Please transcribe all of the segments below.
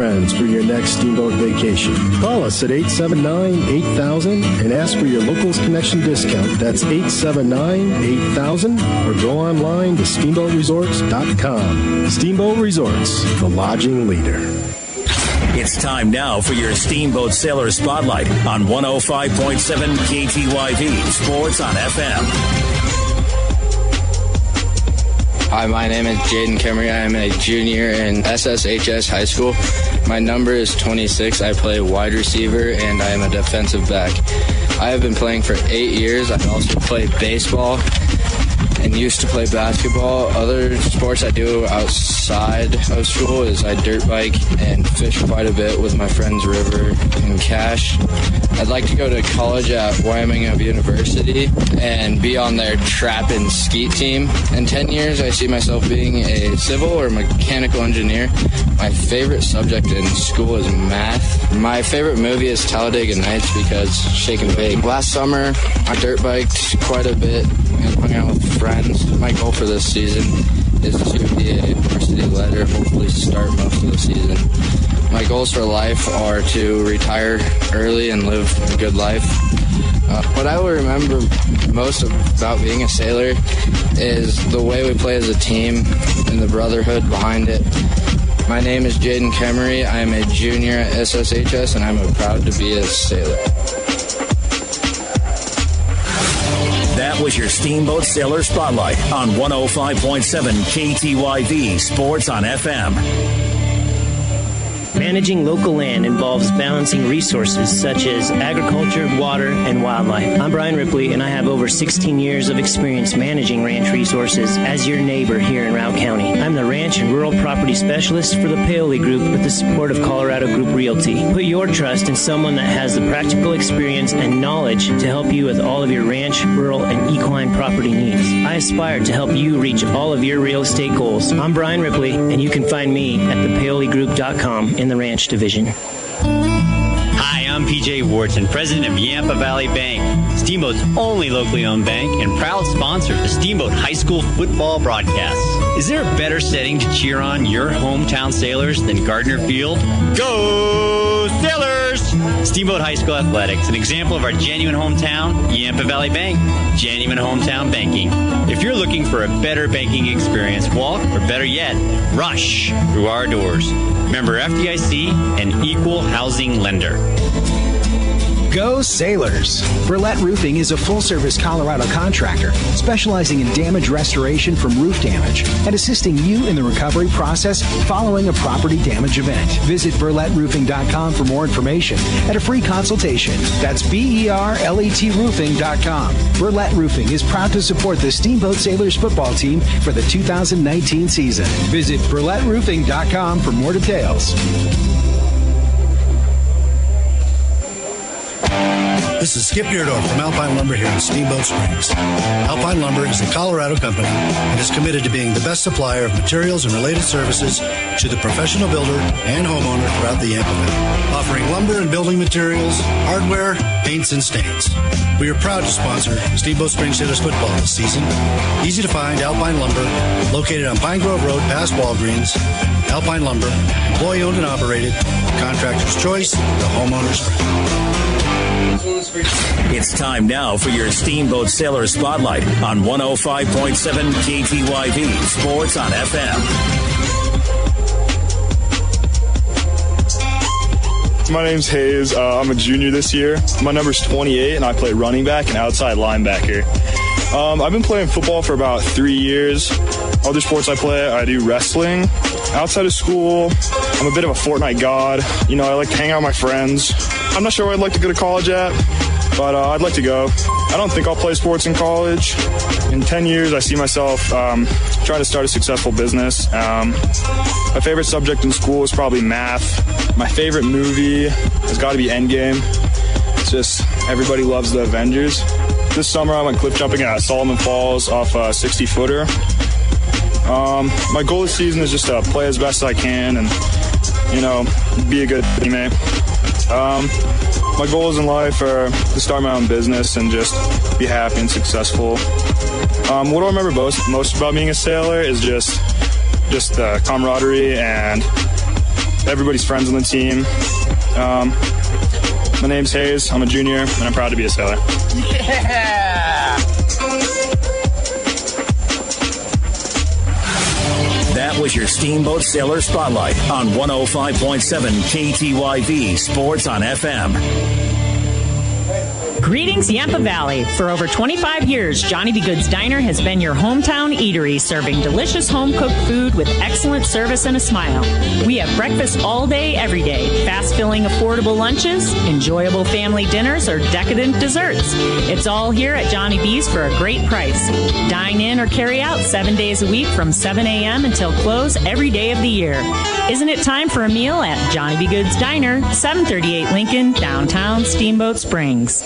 friends for your next Steamboat vacation. Call us at 879-8000 and ask for your Locals Connection discount. That's 879-8000 or go online to steamboatresorts.com. Steamboat Resorts, the lodging leader. It's time now for your Steamboat Sailor Spotlight on 105.7 KTYV Sports on FM. Hi, my name is Jaden Kemery. I am a junior in SSHS High School. My number is 26. I play wide receiver, and I am a defensive back. I have been playing for 8 years. I also play baseball and used to play basketball. Other sports I do outside of school is I dirt bike and fish quite a bit with my friends River and Cash. I'd like to go to college at Wyoming University and be on their trap and skeet team. In 10 years, I see myself being a civil or mechanical engineer. My favorite subject in school is math. My favorite movie is Talladega Nights because shake and bake. Last summer, I dirt biked quite a bit and hung out with friends. My goal for this season is to be a varsity leader, hopefully start most of the season. My goals for life are to retire early and live a good life. What I will remember most about being a sailor is the way we play as a team and the brotherhood behind it. My name is Jaden Kemery. I am a junior at SSHS, and I'm proud to be a sailor. That was your Steamboat Sailor Spotlight on 105.7 KTYV Sports on FM. Managing local land involves balancing resources such as agriculture, water, and wildlife. I'm Brian Ripley, and I have over 16 years of experience managing ranch resources as your neighbor here in Routt County. I'm the Ranch and Rural Property Specialist for the Paoli Group with the support of Colorado Group Realty. Put your trust in someone that has the practical experience and knowledge to help you with all of your ranch, rural, and equine property needs. I aspire to help you reach all of your real estate goals. I'm Brian Ripley, and you can find me at thepaoligroup.com in the Ranch Division. Hi, I'm PJ Wharton, president of Yampa Valley Bank, Steamboat's only locally owned bank and proud sponsor of the Steamboat High School football broadcasts. Is there a better setting to cheer on your hometown sailors than Gardner Field? Go Sailors! Steamboat High School Athletics, an example of our genuine hometown, Yampa Valley Bank, genuine hometown banking. If you're looking for a better banking experience, walk, or better yet, rush through our doors. Member FDIC and equal housing lender. Go Sailors! Burlette Roofing is a full-service Colorado contractor specializing in damage restoration from roof damage and assisting you in the recovery process following a property damage event. Visit burletteroofing.com for more information and a free consultation. That's BERLET roofing.com. Burlette Roofing is proud to support the Steamboat Sailors football team for the 2019 season. Visit burletteroofing.com for more details. This is Skip Beardorf from Alpine Lumber here in Steamboat Springs. Alpine Lumber is a Colorado company and is committed to being the best supplier of materials and related services to the professional builder and homeowner throughout the Yampa Valley, offering lumber and building materials, hardware, paints, and stains. We are proud to sponsor Steamboat Springs Sailors football this season. Easy to find Alpine Lumber, located on Pine Grove Road past Walgreens. Alpine Lumber, employee owned and operated, contractor's choice, the homeowner's friend. It's time now for your Steamboat Sailor Spotlight on 105.7 KTYV Sports on FM. My name's Hayes. I'm a junior this year. My number's 28, and I play running back and outside linebacker. I've been playing football for about 3 years. Other sports I play, I do wrestling. Outside of school, I'm a bit of a Fortnite god. You know, I like to hang out with my friends. I'm not sure where I'd like to go to college at, but I'd like to go. I don't think I'll play sports in college. In 10 years, I see myself trying to start a successful business. My favorite subject in school is probably math. My favorite movie has got to be Endgame. It's just, everybody loves the Avengers. This summer, I went cliff jumping at Solomon Falls off a 60-footer. My goal this season is just to play as best as I can and, you know, be a good teammate. My goals in life are to start my own business and just be happy and successful. What I remember most about being a sailor is just the camaraderie and everybody's friends on the team. My name's Hayes. I'm a junior, and I'm proud to be a sailor. Yeah! That was your Steamboat Sailor Spotlight on 105.7 KTYV Sports on FM. Greetings, Yampa Valley. For over 25 years, Johnny B. Good's Diner has been your hometown eatery, serving delicious home-cooked food with excellent service and a smile. We have breakfast all day, every day, fast-filling, affordable lunches, enjoyable family dinners, or decadent desserts. It's all here at Johnny B's for a great price. Dine in or carry out 7 days a week from 7 a.m. until close every day of the year. Isn't it time for a meal at Johnny B. Good's Diner, 738 Lincoln, downtown Steamboat Springs?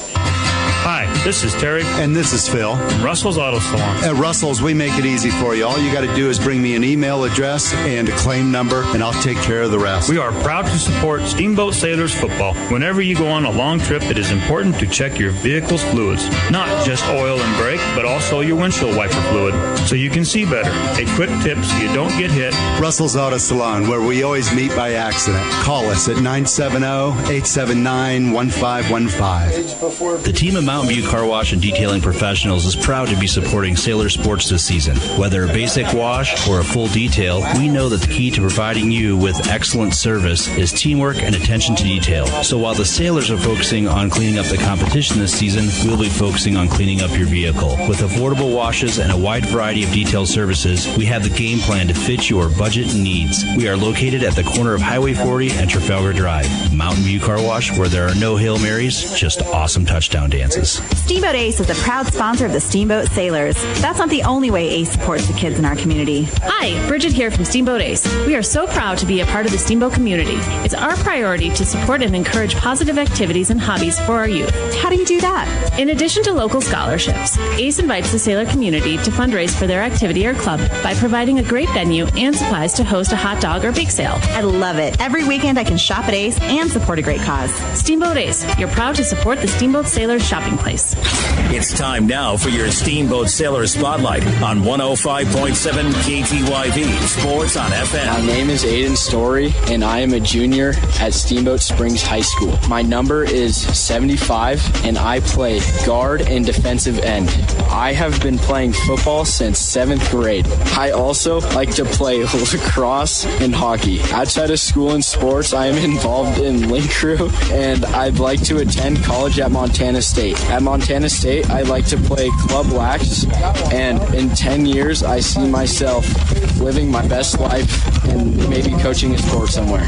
Hi, this is Terry. And this is Phil. From Russell's Auto Salon. At Russell's, we make it easy for you. All you got to do is bring me an email address and a claim number, and I'll take care of the rest. We are proud to support Steamboat Sailors football. Whenever you go on a long trip, it is important to check your vehicle's fluids. Not just oil and brake, but also your windshield wiper fluid, so you can see better. A quick tip so you don't get hit. Russell's Auto Salon, where we always meet by accident. Call us at 970-879-1515. The team of Mountain View Car Wash and Detailing Professionals is proud to be supporting Sailor Sports this season. Whether a basic wash or a full detail, we know that the key to providing you with excellent service is teamwork and attention to detail. So while the Sailors are focusing on cleaning up the competition this season, we'll be focusing on cleaning up your vehicle. With affordable washes and a wide variety of detail services, we have the game plan to fit your budget and needs. We are located at the corner of Highway 40 and Trafalgar Drive. Mountain View Car Wash, where there are no Hail Marys, just awesome touchdown dances. Steamboat Ace is a proud sponsor of the Steamboat Sailors. That's not the only way Ace supports the kids in our community. Hi, Bridget here from Steamboat Ace. We are so proud to be a part of the Steamboat community. It's our priority to support and encourage positive activities and hobbies for our youth. How do you do that? In addition to local scholarships, Ace invites the sailor community to fundraise for their activity or club by providing a great venue and supplies to host a hot dog or bake sale. I love it. Every weekend I can shop at Ace and support a great cause. Steamboat Ace, you're proud to support the Steamboat Sailors shopping place. It's time now for your Steamboat Sailor Spotlight on 105.7 KTYV Sports on FM. My name is Aiden Story, and I am a junior at Steamboat Springs High School. My number is 75, and I play guard and defensive end. I have been playing football since 7th grade. I also like to play lacrosse and hockey. Outside of school and sports, I am involved in link crew, and I'd like to attend college at Montana State. At Montana State, I like to play club lax, and in 10 years, I see myself living my best life and maybe coaching a sport somewhere.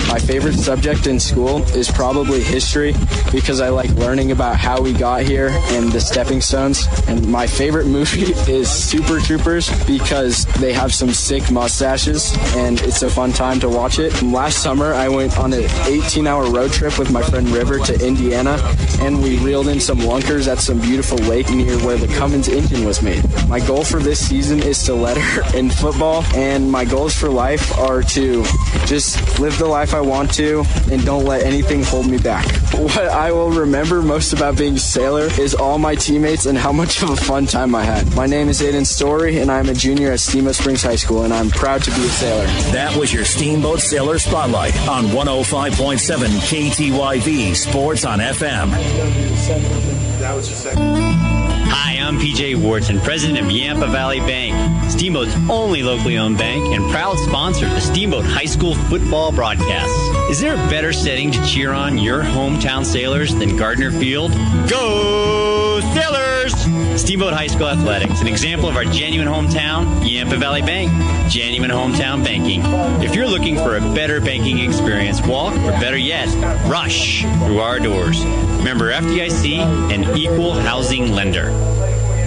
My favorite subject in school is probably history because I like learning about how we got here and the stepping stones. And my favorite movie is Super Troopers because they have some sick mustaches and it's a fun time to watch it. And last summer, I went on an 18-hour road trip with my friend River to Indiana, and we reeled in some lunkers at some beautiful lake near where the Cummins engine was made. My goal for this season is to letter in football, and my goals for life are to just live the life I want to and don't let anything hold me back. What I will remember most about being a sailor is all my teammates and how much of a fun time I had. My name is Aiden Story, and I'm a junior at Steamboat Springs High School, and I'm proud to be a sailor. That was your Steamboat Sailor Spotlight on 105.7 KTYV Sports on FM. That was just Hi, I'm PJ Wharton, president of Yampa Valley Bank, Steamboat's only locally owned bank and proud sponsor of the Steamboat High School football broadcasts. Is there a better setting to cheer on your hometown sailors than Gardner Field? Go Sailors! Steamboat High School Athletics, an example of our genuine hometown, Yampa Valley Bank, genuine hometown banking. If you're looking for a better banking experience, walk, or better yet, rush through our doors. Member FDIC, an equal housing lender.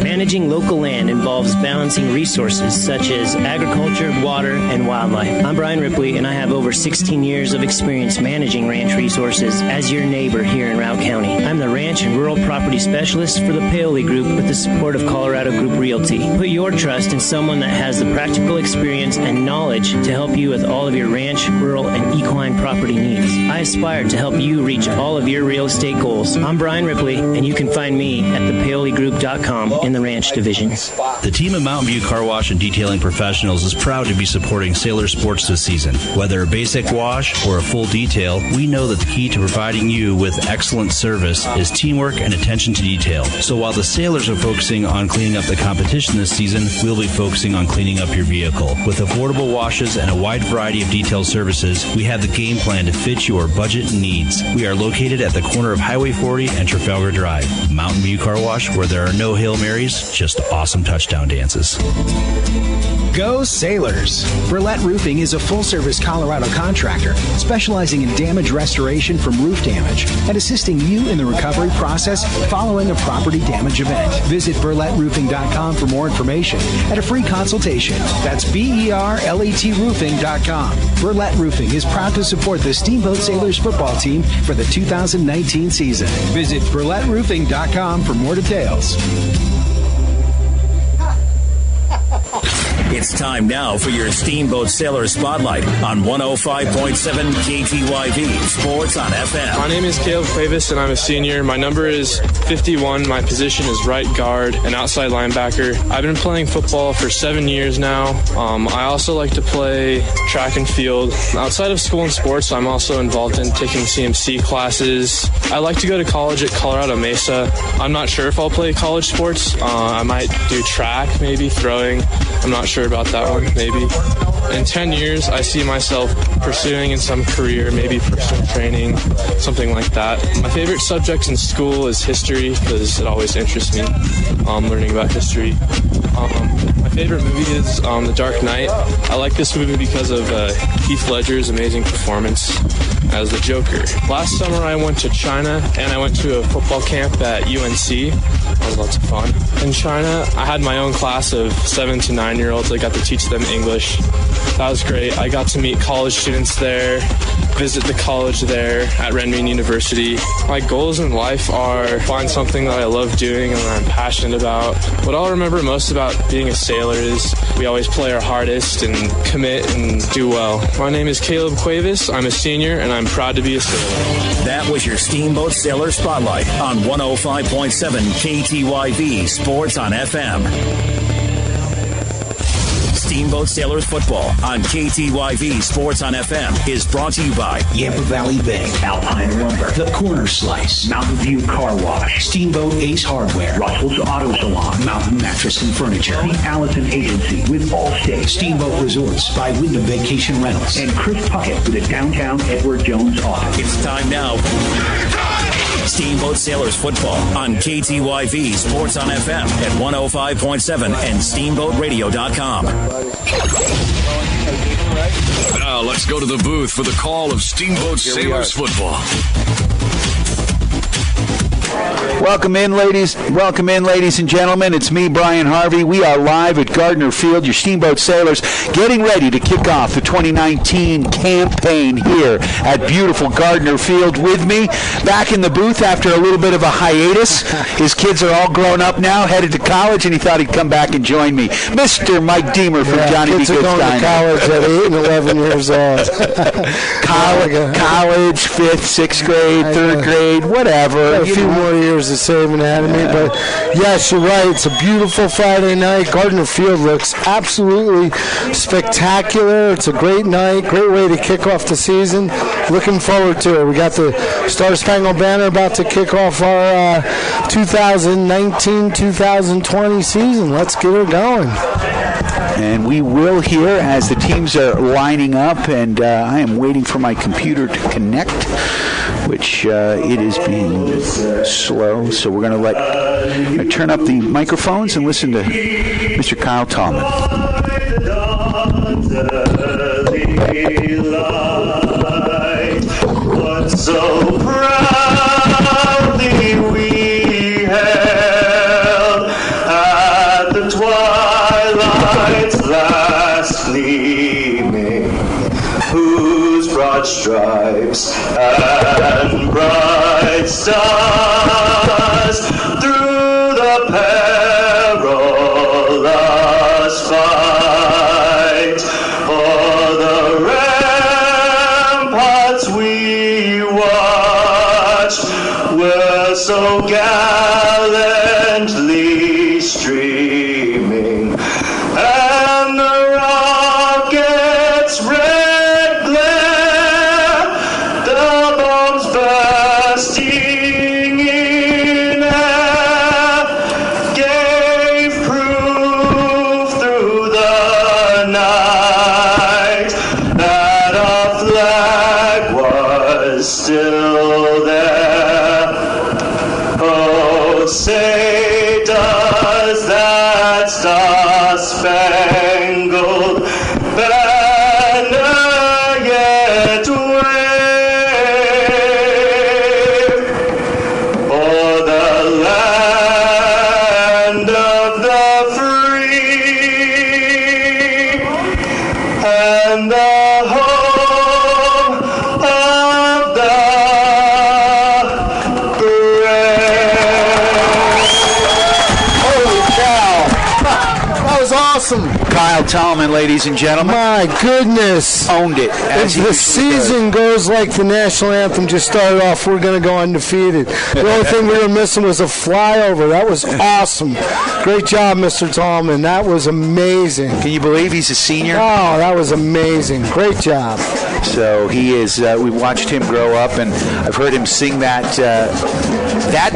Managing local land involves balancing resources such as agriculture, water, and wildlife. I'm Brian Ripley, and I have over 16 years of experience managing ranch resources as your neighbor here in Routt County. I'm the Ranch and Rural Property Specialist for the Paoli Group with the support of Colorado Group Realty. Put your trust in someone that has the practical experience and knowledge to help you with all of your ranch, rural, and equine property needs. I aspire to help you reach all of your real estate goals. I'm Brian Ripley, and you can find me at thepaoligroup.com. in the ranch division. The team at Mountain View Car Wash and Detailing Professionals is proud to be supporting Sailor Sports this season. Whether a basic wash or a full detail, we know that the key to providing you with excellent service is teamwork and attention to detail. So while the Sailors are focusing on cleaning up the competition this season, we'll be focusing on cleaning up your vehicle. With affordable washes and a wide variety of detailed services, we have the game plan to fit your budget and needs. We are located at the corner of Highway 40 and Trafalgar Drive. Mountain View Car Wash, where there are no Hail Marys, just awesome touchdown dances. Go Sailors! Burlette Roofing is a full-service Colorado contractor specializing in damage restoration from roof damage and assisting you in the recovery process following a property damage event. Visit burletteroofing.com for more information and a free consultation. That's BERLETroofing.com. Burlette Roofing is proud to support the Steamboat Sailors football team for the 2019 season. Visit burletteroofing.com for more details. It's time now for your Steamboat Sailor Spotlight on 105.7 KTYV Sports on FM. My name is Caleb Cuevas, and I'm a senior. My number is 51. My position is right guard and outside linebacker. I've been playing football for 7 years now. I also like to play track and field. Outside of school and sports, I'm also involved in taking CMC classes. I like to go to college at Colorado Mesa. I'm not sure if I'll play college sports. I might do track, maybe throwing. I'm not sure about that one, maybe. In 10 years, I see myself pursuing in some career, maybe personal training, something like that. My favorite subject in school is history because it always interests me, learning about history. My favorite movie is The Dark Knight. I like this movie because of Heath Ledger's amazing performance as the Joker. Last summer, I went to China, and I went to a football camp at UNC. That was lots of fun. In China, I had my own class of 7 to 9-year-olds. I got to teach them English. That was great. I got to meet college students there, visit the college there at Renmin University. My goals in life are find something that I love doing and that I'm passionate about. What I'll remember most about being a sailor is we always play our hardest and commit and do well. My name is Caleb Cuevas. I'm a senior, and I'm proud to be a sailor. That was your Steamboat Sailor Spotlight on 105.7 KTYV Sports on FM. Steamboat Sailors football on KTYV Sports on FM is brought to you by Yampa Valley Bank, Alpine Lumber, The Corner Slice, Mountain View Car Wash, Steamboat Ace Hardware, Russell's Auto Salon, Mountain Mattress and Furniture, The Allison Agency with Allstate, Steamboat Resorts by Wyndham Vacation Rentals, and Chris Puckett with the Downtown Edward Jones office. It's time now. Steamboat Sailors football on KTYV Sports on FM at 105.7 and steamboatradio.com. Now let's go to the booth for the call of Steamboat Sailors football. Welcome in, ladies and gentlemen. It's me, Brian Harvey. We are live at Gardner Field, your Steamboat Sailors, getting ready to kick off the 2019 campaign here at beautiful Gardner Field. With me, back in the booth after a little bit of a hiatus. His kids are all grown up now, headed to college, and he thought he'd come back and join me. Mr. Mike Deemer from Johnny B. Good's Kids are going to college at 8 and 11 years old. College, 5th, 6th grade, 3rd grade, whatever. A few more years to saving ahead of me, but yes, you're right. It's a beautiful Friday night. Gardner Field looks absolutely spectacular. It's a great night, great way to kick off the season. Looking forward to it. We got the Star Spangled Banner about to kick off our 2019-2020 season. Let's get her going. And we will here as the teams are lining up, and I am waiting for my computer to connect, which it is being slow. So we're going to turn up the microphones and listen to Mr. Kyle Tallman. So proudly we held at the twilight's last gleaming, whose broad stripes and bright stars through the perilous fight o'er the ramparts we watched were so gallantly struck. was still there. Oh, say does that star-spangled banner yet wave o'er the land of the free and the home of the brave. Holy cow. That was awesome. Kyle Tallman, ladies and gentlemen. My goodness. Owned it. If the season goes like the national anthem just started off, we're going to go undefeated. The only thing we were missing was a flyover. That was awesome. Great job, Mr. Tallman. That was amazing. Can you believe he's a senior? Oh, that was amazing. Great job. So he is, we watched him grow up, and I've heard him sing that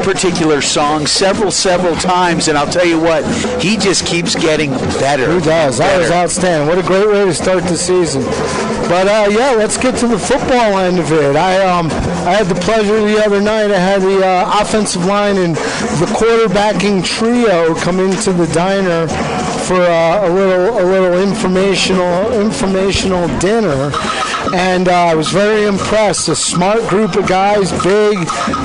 particular song several times, and I'll tell you what, he just keeps getting better. He does. That was outstanding. What a great way to start the season. But, yeah, let's get to the football end of it. I had the pleasure the other night. I had the offensive line and the quarterbacking trio come into the diner for a little informational dinner. And I was very impressed. A smart group of guys, big,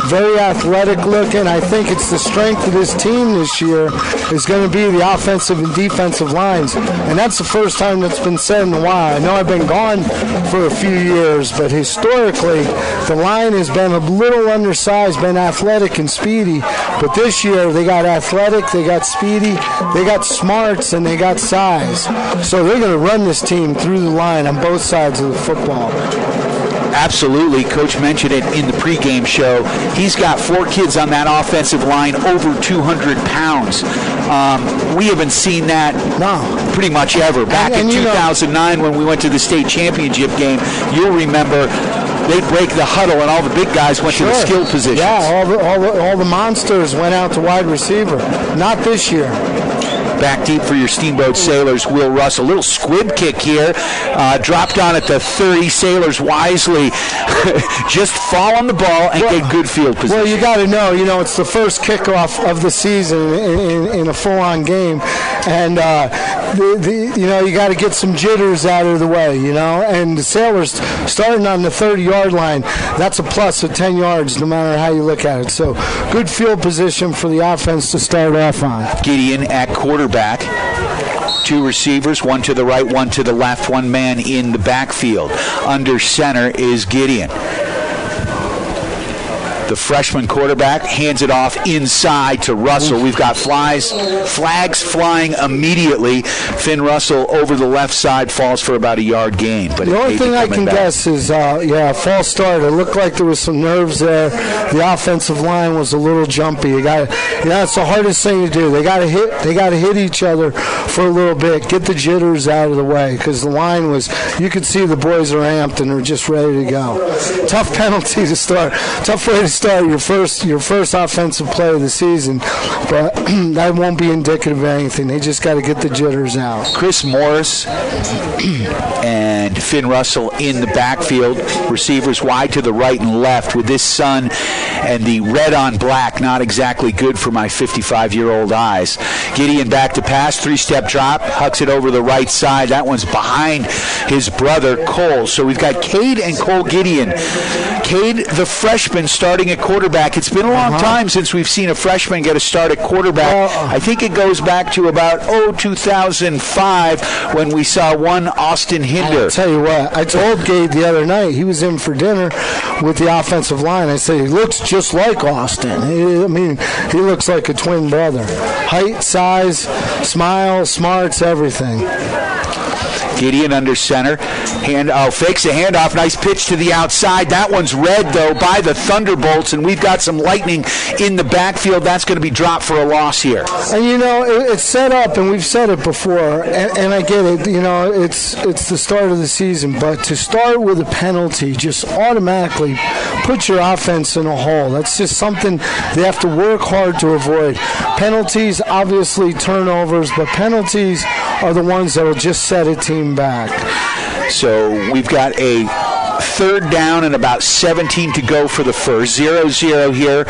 very athletic looking. I think it's the strength of this team this year is going to be the offensive and defensive lines. And that's the first time that's been said in a while. I know I've been gone for a few years, but historically, the line has been a little undersized, been athletic and speedy. But this year, they got athletic, they got speedy, they got smarts, and they got size. So they're going to run this team through the line on both sides of the football. Absolutely. Coach mentioned it in the pregame show. He's got 4 kids on that offensive line over 200 pounds. We haven't seen that pretty much ever. Back in 2009 when we went to the state championship game, you'll remember they'd break the huddle and all the big guys went to the skill positions. Yeah, all the monsters went out to wide receiver. Not this year. Back deep for your Steamboat Sailors, Will Russell. Little squib kick here. Dropped on at the 30. Sailors wisely just fall on the ball and get good field position. Well, you got to know, it's the first kickoff of the season in a full-on game. And, you got to get some jitters out of the way, And the Sailors starting on the 30-yard line, that's a plus of 10 yards no matter how you look at it. So good field position for the offense to start off on. Gideon at quarterback. 2 receivers, one to the right, one to the left, one man in the backfield. Under center is Gideon. The freshman quarterback hands it off inside to Russell. We've got flags flying immediately. Finn Russell over the left side falls for about a yard gain. But the only thing I can guess is, false start. It looked like there was some nerves there. The offensive line was a little jumpy. It's the hardest thing to do. They got to hit each other for a little bit. Get the jitters out of the way because the line was. You could see the boys are amped and are just ready to go. Tough penalty to start. Tough way to start your first offensive play of the season, but that won't be indicative of anything. They just got to get the jitters out. Chris Morris and Finn Russell in the backfield. Receivers wide to the right and left with this sun and the red on black. Not exactly good for my 55-year-old eyes. Gideon back to pass. 3-step drop. Hucks it over the right side. That one's behind his brother, Cole. So we've got Cade and Cole Gideon. Cade, the freshman, starting at quarterback. It's been a long time since we've seen a freshman get a start at quarterback. I think it goes back to about 2005 when we saw one Austin Hinder. I'll tell you what, I told Gabe the other night, he was in for dinner with the offensive line. I said, he looks just like Austin. He looks like a twin brother. Height, size, smile, smarts, everything. Gideon under center. Fakes a handoff. Nice pitch to the outside. That one's read, though, by the Thunderbolts, and we've got some lightning in the backfield. That's going to be dropped for a loss here. And, it's set up, and we've said it before, and I get it. It's the start of the season, but to start with a penalty just automatically puts your offense in a hole. That's just something they have to work hard to avoid. Penalties, obviously turnovers, but penalties are the ones that will just set a team back. So we've got a third down and about 17 to go for the first. 0-0 here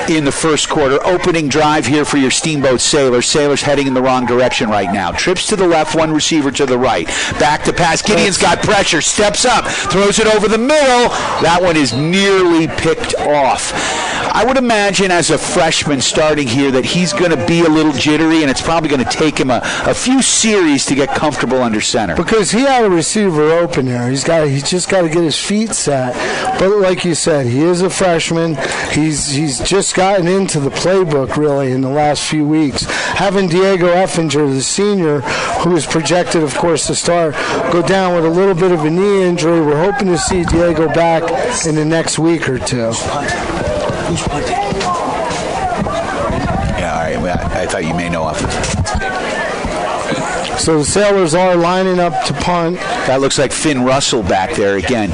in the first quarter. Opening drive here for your Steamboat Sailors. Sailors heading in the wrong direction right now. Trips to the left, one receiver to the right. Back to pass. Gideon's got pressure. Steps up. Throws it over the middle. That one is nearly picked off. I would imagine as a freshman starting here that he's going to be a little jittery, and it's probably going to take him a few series to get comfortable under center. Because he had a receiver open there. He's just got to get his feet set. But like you said, he is a freshman. He's just gotten into the playbook, really, in the last few weeks. Having Diego Effinger, the senior, who is projected, of course, to start, go down with a little bit of a knee injury. We're hoping to see Diego back in the next week or two. Who's punting? Yeah, all right. I thought you may know off. So the Sailors are lining up to punt. That looks like Finn Russell back there again.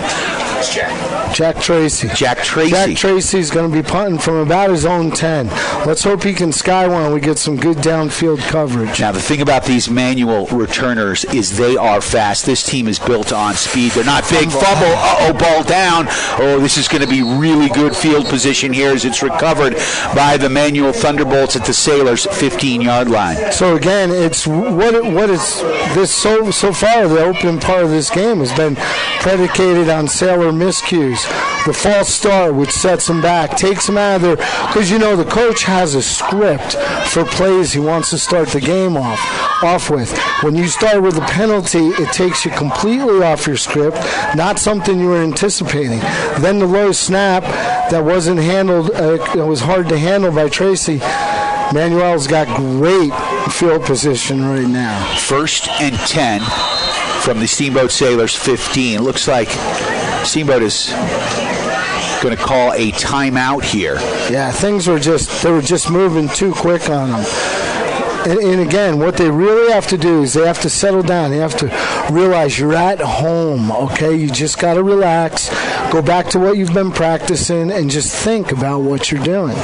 Jack Tracy. Jack Tracy's going to be punting from about his own 10. Let's hope he can sky one and we get some good downfield coverage. Now, the thing about these manual returners is they are fast. This team is built on speed. They're not big. Fumble. Uh-oh, ball down. Oh, this is going to be really good field position here as it's recovered by the manual Thunderbolts at the Sailors' 15-yard line. So, again, it's what is this so far, the opening part of this game has been predicated on Sailor miscues. The false start, which sets him back, takes him out of there. Because, the coach has a script for plays he wants to start the game off with. When you start with a penalty, it takes you completely off your script, not something you were anticipating. Then the low snap that wasn't handled, it was hard to handle by Tracy. Manuel's got great field position right now. 1st and 10 from the Steamboat Sailors 15. Looks like Steamboat is going to call a timeout here. Yeah, things were just moving too quick on them. And again, what they really have to do is they have to settle down. They have to realize you're at home, okay? You just got to relax, go back to what you've been practicing, and just think about what you're doing.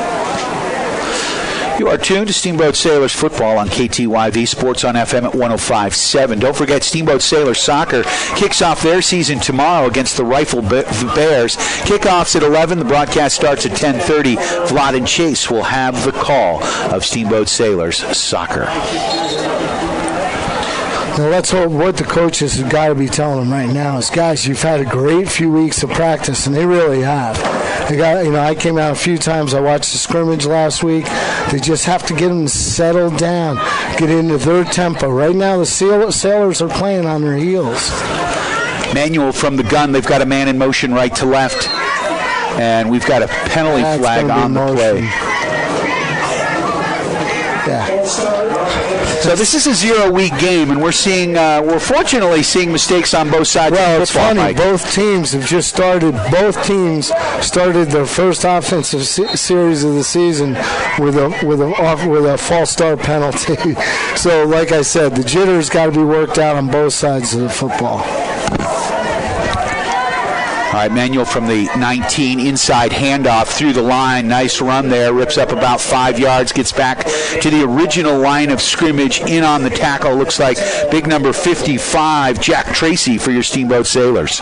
You are tuned to Steamboat Sailors football on KTYV Sports on FM at 105.7. Don't forget, Steamboat Sailors soccer kicks off their season tomorrow against the Rifle Bears. Kickoff's at 11. The broadcast starts at 10:30. Vlad and Chase will have the call of Steamboat Sailors soccer. Now let's hope what the coaches have got to be telling them right now is, guys, you've had a great few weeks of practice, and they really have. I came out a few times. I watched the scrimmage last week. They just have to get them settled down, get into their tempo. Right now, the Sailors are playing on their heels. Manuel from the gun. They've got a man in motion right to left, and we've got a penalty flag on the play. Yeah. So this is a 0-week game, and we're fortunately seeing mistakes on both sides. Well, it's funny. Mike. Both teams started their first offensive series of the season with a false start penalty. So, like I said, the jitters got to be worked out on both sides of the football. All right, Manuel from the 19, inside handoff through the line. Nice run there. Rips up about 5 yards. Gets back to the original line of scrimmage. In on the tackle. Looks like big number 55, Jack Tracy for your Steamboat Sailors.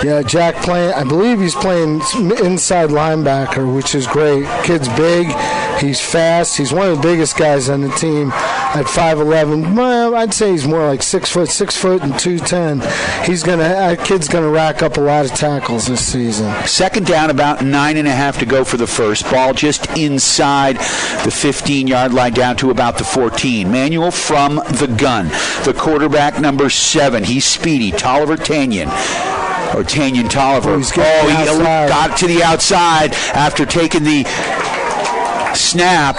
Yeah, Jack I believe he's playing inside linebacker, which is great. Kid's big. He's fast. He's one of the biggest guys on the team at 5'11". Well, I'd say he's more like 6 foot and 210. That kid's gonna rack up a lot of tackles this season. Second down, about 9.5 to go for the first. Ball just inside the 15-yard line down to about the 14. Manuel from the gun. The quarterback, number 7. He's speedy. Tolliver Tanyan. Or Tanyan Tolliver. He got to the outside after taking the snap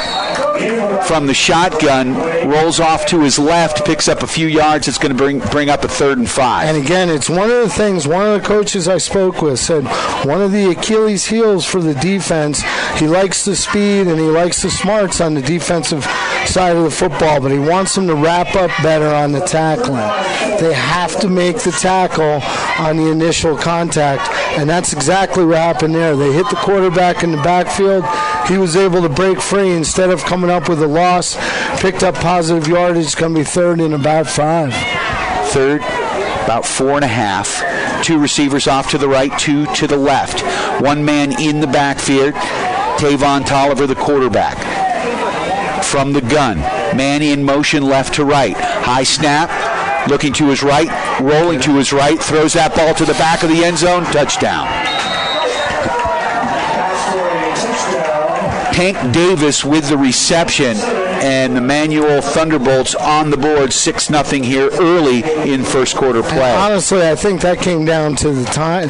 from the shotgun, rolls off to his left, picks up a few yards. It's going to bring up a 3rd and 5. And again, it's one of the things, one of the coaches I spoke with said one of the Achilles heels for the defense, he likes the speed and he likes the smarts on the defensive side of the football, but he wants them to wrap up better on the tackling. They have to make the tackle on the initial contact, and that's exactly what happened there. They hit the quarterback in the backfield. He was able to break free instead of coming up with a loss, picked up positive yardage. It's going to be 3rd and about 5. 3rd about 4.5. 2 receivers off to the right, 2 to the left. 1 man in the backfield, Tavon Tolliver, the quarterback. From the gun, man in motion left to right. High snap, looking to his right, rolling to his right, throws that ball to the back of the end zone, touchdown. Tank Davis with the reception, and the Manual Thunderbolts on the board, 6-0 here early in first quarter play. And honestly, I think that came down to the time.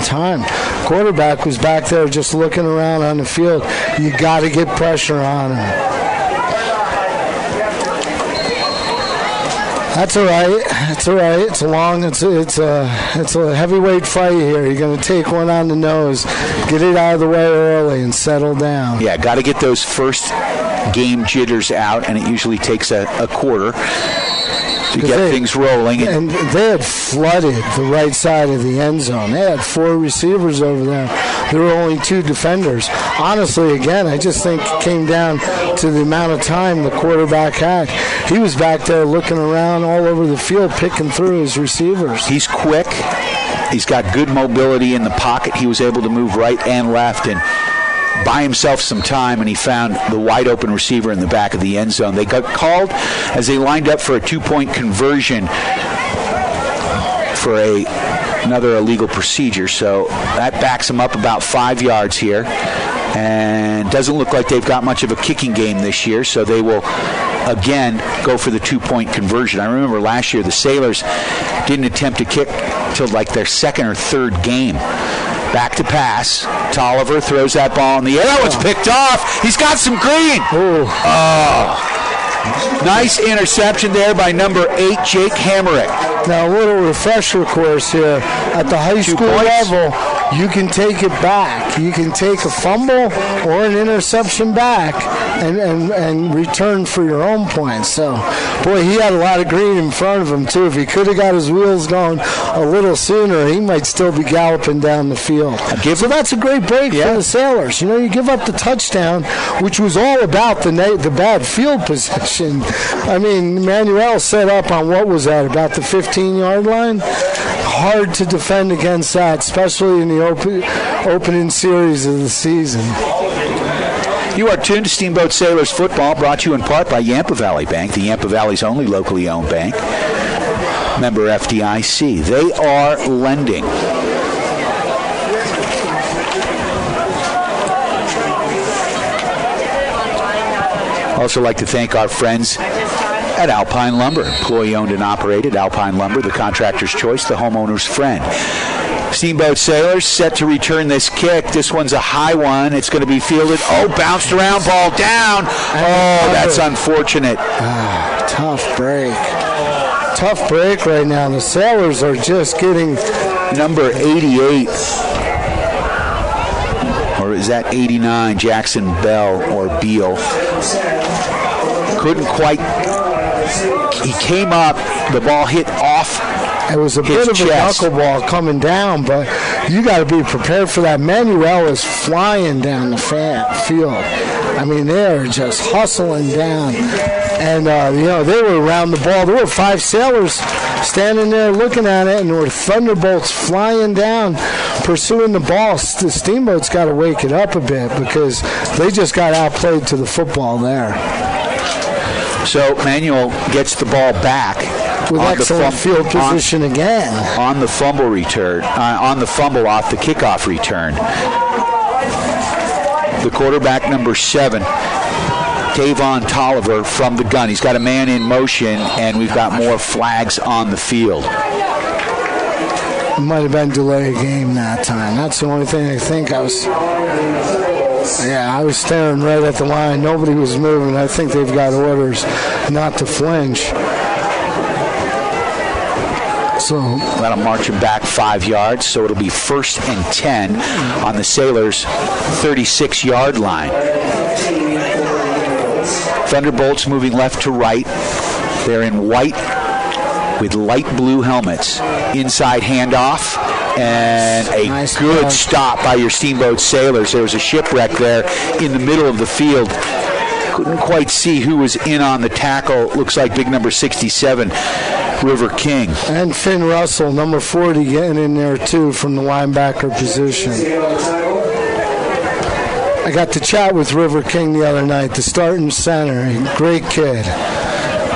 Quarterback was back there just looking around on the field. You got to get pressure on him. That's all right. It's all right. It's a heavyweight fight here. You're going to take one on the nose, get it out of the way early, and settle down. Yeah, got to get those first game jitters out, and it usually takes a quarter to get things rolling. And they had flooded the right side of the end zone. They had 4 receivers over there. There were only 2 defenders. Honestly, again, I just think it came down to the amount of time the quarterback had. He was back there looking around all over the field, picking through his receivers. He's quick. He's got good mobility in the pocket. He was able to move right and left and buy himself some time, and he found the wide open receiver in the back of the end zone. They got called as they lined up for a 2-point conversion for another illegal procedure, so that backs them up about 5 yards here, and doesn't look like they've got much of a kicking game this year, so they will again go for the 2-point conversion. I remember last year the Sailors didn't attempt to kick till like their 2nd or 3rd game. Back to pass. Tolliver throws that ball in the air. Oh, it's picked off. He's got some green. Oh. Nice interception there by number 8, Jake Hamerick. Now, a little refresher course here. At the high school level, you can take it back. You can take a fumble or an interception back and return for your own points. So, boy, he had a lot of green in front of him, too. If he could have got his wheels going a little sooner, he might still be galloping down the field. So that's a great break for the Sailors. You know, you give up the touchdown, which was all about the bad field position. I mean, Manuel set up on what was that, about the 15-yard line? Hard to defend against that, especially in the opening series of the season. You are tuned to Steamboat Sailors football, brought to you in part by Yampa Valley Bank, the Yampa Valley's only locally owned bank. Member FDIC. They are lending. Also like to thank our friends at Alpine Lumber. Employee-owned and operated. Alpine Lumber, the contractor's choice, the homeowner's friend. Steamboat Sailors set to return this kick. This one's a high one. It's going to be fielded. Oh, bounced around, ball down. Oh, that's unfortunate. Tough break. Tough break right now. The Sailors are just getting... Number 88. Or is that 89? Jackson Bell or Beal. Couldn't quite... He came up. The ball hit off. It was a bit of a knuckleball coming down, but you got to be prepared for that. Manuel is flying down the field. I mean, they're just hustling down. And, they were around the ball. There were 5 Sailors standing there looking at it, and there were Thunderbolts flying down, pursuing the ball. The Steamboat's got to wake it up a bit because they just got outplayed to the football there. So Manuel gets the ball back. With excellent field position again. On the fumble return, on the fumble off the kickoff return. The quarterback, number 7, Tavon Tolliver from the gun. He's got a man in motion, and we've got more flags on the field. It might have been delay of game that time. That's the only thing I think I was... Yeah, I was staring right at the line. Nobody was moving. I think they've got orders not to flinch. So that'll march him back 5 yards, so it'll be 1st and 10 on the Sailors' 36-yard line. Thunderbolts moving left to right. They're in white with light blue helmets. Inside handoff and a nice good stop by your Steamboat Sailors. There was a shipwreck there in the middle of the field. Couldn't quite see who was in on the tackle. Looks like big number 67. River King. And Finn Russell, number 40, getting in there too from the linebacker position. I got to chat with River King the other night, the starting center. Great kid.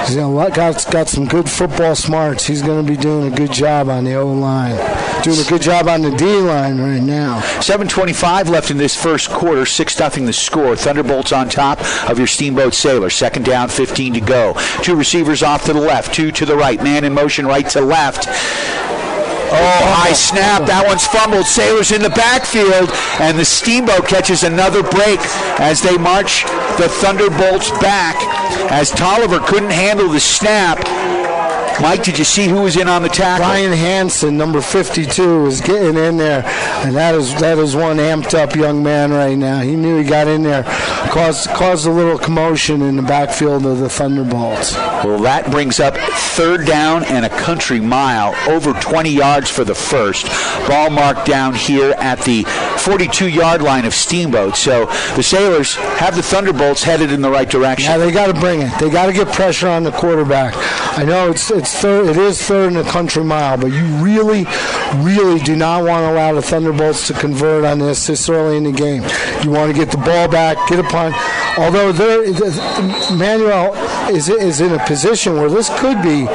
He's got some good football smarts. He's going to be doing a good job on the O-line. Doing a good job on the D-line right now. 7:25 left in this first quarter. 6-0 the score. Thunderbolts on top of your Steamboat Sailors. Second down, 15 to go. 2 receivers off to the left, 2 to the right. Man in motion right to left. High snap. That one's fumbled. Sailors in the backfield, and the Steamboat catches another break as they march the Thunderbolts back as Tolliver couldn't handle the snap. Mike, did you see who was in on the tackle? Ryan Hansen, number 52, is getting in there, and that is one amped up young man right now. He knew he got in there, caused a little commotion in the backfield of the Thunderbolts. Well, that brings up third down and a country mile, over 20 yards for the first. Ball marked down here at the 42-yard line of Steamboat. So the Sailors have the Thunderbolts headed in the right direction. Yeah, they got to bring it. They got to get pressure on the quarterback. I know it is third in a country mile, but you really, really do not want to allow the Thunderbolts to convert on this early in the game. You want to get the ball back, get a punt. Although Manuel is in a position where this could be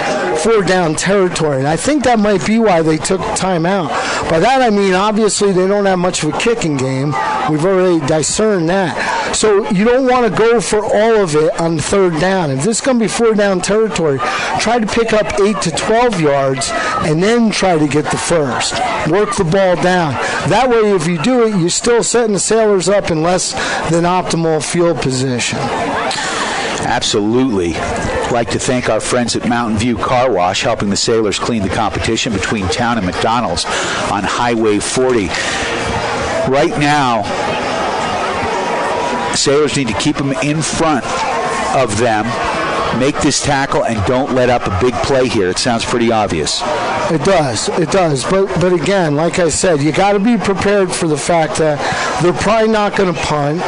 4-down territory, and I think that might be why they took time out. By that I mean, obviously, they don't have much of a kicking game. We've already discerned that. So you don't want to go for all of it on third down. If this is going to be 4-down territory, try to pick up 8 to 12 yards and then try to get the first. Work the ball down. That way, if you do it, you're still setting the Sailors up in less than optimal field position. Absolutely. I'd like to thank our friends at Mountain View Car Wash, helping the Sailors clean the competition between town and McDonald's on Highway 40. Right now, Sailors need to keep them in front of them, make this tackle, and don't let up a big play here. It sounds pretty obvious. It does. But again, like I said, you got to be prepared for the fact that they're probably not going to punt.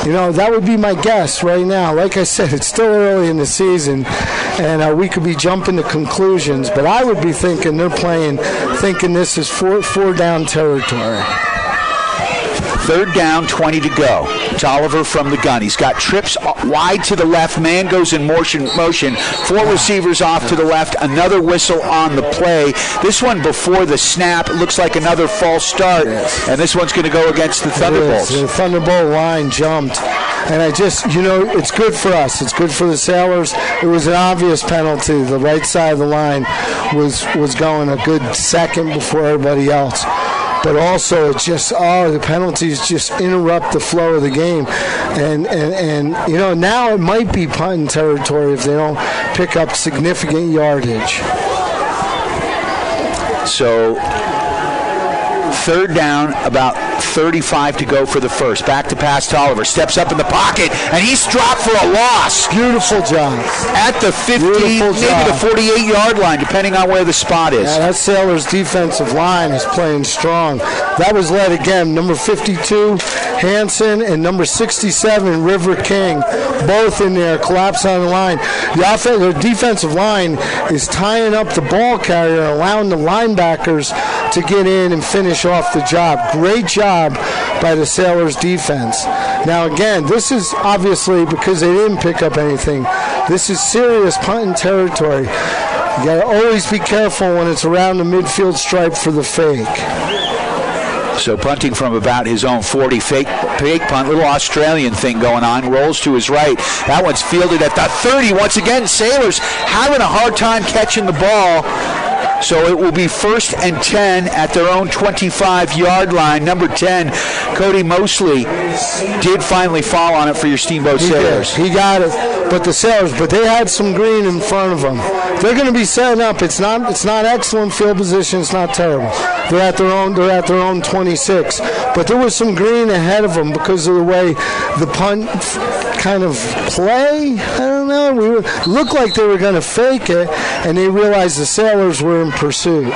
You know, that would be my guess right now. Like I said, it's still early in the season, and we could be jumping to conclusions. But I would be thinking thinking this is four down territory. Third down, 20 to go. Tolliver from the gun. He's got trips wide to the left. Man goes in motion. 4 receivers off to the left. Another whistle on the play. This one before the snap. It looks like another false start. Yes. And this one's going to go against the Thunderbolts. The Thunderbolt line jumped. And it's good for us. It's good for the Sailors. It was an obvious penalty. The right side of the line was going a good second before everybody else. But also, it's just, the penalties just interrupt the flow of the game. And now it might be punting territory if they don't pick up significant yardage. So, third down, about 35 to go for the first. Back to pass, Tolliver steps up in the pocket, and he's dropped for a loss. Beautiful job. At the 50, maybe the 48-yard line, depending on where the spot is. Yeah, that Sailors' defensive line is playing strong. That was led again, number 52, Hansen, and number 67, River King, both in there, collapse on the line. The defensive line is tying up the ball carrier, allowing the linebackers to get in and finish off the job. Great job by the Sailors defense. Now again, this is obviously because they didn't pick up anything. This is serious punting territory. You got to always be careful when it's around the midfield stripe for the fake. So punting from about his own 40, fake punt, little Australian thing going on, rolls to his right. That one's fielded at the 30. Once again, Sailors having a hard time catching the ball. So it will be 1st and 10 at their own 25-yard line. Number 10, Cody Mosley, did finally fall on it for your Steamboat Sailors. He got it. But the Sailors, they had some green in front of them. They're going to be setting up. It's not excellent field position. It's not terrible. They're at their own 26. But there was some green ahead of them because of the way the punt kind of play. I don't know. Looked like they were going to fake it, and they realized the Sailors were in pursuit.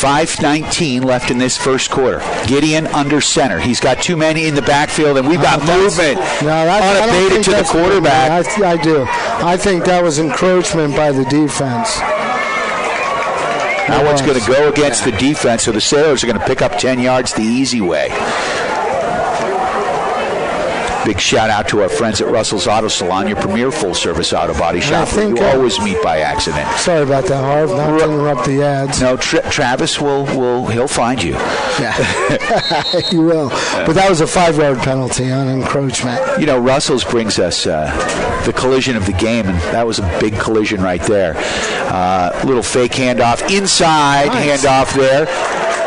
5:19 left in this first quarter. Gideon under center. He's got too many in the backfield, and we've got movement unabated to the quarterback. I do. I think that was encroachment by the defense. Now what's going to go against the defense, so the Sailors are going to pick up 10 yards the easy way. Big shout out to our friends at Russell's Auto Salon, your premier full-service auto body shop where you always meet by accident. Sorry about that, Harv. Not to interrupt the ads. No, Travis he'll find you. Yeah, he will. But that was a 5-yard penalty on encroachment. You know, Russell's brings us the collision of the game, and that was a big collision right there. Little fake handoff inside, handoff there.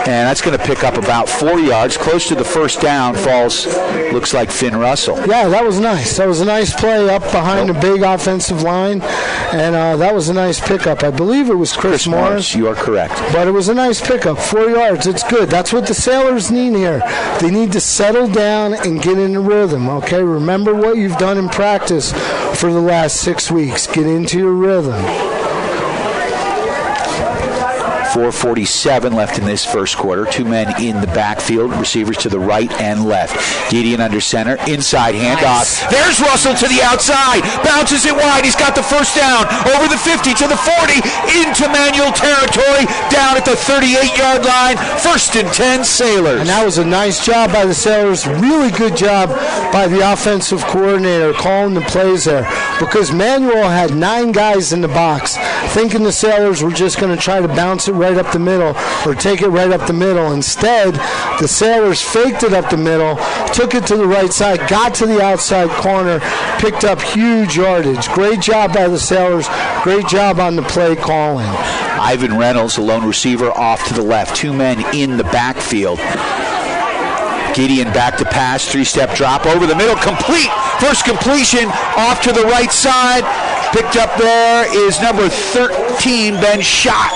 And that's going to pick up about 4 yards. Close to the first down falls, looks like Finn Russell. Yeah, that was nice. That was a nice play up behind the big offensive line. And that was a nice pickup. I believe it was Chris Morris. You are correct. But it was a nice pickup. 4 yards. It's good. That's what the Sailors need here. They need to settle down and get in the rhythm, okay? Remember what you've done in practice for the last 6 weeks. Get into your rhythm. 4:47 left in this first quarter. 2 men in the backfield, receivers to the right and left. Gideon under center, inside handoff. Nice. There's Russell to the outside, bounces it wide. He's got the first down over the 50 to the 40 into manual territory, down at the 38-yard line. 1st and 10 Sailors. And that was a nice job by the Sailors. Really good job by the offensive coordinator calling the plays there, because Manuel had 9 guys in the box, thinking the Sailors were just going to try to bounce it right up the middle or take it right up the middle. Instead, the Sailors faked it up the middle, took it to the right side, got to the outside corner, picked up huge yardage. Great job by the Sailors. Great job on the play calling. Ivan Reynolds, a lone receiver, off to the left. 2 men in the backfield. Gideon back to pass, 3-step drop over the middle, complete. First completion off to the right side. Picked up there is number 13, Ben Schott.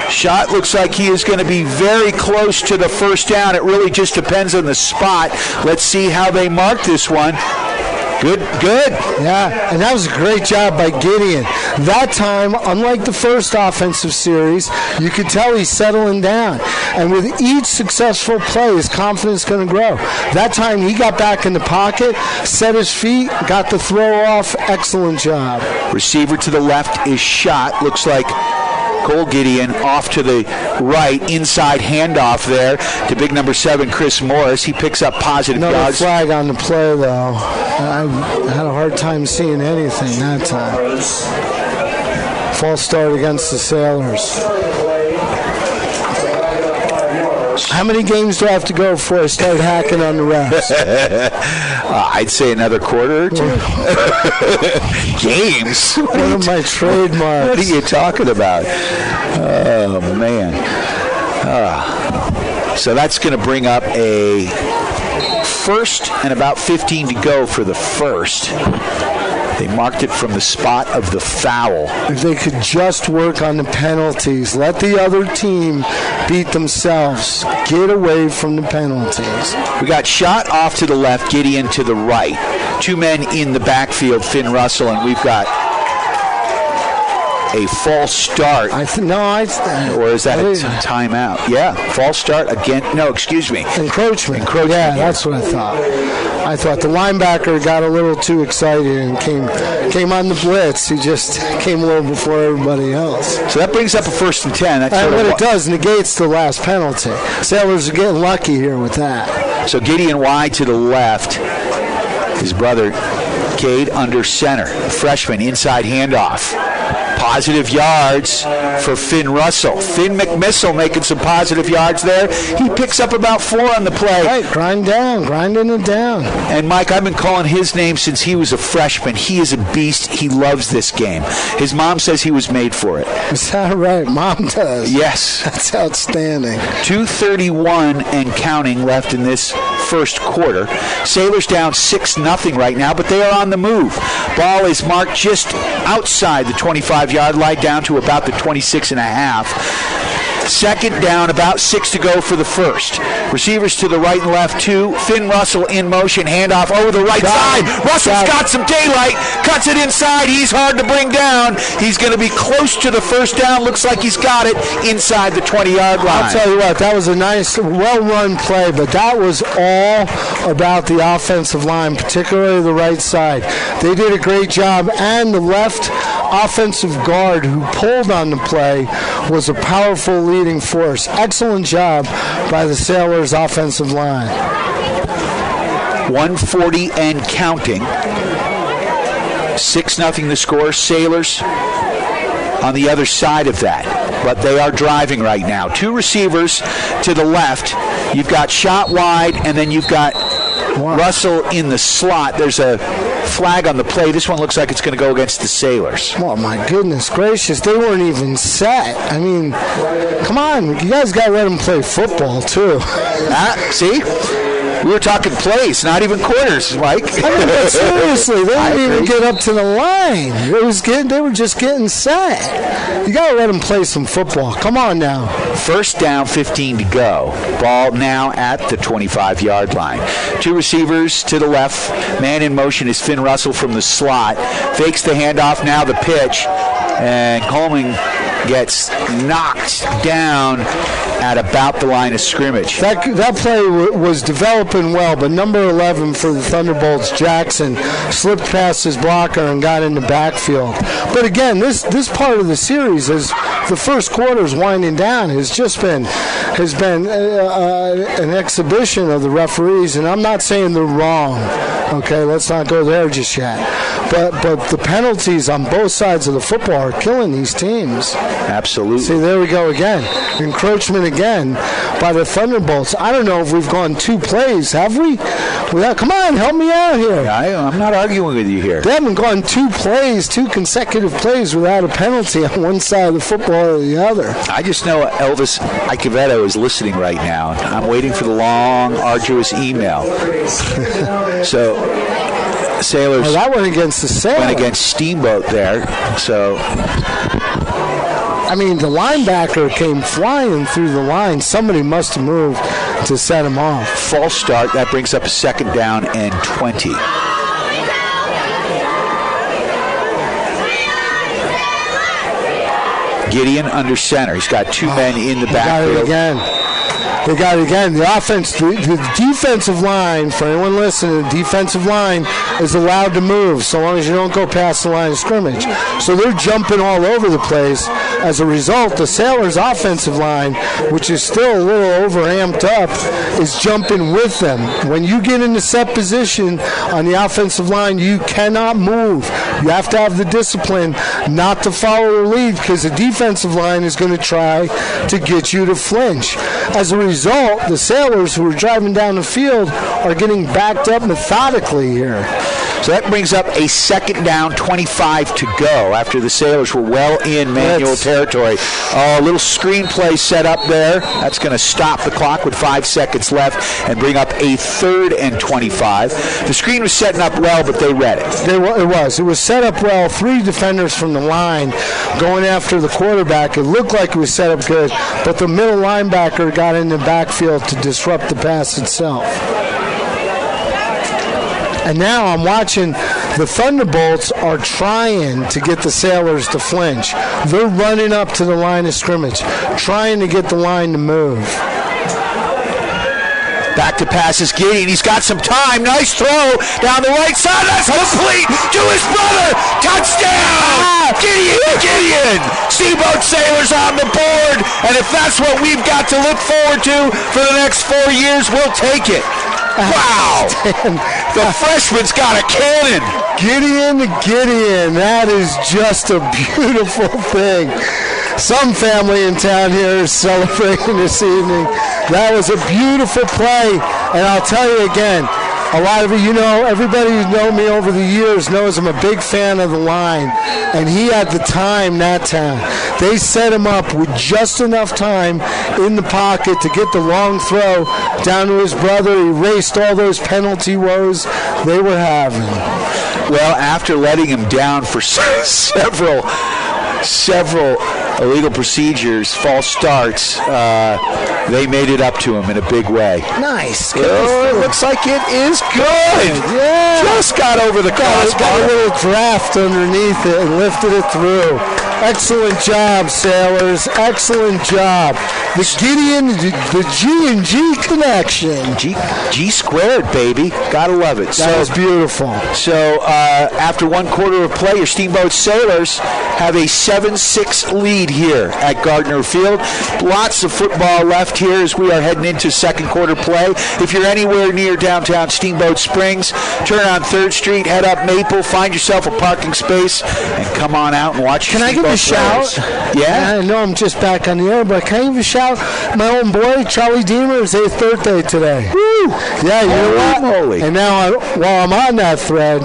Schott looks like he is going to be very close to the first down. It really just depends on the spot. Let's see how they mark this one. Good. Yeah, and that was a great job by Gideon. That time, unlike the first offensive series, you could tell he's settling down. And with each successful play, his confidence is going to grow. That time, he got back in the pocket, set his feet, got the throw off. Excellent job. Receiver to the left is Schott. Looks like Cole Gideon off to the right, inside handoff there to big number 7, Chris Morris. He picks up positive yards. No flag on the play, though. I had a hard time seeing anything that time. False start against the Sailors. How many games do I have to go before I start hacking on the refs? I'd say another quarter or 2. Games? One of my trademarks. What are you talking about? Oh, man. So that's going to bring up a first and about 15 to go for the first. They marked it from the spot of the foul. If they could just work on the penalties, let the other team beat themselves. Get away from the penalties. We got Schott off to the left, Gideon to the right. 2 men in the backfield, Finn Russell, and we've got a false start. Or is that a timeout? Yeah, false start again. No, excuse me. Encroachment. Yeah, that's what I thought. I thought the linebacker got a little too excited and came on the blitz. He just came a little before everybody else. So that brings up a 1st and 10. And what it does negates the last penalty. Sailors are getting lucky here with that. So Gideon wide to the left. His brother, Cade, under center. Freshman, inside handoff. Positive yards for Finn Russell. Finn McMissile making some positive yards there. He picks up about 4 on the play. Right, grinding it down. And Mike, I've been calling his name since he was a freshman. He is a beast. He loves this game. His mom says he was made for it. Is that right? Mom does? Yes. That's outstanding. 2:31 and counting left in this first quarter. Sailors down 6-0 right now, but they are on the move. Ball is marked just outside the 25-yard line, down to about the 26.5. Second down, about 6 to go for the first. Receivers to the right and left, 2. Finn Russell in motion, handoff over the right side. Russell's got some daylight, cuts it inside. He's hard to bring down. He's going to be close to the first down. Looks like he's got it inside the 20-yard line. I'll tell you what, that was a nice, well-run play, but that was all about the offensive line, particularly the right side. They did a great job, and the left offensive guard who pulled on the play was a powerful leading force. Excellent job by the Sailors' offensive line. 140 and counting. 6-0 the score. Sailors on the other side of that. But they are driving right now. 2 receivers to the left. You've got shot wide, and then you've got Russell in the slot. There's a flag on the play. This one looks like it's going to go against the Sailors. Oh, my goodness gracious. They weren't even set. I mean, come on. You guys got to let them play football, too. See? We were talking plays, not even quarters, Mike. I mean, but seriously, they didn't even get up to the line. They were just getting set. You got to let them play some football. Come on now. First down, 15 to go. Ball now at the 25-yard line. 2 receivers to the left. Man in motion is Finn Russell from the slot. Fakes the handoff, now the pitch. And Coleman gets knocked down at about the line of scrimmage. That play was developing well, but number 11 for the Thunderbolts, Jackson, slipped past his blocker and got in the backfield. But again, this part of the series, as the first quarter's winding down, has been an exhibition of the referees, and I'm not saying they're wrong. Okay, let's not go there just yet. But the penalties on both sides of the football are killing these teams. Absolutely. See, there we go again. Encroachment again by the Thunderbolts. I don't know if we've gone 2 plays, have we? Come on, help me out here. I'm not arguing with you here. They haven't gone 2 consecutive plays without a penalty on one side of the football or the other. I just know Elvis Icavetto is listening right now. I'm waiting for the long, arduous email. So, Sailors. That went against the Sailors. Went against Steamboat there. So, I mean, the linebacker came flying through the line. Somebody must have moved to set him off. False start. That brings up a second down and 20. Gideon under center. He's got 2 men in the backfield. They got it again. The offense, the defensive line, for anyone listening, the defensive line is allowed to move so long as you don't go past the line of scrimmage. So they're jumping all over the place. As a result, the Sailors' offensive line, which is still a little over-amped up, is jumping with them. When you get into set position on the offensive line, you cannot move. You have to have the discipline not to follow the lead because the defensive line is going to try to get you to flinch. As a result, the Sailors who are driving down the field are getting backed up methodically here. So that brings up a second down, 25 to go after the Sailors were well in manual territory. A little screen play set up there. That's going to stop the clock with 5 seconds left and bring up a 3rd and 25. The screen was setting up well, but they read it. It was set up well. 3 defenders from the line going after the quarterback. It looked like it was set up good, but the middle linebacker got in the backfield to disrupt the pass itself. And now I'm watching the Thunderbolts are trying to get the Sailors to flinch. They're running up to the line of scrimmage, trying to get the line to move. Back to passes Gideon. He's got some time. Nice throw down the right side. That's complete to his brother. Touchdown! Gideon! Steamboat Sailors on the board. And if that's what we've got to look forward to for the next 4 years, we'll take it. Wow! The freshman's got a cannon. Gideon. That is just a beautiful thing. Some family in town here is celebrating this evening. That was a beautiful play. And I'll tell you again, a lot of you know, everybody who's known me over the years knows I'm a big fan of the line. And he had the time that time. They set him up with just enough time in the pocket to get the long throw down to his brother. He erased all those penalty woes they were having. Well, after letting him down for several illegal procedures, false starts, they made it up to him in a big way. Nice. It looks like it is good. Yeah. Just got over the crossbar. Got a little draft underneath it and lifted it through. Excellent job, Sailors. Excellent job. The Gideon, the G&G connection. G squared, baby. Gotta love it. That was beautiful. So after one quarter of play, your Steamboat Sailors have a 7-6 lead here at Gardner Field. Lots of football left here as we are heading into second quarter play. If you're anywhere near downtown Steamboat Springs, turn on 3rd Street, head up Maple, find yourself a parking space, and come on out and watch. Can I give a shout? Yeah? I know I'm just back on the air, but can I give a shout? My own boy, Charlie Deemer, his 8th birthday today. Woo! Yeah, you know what? Moly. And now, while I'm on that thread,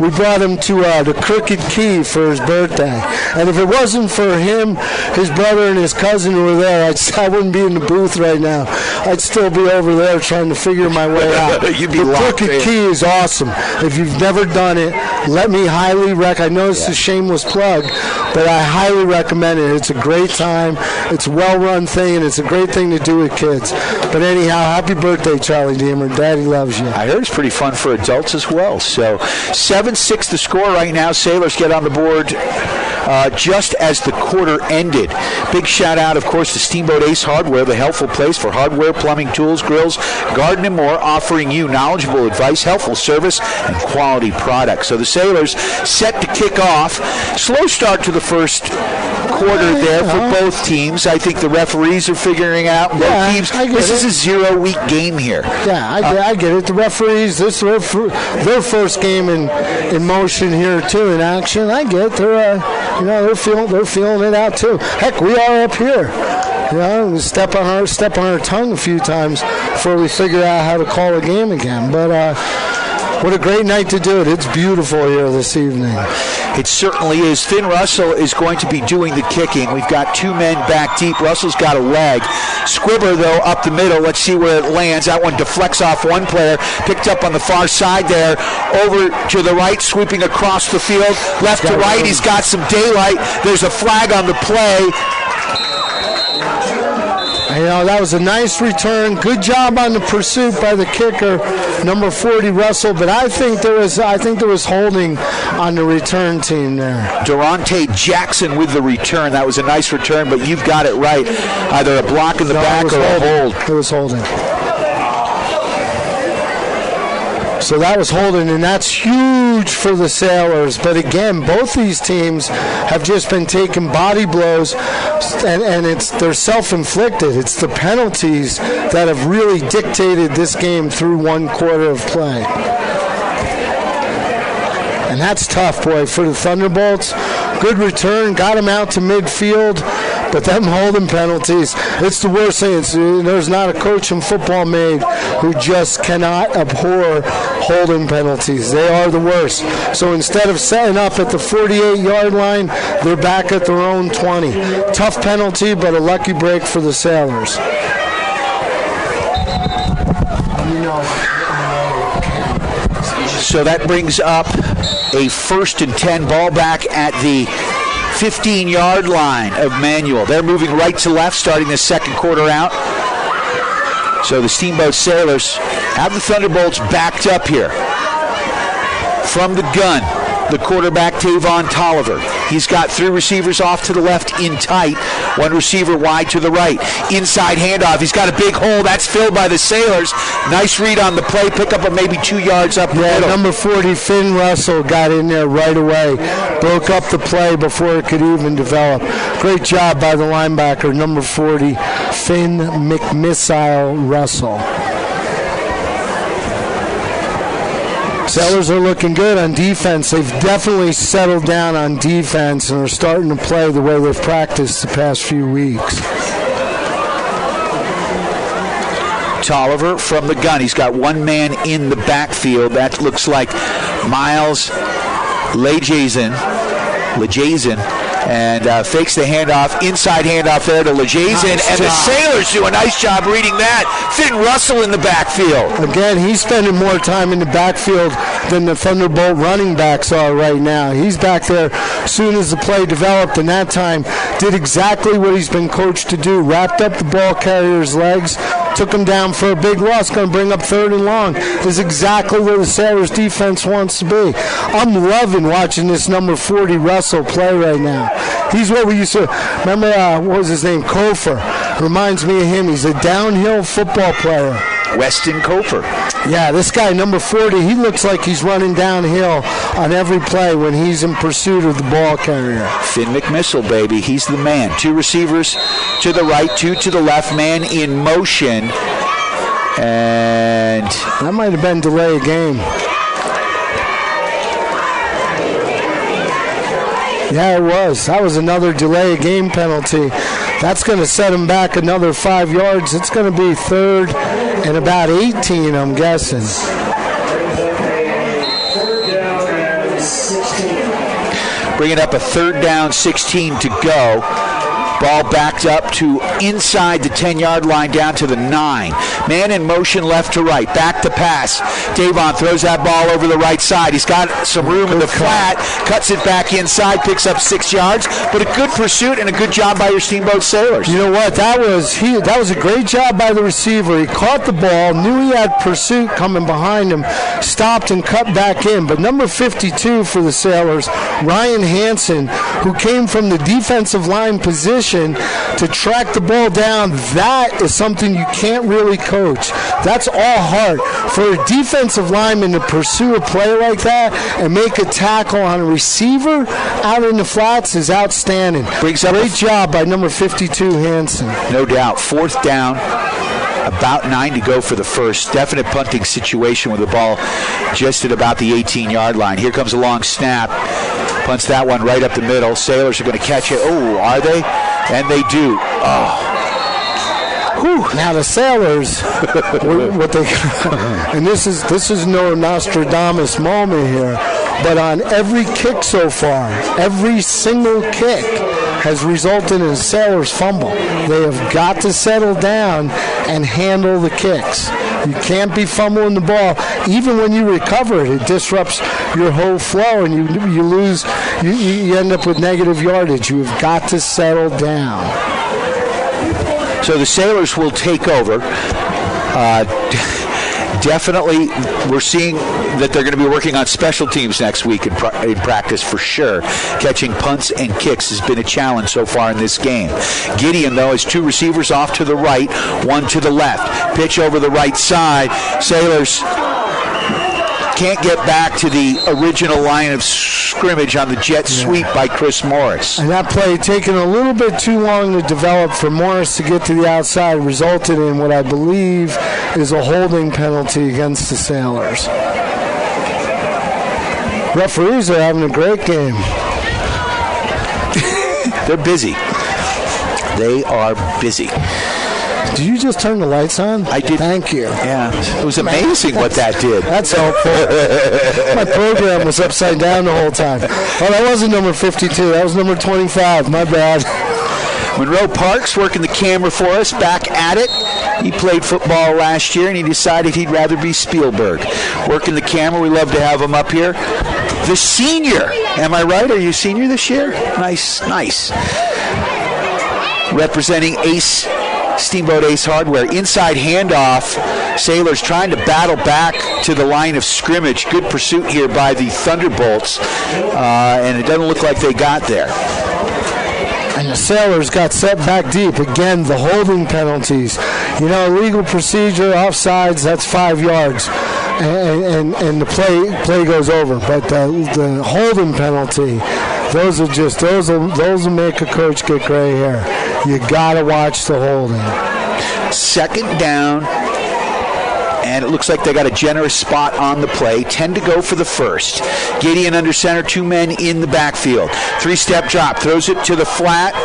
we brought him to the Crooked Key for his birthday. And if it wasn't for him, his brother, and his cousin who were there, I wouldn't be in the booth right now. I'd still be over there trying to figure my way out. You'd be the locked Crooked in. Key is awesome. If you've never done it, let me highly recommend. I know it's a shameless plug, but I highly recommend it. It's a great time. It's a well-run thing, and it's a great thing to do with kids. But anyhow, happy birthday, Charlie Deemer. Daddy loves you. I heard it's pretty fun for adults as well. So 7-6 the score right now. Sailors get on the board just as the quarter ended. Big shout out, of course, to Steamboat Ace Hardware, the helpful place for hardware, plumbing, tools, grills, garden, and more, offering you knowledgeable advice, helpful service, and quality products. So the Sailors set to kick off. Slow start to the first quarter there for both teams. I think the referees are figuring out both teams. This is a 0-week game here. Yeah, I get it. The referees, this is their first game in motion here too, in action. I get it. They're feeling it out too. Heck, we are up here. We step on our tongue a few times before we figure out how to call a game again. But what a great night to do it. It's beautiful here this evening. It certainly is. Finn Russell is going to be doing the kicking. We've got two men back deep. Russell's got a leg. Squibber, though, up the middle. Let's see where it lands. That one deflects off one player. Picked up on the far side there. Over to the right, sweeping across the field. Left to right, he's got some daylight. There's a flag on the play. That was a nice return. Good job on the pursuit by the kicker, number 40 Russell. But I think there was holding on the return team there. Durante Jackson with the return. That was a nice return, but you've got it right. Either a block in the back or a hold. It was holding. So that was holding, and that's huge for the Sailors. But again, both these teams have just been taking body blows, and they're self-inflicted. It's the penalties that have really dictated this game through one quarter of play. And that's tough, boy, for the Thunderbolts. Good return, got him out to midfield, but them holding penalties, it's the worst thing. There's not a coach in football made who just cannot abhor holding penalties. They are the worst. So instead of setting up at the 48-yard line, they're back at their own 20. Tough penalty, but a lucky break for the Sailors. So that brings up a 1st and 10 ball back at the 15-yard line of Manual. They're moving right to left, starting the second quarter out. So the Steamboat Sailors have the Thunderbolts backed up here. From the gun, the quarterback, Tavon Tolliver. He's got 3 receivers off to the left in tight, 1 receiver wide to the right. Inside handoff. He's got a big hole. That's filled by the Sailors. Nice read on the play. Pick up of maybe 2 yards up the middle. Number 40, Finn Russell, got in there right away. Broke up the play before it could even develop. Great job by the linebacker, number 40, Finn McMissile Russell. Sailors are looking good on defense. They've definitely settled down on defense and are starting to play the way they've practiced the past few weeks. Tolliver from the gun. He's got 1 man in the backfield. That looks like Miles Lejason. And fakes the handoff, inside handoff there to Lejason, and the Sailors do a nice job reading that. Finn Russell in the backfield. Again, he's spending more time in the backfield than the Thunderbolt running backs are right now. He's back there as soon as the play developed, and that time did exactly what he's been coached to do. Wrapped up the ball carrier's legs, took him down for a big loss, going to bring up 3rd and long. This is exactly where the Sailors defense wants to be. I'm loving watching this number 40 Russell play right now. He's what we used to remember. What was his name? Kofer. Reminds me of him. He's a downhill football player. Weston Kofer. Yeah, this guy, number 40, he looks like he's running downhill on every play when he's in pursuit of the ball carrier. Finn McMissile, baby. He's the man. 2 receivers to the right, 2 to the left. Man in motion. And that might have been delay of game. Yeah, it was. That was another delay of game penalty. That's going to set him back another 5 yards. It's going to be 3rd and about 18, I'm guessing. Bringing up a 3rd down, 16 to go. Ball backed up to inside the 10-yard line down to the 9. Man in motion left to right. Back to pass. Davon throws that ball over the right side. He's got some room in the flat. Cuts it back inside. Picks up 6 yards. But a good pursuit and a good job by your Steamboat Sailors. You know what? That was a great job by the receiver. He caught the ball, knew he had pursuit coming behind him, stopped and cut back in. But number 52 for the Sailors, Ryan Hansen, who came from the defensive line position to track the ball down, that is something you can't really coach. That's all heart. For a defensive lineman to pursue a play like that and make a tackle on a receiver out in the flats is outstanding. Great job by number 52, Hansen. No doubt. 4th down. About 9 to go for the first. Definite punting situation with the ball just at about the 18-yard line. Here comes a long snap. Punts that one right up the middle. Sailors are going to catch it. Oh, are they? And they do. Oh. Whew. Now the Sailors, what they, and this is no Nostradamus moment here, but on every kick so far, every single kick has resulted in a Sailors fumble. They have got to settle down and handle the kicks. You can't be fumbling the ball. Even when you recover it, it disrupts your whole flow, and you lose. You end up with negative yardage. You've got to settle down. So the Sailors will take over. Definitely, we're seeing that they're going to be working on special teams next week in practice for sure. Catching punts and kicks has been a challenge so far in this game. Gideon, though, has 2 receivers off to the right, 1 to the left. Pitch over the right side. Sailors can't get back to the original line of scrimmage on the jet sweep by Chris Morris. And that play, taking a little bit too long to develop for Morris to get to the outside, resulted in what I believe is a holding penalty against the Sailors. Referees are having a great game. They're busy. They are busy. Did you just turn the lights on? I did. Thank you. Yeah. It was amazing what that did. That's helpful. My program was upside down the whole time. Oh, that wasn't number 52. That was number 25. My bad. Monroe Parks working the camera for us, back at it. He played football last year, and he decided he'd rather be Spielberg. Working the camera. We love to have him up here. The senior. Am I right? Are you senior this year? Nice. Representing Steamboat Ace Hardware. Inside handoff. Sailors trying to battle back to the line of scrimmage. Good pursuit here by the Thunderbolts. And it doesn't look like they got there. And the Sailors got set back deep. Again, the holding penalties. You know, legal procedure, offsides, that's 5 yards. And the play goes over. But the holding penalty, those will make a coach get gray hair. You got to watch the holding. 2nd down. And it looks like they got a generous spot on the play. 10 to go for the first. Gideon under center, 2 men in the backfield. 3-step drop, throws it to the flat.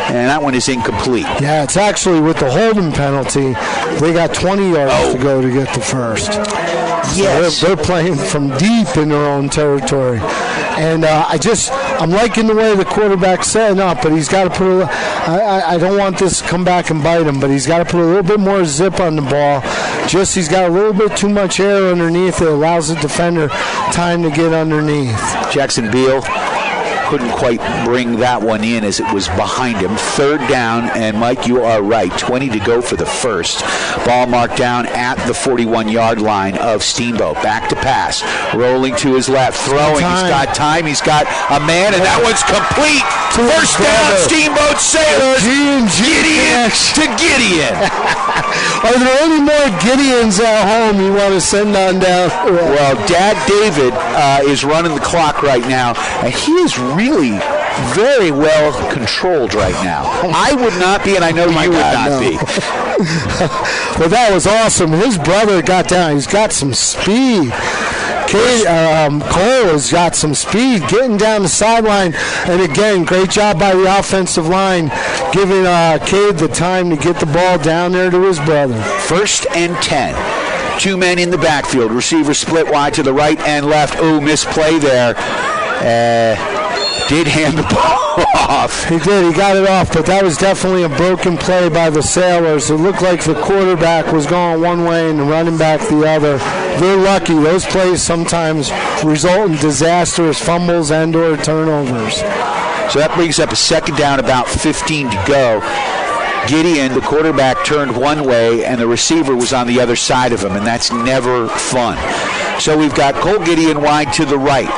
And that one is incomplete. Yeah, it's actually with the holding penalty, they got 20 yards to go to get the first. Yes. So they're playing from deep in their own territory. And I'm I'm liking the way the quarterback's setting up, but he's got to put I don't want this to come back and bite him, but he's got to put a little bit more zip on the ball. Just he's got a little bit too much air underneath. It allows the defender time to get underneath. Jackson Beal couldn't quite bring that one in as it was behind him. Third down, and Mike, you are right. 20 to go for the first. Ball marked down at the 41-yard line of Steamboat. Back to pass. Rolling to his left. Throwing. He's got time. He's got a man, and that one's complete. First down, Steamboat Sailors. Gideon to Gideon. Are there any more Gideons at home you want to send on down? Well, Dad David is running the clock right now, and he is really very well controlled right now. I would not be, and I know you would not be. Well, that was awesome. His brother got down. He's got some speed. Cole has got some speed getting down the sideline. And again, great job by the offensive line, giving Cade the time to get the ball down there to his brother. 1st and 10. 2 men in the backfield. Receiver split wide to the right and left. Ooh, misplay there. Did hand the ball off. He did. He got it off, but that was definitely a broken play by the Sailors. It looked like the quarterback was going one way and the running back the other. They're lucky. Those plays sometimes result in disastrous fumbles and or turnovers. So that brings up a second down, about 15 to go. Gideon, the quarterback, turned one way, and the receiver was on the other side of him, and that's never fun. So we've got Cole Gideon wide to the right.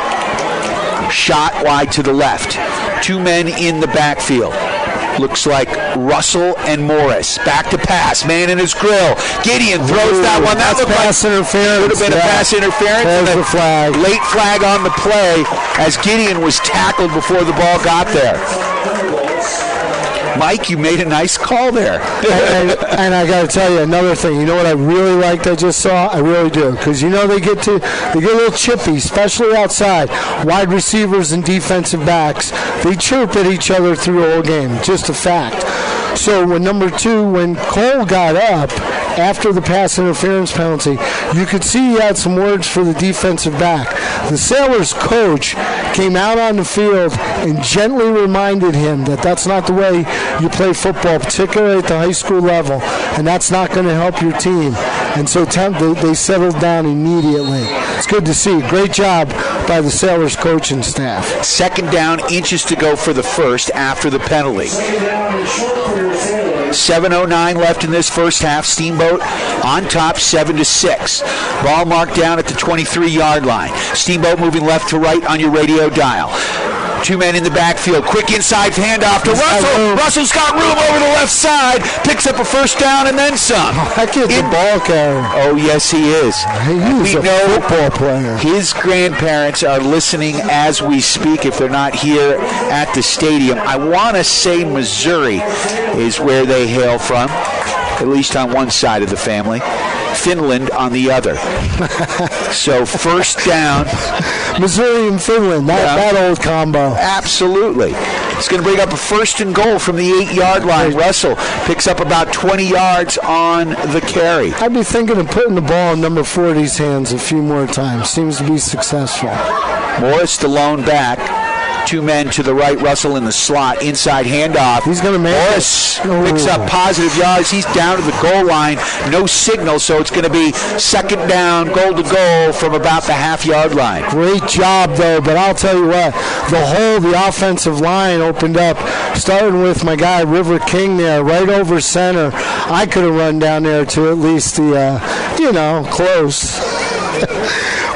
Shot wide to the left. 2 men in the backfield. Looks like Russell and Morris. Back to pass. Man in his grill. Gideon throws that one. That looked like interference. Would have been a pass interference. There's the flag. Late flag on the play as Gideon was tackled before the ball got there. Mike, you made a nice call there. and I got to tell you another thing. You know what I really liked I just saw? I really do. Because, you know, they get a little chippy, especially outside. Wide receivers and defensive backs, they chirp at each other through the whole game. Just a fact. So when when Cole got up after the pass interference penalty, you could see he had some words for the defensive back. The Sailors coach came out on the field and gently reminded him that that's not the way you play football, particularly at the high school level, and that's not going to help your team. And so they settled down immediately. It's good to see. Great job by the Sailors coaching staff. 2nd down, inches to go for the first after the penalty. 7:09 left in this first half. Steamboat on top, 7-6. Ball marked down at the 23-yard line. Steamboat moving left to right on your radio dial. 2 men in the backfield. Quick inside handoff to Russell. Russell's got room over the left side. Picks up a first down and then some. That kid's a ball carrier. Oh, yes, he is. He's a football player. His grandparents are listening as we speak if they're not here at the stadium. I want to say Missouri is where they hail from, at least on one side of the family. Finland on the other. So first down. Missouri and Finland, that old combo. Absolutely. It's going to bring up a 1st and goal from the 8-yard line. Russell picks up about 20 yards on the carry. I'd be thinking of putting the ball in number 40's hands a few more times. Seems to be successful. Morris, the lone back. 2 men to the right. Russell in the slot. Inside handoff. He's going to make Morris picks up positive yards. He's down to the goal line. No signal, so it's going to be 2nd down, goal to goal from about the half-yard line. Great job, though, but I'll tell you what. The offensive line opened up, starting with my guy River King there, right over center. I could have run down there to at least the, close.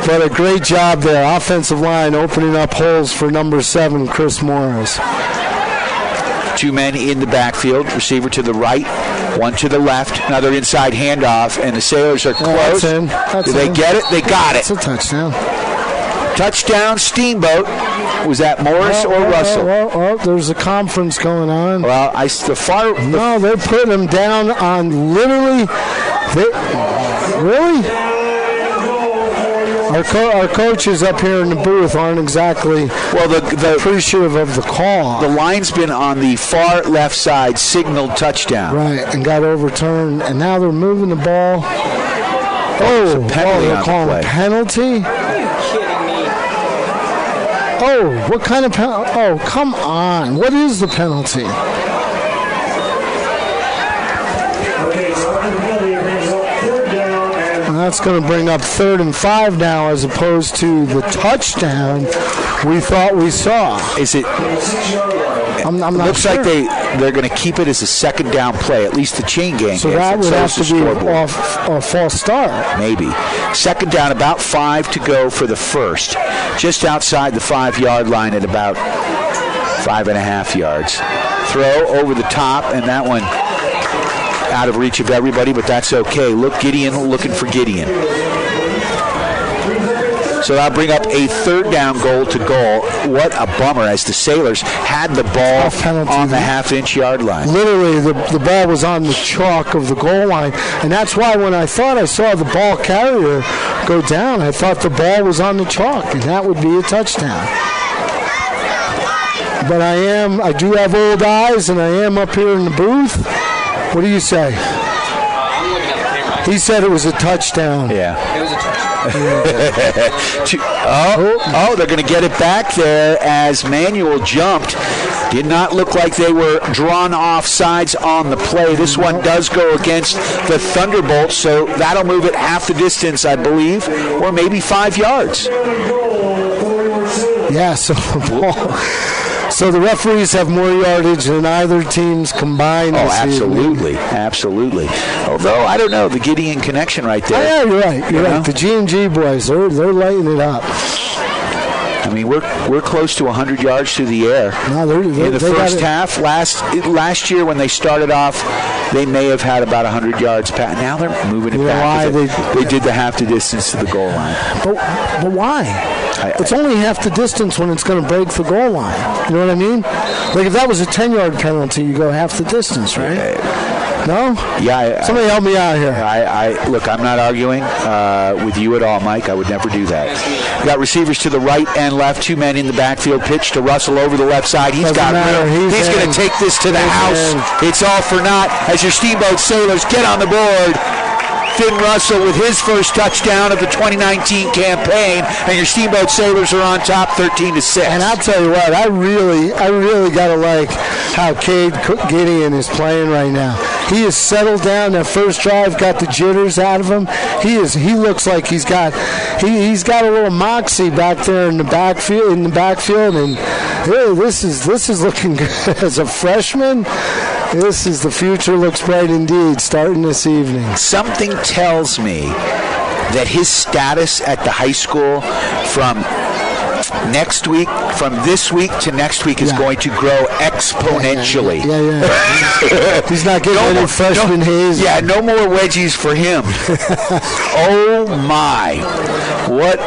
But a great job there. Offensive line opening up holes for number 7, Chris Morris. 2 men in the backfield. Receiver to the right, 1 to the left. Another inside handoff, and the Sailors are close. Did they get it? They got it. It's a touchdown. Touchdown, Steamboat. Was that Morris or Russell? Well, there's a conference going on. Well, No, they're putting them down on literally. Really? Our coaches up here in the booth aren't exactly appreciative of the call. The line's been on the far left side, signaled touchdown. Right, and got overturned, and now they're moving the ball. They're calling a penalty? Oh, what kind of penalty? Oh, come on. What is the penalty? That's going to bring up 3rd and 5 now, as opposed to the touchdown we thought we saw. Is it? I'm not looks sure. like they're going to keep it as a 2nd down play, at least the chain gang. So that would have to be a false start. Maybe. 2nd down, about 5 to go for the first. Just outside the 5-yard line at about 5.5 yards. Throw over the top, and that one out of reach of everybody, but that's okay. Look, Gideon looking for Gideon. So that'll bring up a 3rd down goal to goal. What a bummer, as the Sailors had the ball on the half-inch yard line. Literally, the ball was on the chalk of the goal line, and that's why when I thought I saw the ball carrier go down, I thought the ball was on the chalk, and that would be a touchdown. But I do have old eyes, and I am up here in the booth. What do you say? I'm looking at the camera. He said it was a touchdown. Yeah. It was a touchdown. They're going to get it back there as Manuel jumped. Did not look like they were drawn off sides on the play. This one does go against the Thunderbolts, so that'll move it half the distance, I believe, or maybe 5 yards. Yeah, so the ball... So the referees have more yardage than either team's combined. Oh, absolutely. Although, I don't know, the Gideon connection right there. Oh, yeah, you're right. You're right. The G&G boys, they're lighting it up. I mean, we're close to 100 yards through the air. No, in the first half, last year when they started off, they may have had about 100 yards. Now they're moving it back. They did the half the distance to the goal line. But why? It's only half the distance when it's going to break the goal line. You know what I mean? Like if that was a 10-yard penalty, you go half the distance, right? No? Yeah. Somebody help me out here. Look, I'm not arguing with you at all, Mike. I would never do that. We got receivers to the right and left, 2 men in the backfield. Pitch to Russell over the left side. He's got room. He's going to take this to the house. It's all for naught as your Steamboat Sailors get on the board. Finn Russell with his first touchdown of the 2019 campaign, and your Steamboat Sailors are on top 13-6. And I'll tell you what, I really got to like how Cade Gideon is playing right now. He is settled down. That first drive got the jitters out of him. He looks like he's got a little moxie back there in the backfield, and hey, this is looking good as a freshman. The future looks bright indeed, starting this evening. Something tells me that his status at the high school from this week to next week is going to grow exponentially. Yeah. He's not getting any freshman haze. Yeah, no more wedgies for him. Oh my. What?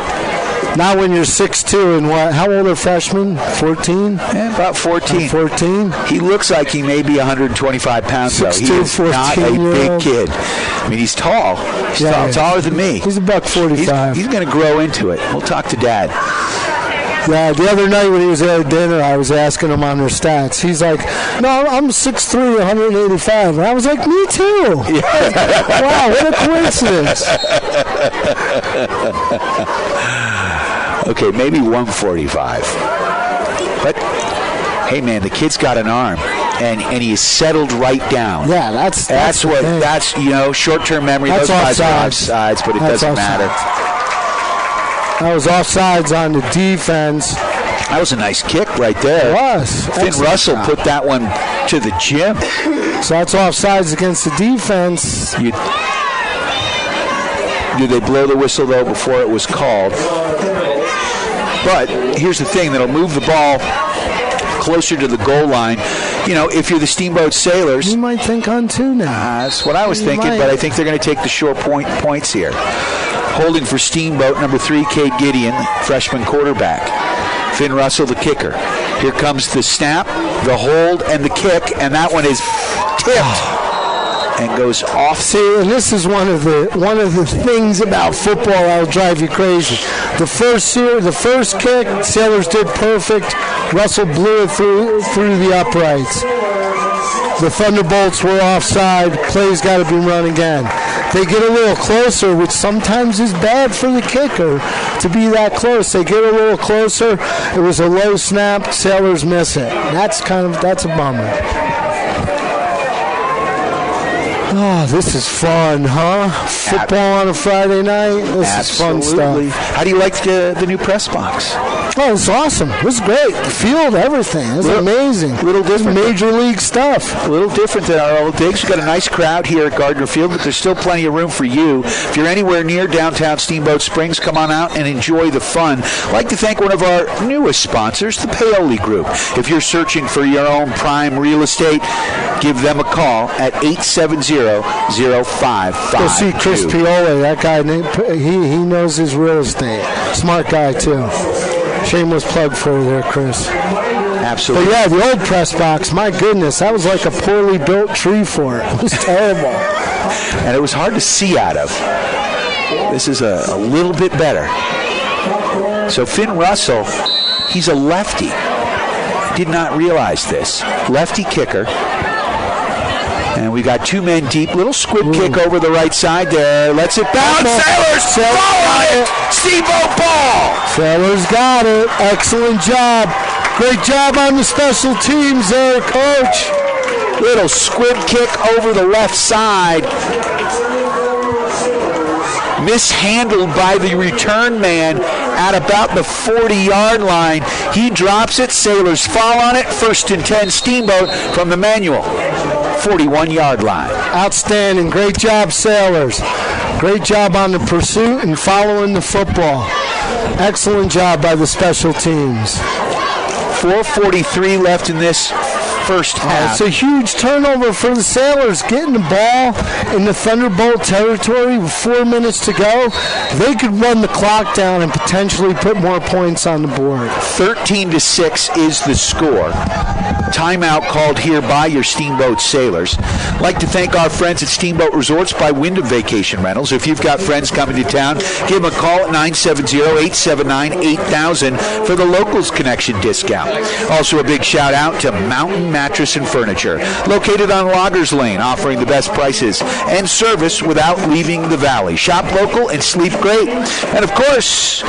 Not when you're 6'2", and what? How old are freshmen? 14? Yeah, about 14. 14? He looks like he may be 125 pounds, though. He is not a big kid. I mean, he's tall. He's taller than me. He's about 45. He's going to grow into it. We'll talk to Dad. Yeah, the other night when he was at dinner, I was asking him on their stats. He's like, no, I'm 6'3", 185. And I was like, me too. Yeah. Wow, what a coincidence. Okay, maybe 145. But, hey, man, the kid's got an arm, and he is settled right down. Yeah, that's short-term memory. That's those guys are offsides, but it doesn't matter. That was offsides on the defense. That was a nice kick right there. It was. Finn Russell put that one to the gym. So that's offsides against the defense. Did they blow the whistle, though, before it was called? But here's the thing. That'll move the ball closer to the goal line. You know, if you're the Steamboat Sailors... You might think on 2 now. That's what I was thinking, but I think they're going to take the short points here. Holding for Steamboat, number 3, Cade Gideon, freshman quarterback. Finn Russell, the kicker. Here comes the snap, the hold, and the kick, and that one is tipped and goes off. See, and this is one of the things about football that'll drive you crazy. The first kick, Sailors did perfect. Russell blew it through the uprights. The Thunderbolts were offside. Play's got to be run again. they get a little closer, which sometimes is bad for the kicker to be that close. They get a little closer. It was a low snap. Sailors miss it. That's a bummer. Oh, this is fun, huh? Football on a Friday night. This is fun stuff. How do you like the new press box? Oh, it's awesome. It was great. The field, everything. It was amazing. Little different. Major league stuff. A little different than our old days. We've got a nice crowd here at Gardner Field, but there's still plenty of room for you. If you're anywhere near downtown Steamboat Springs, come on out and enjoy the fun. I'd like to thank one of our newest sponsors, the Paoli Group. If you're searching for your own prime real estate, give them a call at 870-0552. Go see Chris Paoli. That guy, he knows his real estate. Smart guy, too. Shameless plug for you there, Chris. Absolutely. But yeah, the old press box, my goodness, that was like a poorly built tree fort. It was terrible. And it was hard to see out of. This is a little bit better. So Finn Russell, he's a lefty. I did not realize this. Lefty kicker. And we got two men deep. Little squib kick over the right side there. Lets it bounce. Sailors ball on it. Steamboat ball. Sailors got it. Excellent job. Great job on the special teams there, Coach. Little squib kick over the left side. Mishandled by the return man at about the 40-yard line. He drops it. Sailors fall on it. 1st and 10 Steamboat from the manual 41-yard line. Outstanding. Great job, Sailors. Great job on the pursuit and following the football. Excellent job by the special teams. 4:43 left in this first half. It's a huge turnover for the Sailors. Getting the ball in the Thunderbolt territory with 4 minutes to go. They could run the clock down and potentially put more points on the board. 13-6 is the score. Timeout called here by your Steamboat Sailors. I'd like to thank our friends at Steamboat Resorts by Wyndham Vacation Rentals. If you've got friends coming to town, give them a call at 970-879-8000 for the Locals Connection discount. Also a big shout out to Mountain Mattress and Furniture, located on Loggers Lane, offering the best prices and service without leaving the valley. Shop local and sleep great. And of course,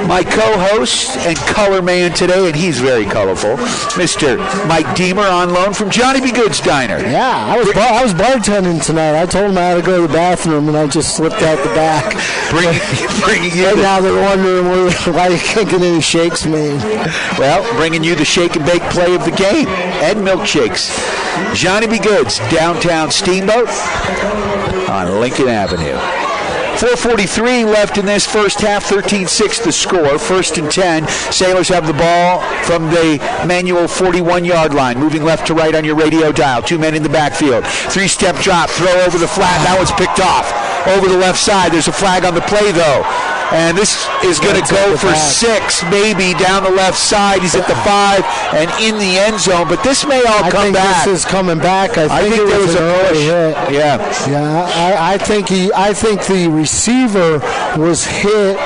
my co-host and color man today, and he's very colorful, Mr. Mike Deemer, on loan from Johnny B. Good's Diner. Yeah, I was bartending tonight. I told him I had to go to the bathroom, and I just slipped out the back. Bringing you right now they're wondering why you can't get any shakes made. Well, bringing you the shake and bake play of the game and milkshakes. Johnny B. Good's, downtown Steamboat on Lincoln Avenue. 4:43 left in this first half, 13-6 the score. 1st and 10. Sailors have the ball from the manual 41-yard line. Moving left to right on your radio dial. 2 men in the backfield. 3-step drop, throw over the flat. That one's picked off. Over the left side. There's a flag on the play, though. And this is going to go for 6, maybe, down the left side. He's at the 5 and in the end zone. But this may all come back. I think this is coming back. I think there was a push. Hit. Yeah. I think the receiver was hit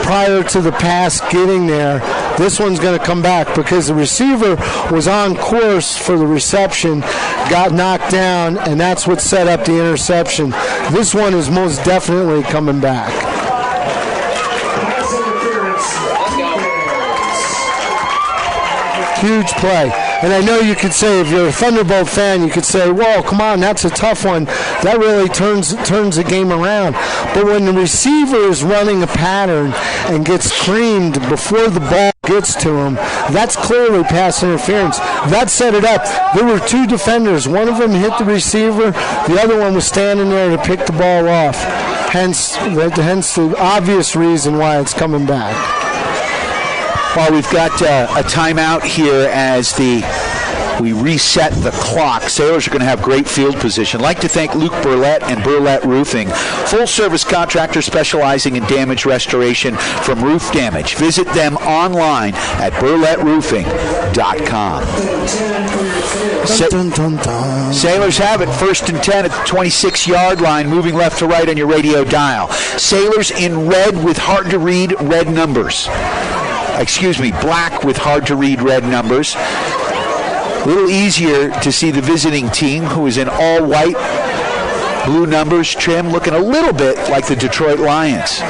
prior to the pass getting there. This one's going to come back because the receiver was on course for the reception, got knocked down, and that's what set up the interception. This one is most definitely coming back. Huge play. And I know you could say, if you're a Thunderbolt fan, you could say, whoa, come on, that's a tough one. That really turns the game around. But when the receiver is running a pattern and gets creamed before the ball gets to him, that's clearly pass interference. That set it up. There were 2 defenders. One of them hit the receiver. The other one was standing there to pick the ball off. Hence the obvious reason why it's coming back. Well, we've got a timeout here as we reset the clock. Sailors are going to have great field position. I'd like to thank Luke Burlett and Burlett Roofing, full-service contractor specializing in damage restoration from roof damage. Visit them online at burlettroofing.com. Sailors have it 1st and 10 at the 26-yard line, moving left to right on your radio dial. Sailors in red with hard-to-read red numbers. Black with hard-to-read red numbers. A little easier to see the visiting team, who is in all white Blue numbers, trim, looking a little bit like the Detroit Lions.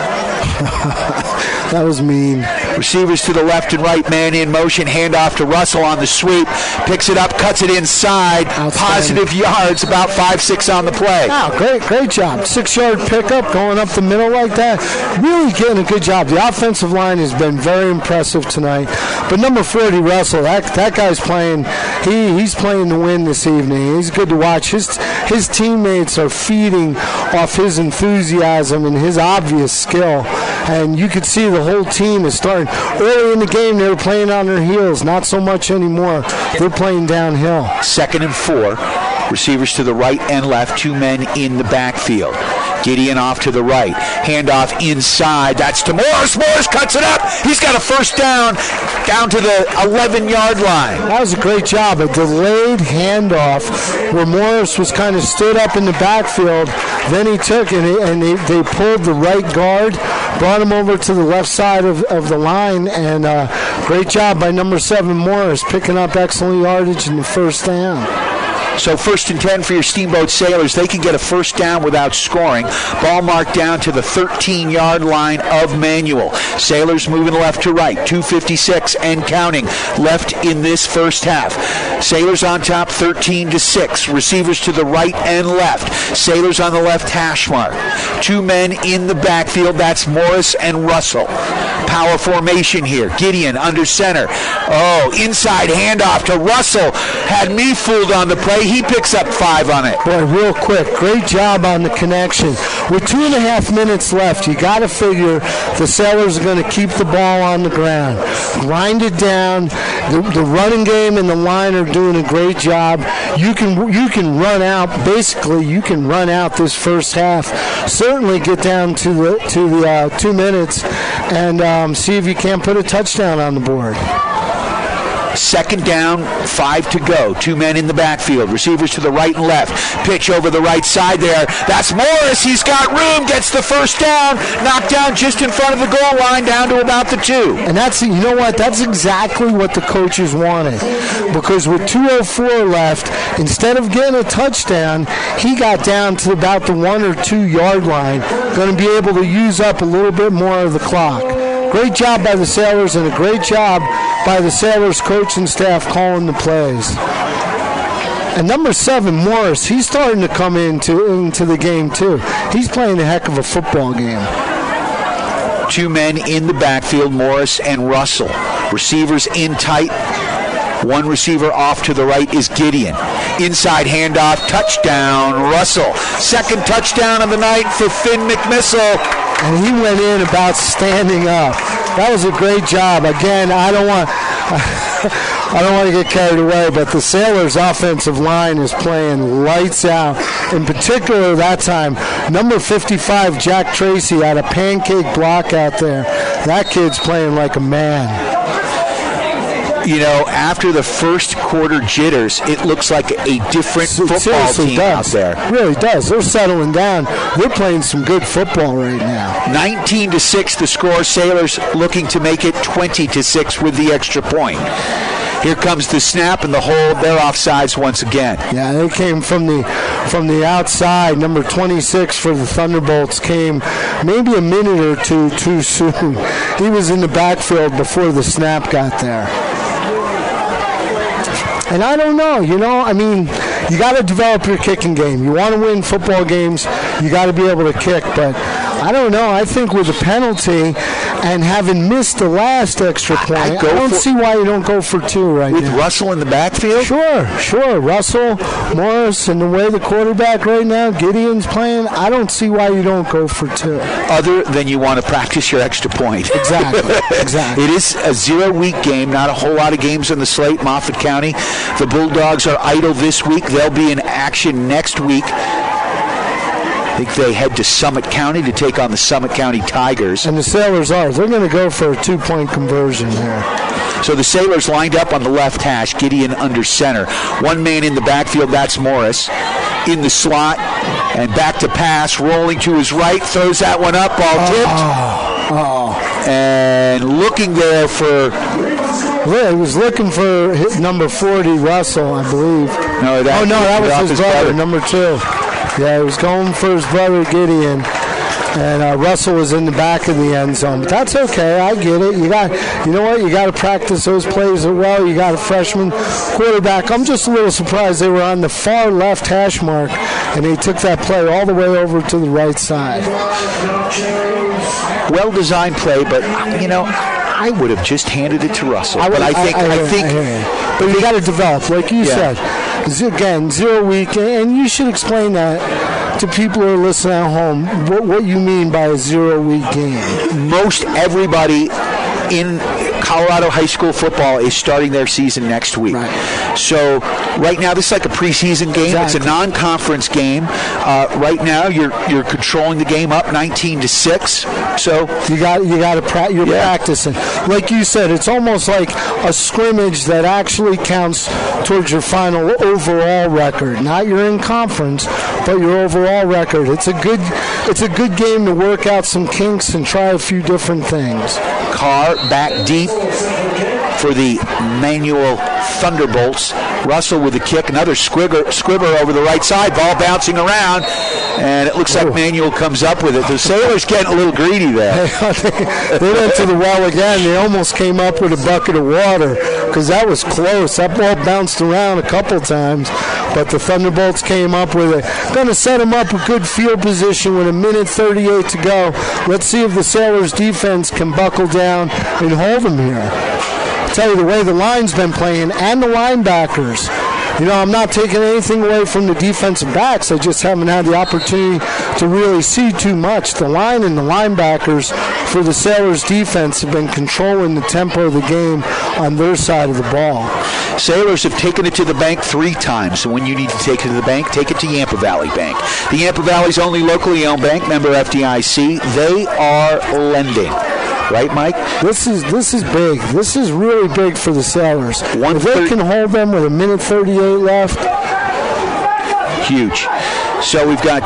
That was mean. Receivers to the left and right, man in motion, handoff to Russell on the sweep, picks it up, cuts it inside, positive yards, about 5-6 on the play. Wow, great job. 6-yard pickup, going up the middle like that. Really getting a good job. The offensive line has been very impressive tonight. But number 40, Russell, that guy's playing. He's playing to win this evening. He's good to watch. His teammates are feeding off his enthusiasm and his obvious skill. And you could see the whole team is starting. Early in the game, they were playing on their heels. Not so much anymore. They're playing downhill. 2nd and 4. Receivers to the right and left. 2 men in the backfield. Gideon off to the right. Handoff inside. That's to Morris. Morris cuts it up. He's got a first down to the 11-yard line. That was a great job. A delayed handoff where Morris was kind of stood up in the backfield. Then he took and they pulled the right guard, brought him over to the left side of the line, and great job by number 7, Morris, picking up excellent yardage in the first down. So 1st and 10 for your Steamboat Sailors. They can get a first down without scoring. Ball marked down to the 13-yard line of Manual. Sailors moving left to right. 2:56 and counting left in this first half. Sailors on top 13-6. Receivers to the right and left. Sailors on the left hash mark. 2 men in the backfield. That's Morris and Russell. Power formation here. Gideon under center. Oh, inside handoff to Russell. Had me fooled on the play. He picks up 5 on it. Boy, real quick, great job on the connection. With 2.5 minutes left, you got to figure the Sailors are going to keep the ball on the ground. Grind it down. The running game and the line are doing a great job. You can run out. Basically, you can run out this first half. Certainly get down to the 2 minutes and see if you can't put a touchdown on the board. 2nd down, 5 to go. 2 men in the backfield. Receivers to the right and left. Pitch over the right side there. That's Morris. He's got room. Gets the first down. Knocked down just in front of the goal line, down to about the 2. And that's, you know what? That's exactly what the coaches wanted. Because with 2:04 left, instead of getting a touchdown, he got down to about the 1 or 2 yard line. Going to be able to use up a little bit more of the clock. Great job by the Sailors, and a great job by the Sailors coach and staff calling the plays. And number 7, Morris, he's starting to come into the game too. He's playing a heck of a football game. 2 men in the backfield, Morris and Russell. Receivers in tight. 1 receiver off to the right is Gideon. Inside handoff, touchdown, Russell. 2nd touchdown of the night for Finn McMissile. And he went in about standing up. That was a great job. Again, I don't want to get carried away, but the Sailors' offensive line is playing lights out. In particular, that time, number 55, Jack Tracy, had a pancake block out there. That kid's playing like a man. You know, after the first quarter jitters, it looks like a different football team out there. It really does. They're settling down. They're playing some good football right now. 19-6 the score. Sailors looking to make it 20-6 with the extra point. Here comes the snap and the hold. They're offsides once again. Yeah, they came from the outside. Number 26 for the Thunderbolts came maybe a minute or two too soon. He was in the backfield before the snap got there. And I don't know, you got to develop your kicking game. You want to win football games, you got to be able to kick. But I don't know. I think with a penalty and having missed the last extra point, I don't see why you don't go for 2 right now. With Russell in the backfield? Sure. Russell, Morris, and the way the quarterback right now, Gideon's playing, I don't see why you don't go for 2. Other than you want to practice your extra point. Exactly. It is a 0-week game, not a whole lot of games on the slate. Moffat County, the Bulldogs are idle this week. They'll be in action next week. I think they head to Summit County to take on the Summit County Tigers. And the Sailors are. They're going to go for a 2-point conversion here. So the Sailors lined up on the left hash, Gideon under center. 1 man in the backfield, that's Morris. In the slot, and back to pass, rolling to his right, throws that one up, ball tipped. And looking there for... He was looking for number 40, Russell, I believe. No, that was his brother, number 2. Yeah, he was going for his brother Gideon. And Russell was in the back of the end zone. But that's okay. I get it. You know what? You got to practice those plays well. You got a freshman quarterback. I'm just a little surprised they were on the far left hash mark, and they took that play all the way over to the right side. Well-designed play, but, I would have just handed it to Russell. But I think. But you got to develop, like you said. Again, 0 week, and you should explain that to people who are listening at home, what you mean by a 0 week game. Most everybody in Colorado high school football is starting their season next week. Right. So right now, this is like a preseason game. Exactly. It's a non-conference game. Right now, you're controlling the game up 19-6. So you're practicing. Like you said, it's almost like a scrimmage that actually counts towards your final overall record. Not your in conference, but your overall record. It's a good game to work out some kinks and try a few different things. Carr back deep for the Manual Thunderbolts. Russell with the kick. Another squibber over the right side. Ball bouncing around, and it looks like Manual comes up with it. The Sailors getting a little greedy there. They went to the well again. They almost came up with a bucket of water because that was close. That ball bounced around a couple times, but the Thunderbolts came up with it. Going to set them up a good field position with 1:38 to go. Let's see if the Sailors defense can buckle down and hold them here. I'll tell you, the way the line's been playing and the linebackers, I'm not taking anything away from the defensive backs. I just haven't had the opportunity to really see too much. The line and the linebackers for the Sailors defense have been controlling the tempo of the game on their side of the ball. Sailors have taken it to the bank 3 times. So when you need to take it to the bank, take it to Yampa Valley Bank. The Yampa Valley's only locally owned bank, member FDIC. They are lending. Right, Mike? This is big. This is really big for the Sailors. If they can hold them with 1:38 left. Huge. So we've got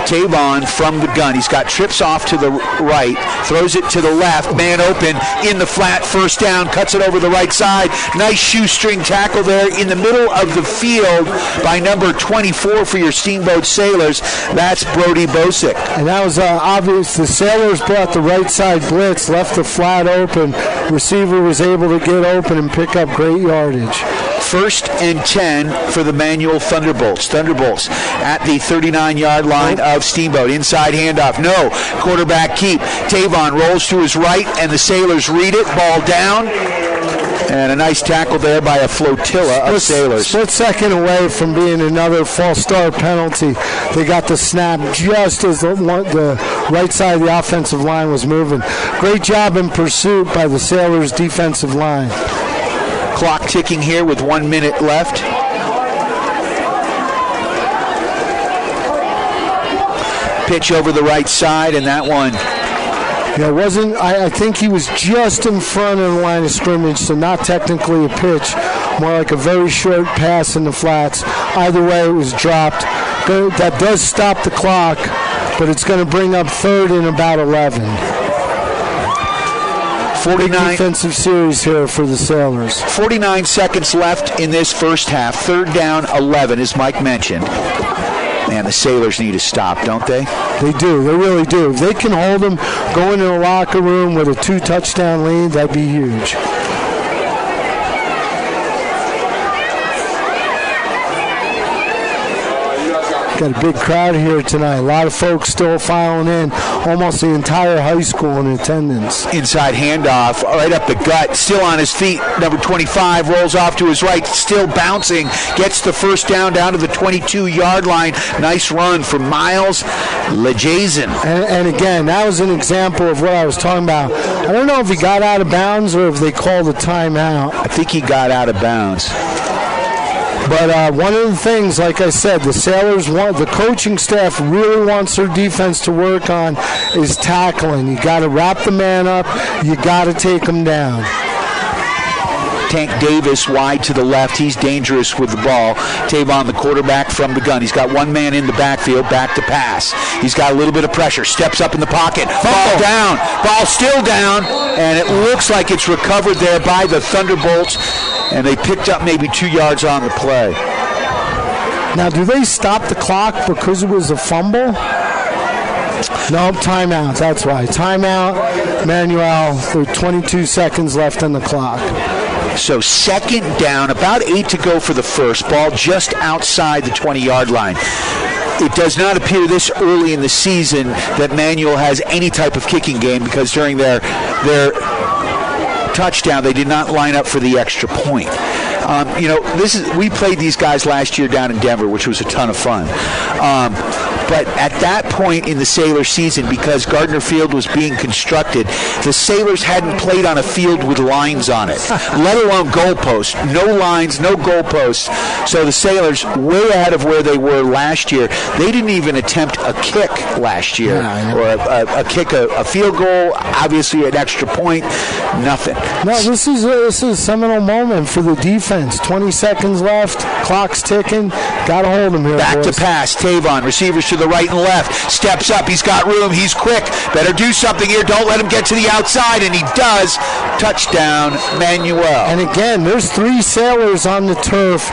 Tavon from the gun. He's got trips off to the right, throws it to the left, man open, in the flat, first down, cuts it over the right side. Nice shoestring tackle there in the middle of the field by number 24 for your Steamboat Sailors. That's Brody Bosick. And that was obvious. The Sailors brought the right side blitz, left the flat open. Receiver was able to get open and pick up great yardage. 1st and 10 for the Manual Thunderbolts. Thunderbolts at the 39-yard line of Steamboat. Inside handoff. No. Quarterback keep. Tavon rolls to his right, and the Sailors read it. Ball down. And a nice tackle there by a flotilla of Sailors. Split second away from being another false start penalty. They got the snap just as the right side of the offensive line was moving. Great job in pursuit by the Sailors' defensive line. Clock ticking here with 1 minute left. Pitch over the right side, and that one. Yeah, I think he was just in front of the line of scrimmage, so not technically a pitch, more like a very short pass in the flats. Either way, it was dropped. That does stop the clock, but it's going to bring up 3rd and about 11. 49 defensive series here for the Sailors. 49 seconds left in this first half. 3rd down, 11, as Mike mentioned. Man, the Sailors need to stop, don't they? They do. They really do. If they can hold them, go into the locker room with a 2-touchdown lead, that'd be huge. Got a big crowd here tonight. A lot of folks still filing in. Almost the entire high school in attendance. Inside handoff, right up the gut. Still on his feet. Number 25 rolls off to his right. Still bouncing. Gets the first down to the 22-yard line. Nice run from Miles Lejason. And again, that was an example of what I was talking about. I don't know if he got out of bounds or if they called a timeout. I think he got out of bounds. But one of the things, like I said, the Sailors the coaching staff really wants their defense to work on is tackling. You got to wrap the man up. You got to take him down. Tank Davis wide to the left. He's dangerous with the ball. Tavon, the quarterback from the gun. He's got one man in the backfield, back to pass. He's got a little bit of pressure. Steps up in the pocket. Ball down. Ball still down. And it looks like it's recovered there by the Thunderbolts. And they picked up maybe 2 yards on the play. Now, do they stop the clock because it was a fumble? No, timeout. That's right. Timeout, Manuel, with 22 seconds left on the clock. So second down, about 8 to go for the first. Ball just outside the 20-yard line. It does not appear this early in the season that Manuel has any type of kicking game because during their touchdown, they did not line up for the extra point. We played these guys last year down in Denver, which was a ton of fun. But at that point in the Sailor season, because Gardner Field was being constructed, the Sailors hadn't played on a field with lines on it, let alone goalposts. No lines, no goalposts. So the Sailors, way ahead of where they were last year, they didn't even attempt a kick last year, or a kick, a field goal, obviously an extra point, nothing. No, this is a seminal moment for the defense. 20 seconds left, clock's ticking. Got to hold him here, Back boys. to pass, Tavon, receivers to the right and left, steps up, he's got room, he's quick, better do something here, don't let him get to the outside, and he does. Touchdown, Manuel. And again, there's 3 Sailors on the turf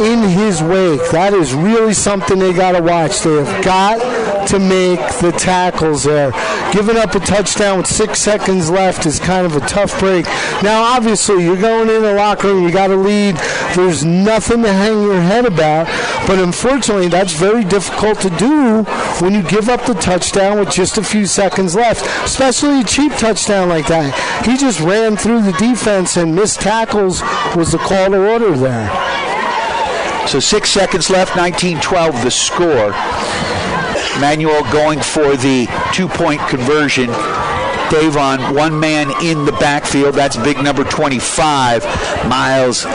in his wake. That is really something they got to watch. They have got to make the tackles there. Giving up a touchdown with 6 seconds left is kind of a tough break. Now, obviously, you're going in the locker room, you got to lead. There's nothing to hang your head about, but unfortunately, that's very difficult to do when you give up the touchdown with just a few seconds left, especially a cheap touchdown like that. He just ran through the defense, and missed tackles was the call to order there. So 6 seconds left, 19-12 the score. Manuel going for the 2-point conversion. Davon, one man in the backfield. That's big number 25, Miles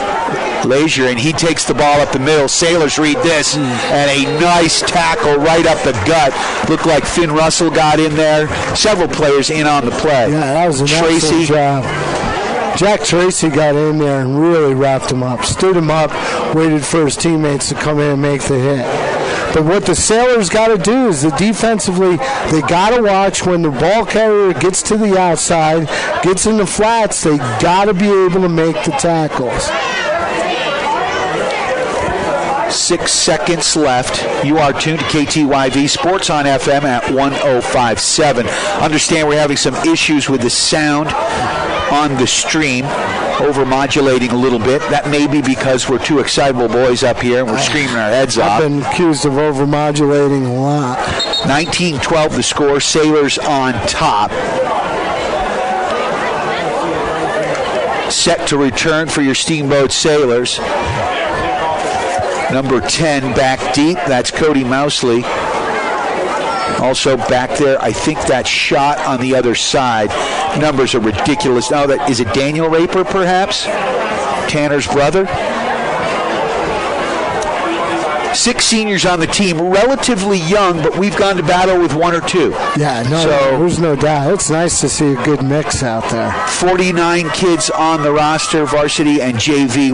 Leisure, and he takes the ball up the middle. Sailors read this, and a nice tackle right up the gut. Looked like Finn Russell got in there. Several players in on the play. Yeah, that was an excellent job. Jack Tracy got in there and really wrapped him up, stood him up, waited for his teammates to come in and make the hit. But what the Sailors got to do is defensively, they got to watch when the ball carrier gets to the outside, gets in the flats, they got to be able to make the tackles. 6 seconds left. You are tuned to KTYV Sports on FM at 105.7. Understand we're having some issues with the sound on the stream, over-modulating a little bit. That may be because we're two excitable boys up here and we're screaming our heads off. I've been accused of over-modulating a lot. 19-12 the score. Sailors on top. Set to return for your Steamboat Sailors. Number 10 back deep. That's Cody Mousley. Also back there, I think that shot on the other side. Numbers are ridiculous. Now, is it Daniel Raper, perhaps? Tanner's brother? 6 seniors on the team, relatively young, but we've gone to battle with 1 or 2. Yeah, no, there's no doubt. It's nice to see a good mix out there. 49 kids on the roster, varsity and JV.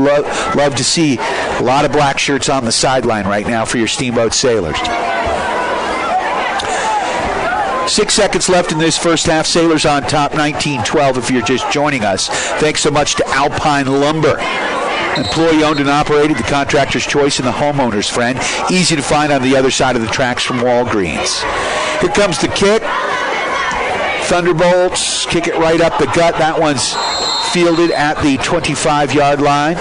Love to see a lot of black shirts on the sideline right now for your Steamboat Sailors. 6 seconds left in this first half. Sailors on top, 19-12 if you're just joining us. Thanks so much to Alpine Lumber. Employee owned and operated, the contractor's choice and the homeowner's friend. Easy to find on the other side of the tracks from Walgreens. Here comes the kick. Thunderbolts kick it right up the gut. That one's fielded at the 25-yard line.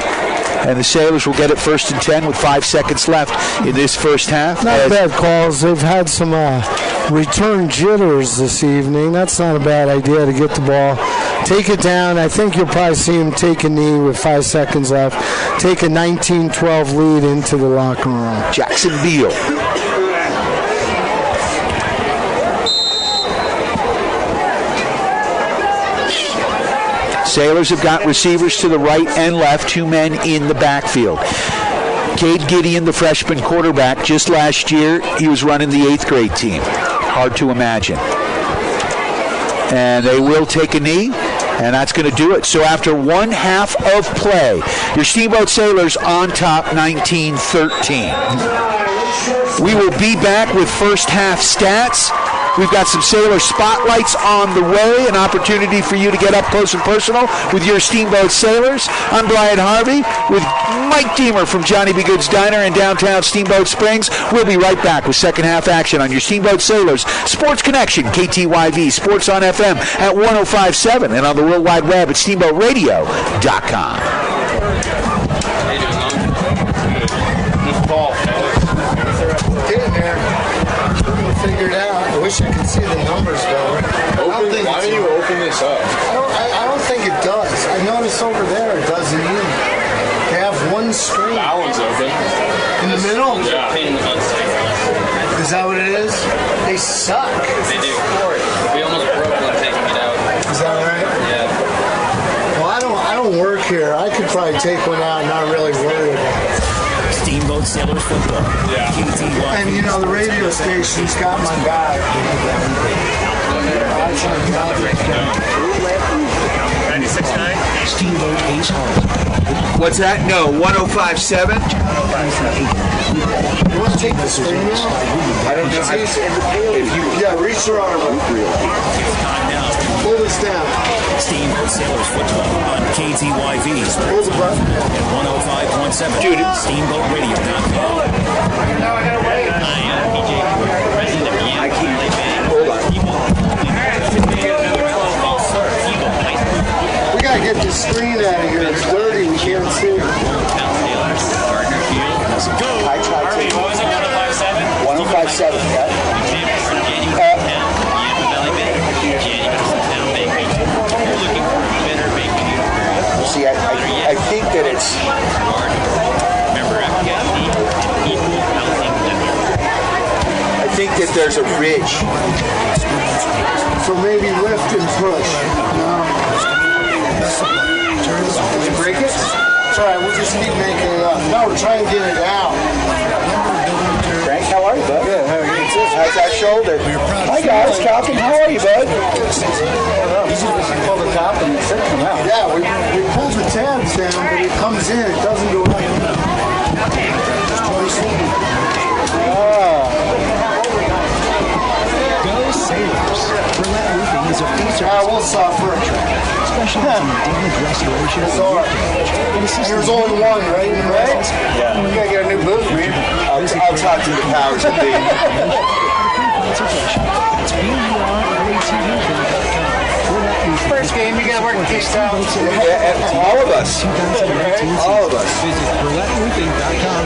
And the Sailors will get it 1st and 10 with 5 seconds left in this first half. Not bad calls. They've had some return jitters this evening. That's not a bad idea to get the ball. Take it down. I think you'll probably see him take a knee with 5 seconds left. Take a 19-12 lead into the locker room. Jackson Beal. Sailors have got receivers to the right and left, 2 men in the backfield. Cade Gideon, the freshman quarterback, just last year, he was running the 8th grade team. Hard to imagine. And they will take a knee, and that's going to do it. So after 1 half of play, your Steamboat Sailors on top, 19-13. We will be back with first half stats We've got some Sailor spotlights on the way, an opportunity for you to get up close and personal with your Steamboat Sailors. I'm Brian Harvey with Mike Deemer from Johnny B. Good's Diner in downtown Steamboat Springs. We'll be right back with second half action on your Steamboat Sailors Sports Connection, KTYV Sports on FM at 105.7 and on the World Wide Web at steamboatradio.com. Getting there. We'll figure it out. I wish I could see the numbers better. Why don't you open this up? I don't think it does. I noticed over there it doesn't either. They have one screen. That one's open. In the middle? Yeah. Is that what it is? They suck. They do. We almost broke one taking it out. Is that right? Yeah. Well, I don't work here. I could probably take one out and not really worry about it. Steamboat Sailors football. Yeah. And you know, the radio station's got my back. 96.9. Steamboat Ace Hall. What's that? No, 105.7. You want to take the screen out? I don't know. Yeah, reach your arm up. Pull this down. Steamboat Sailors football on KTYV Sports at 105.7. Dude. SteamboatRadio.com. Hi, I'm PJ Ward, president of Yampa Valley Bank. Hold on. We gotta get this screen out of here. It's dirty. We can't see it. I tried to. 105.7, yeah. See, I think that it's. I think that there's a ridge. So maybe lift and push. Did you break it? It's alright, we'll just keep making it up. No, we're trying to get it out. Frank, how are you, bud? Good, how are you? How's that shoulder? Hi, guys. Calvin, how are you, bud? Pull the top and it's come out. Yeah, we pulled the tabs down, but it comes in. It doesn't go right. Go Sailors. Burlette Roofing is a We'll suffer. specializing in damage restoration and repair. There's only one, right? Yeah. We gotta get a new booth, man. I'll talk to the powers that be. It's First game, you gotta work the kick out. All of us. All of us. Visit BurletteRoofing.com.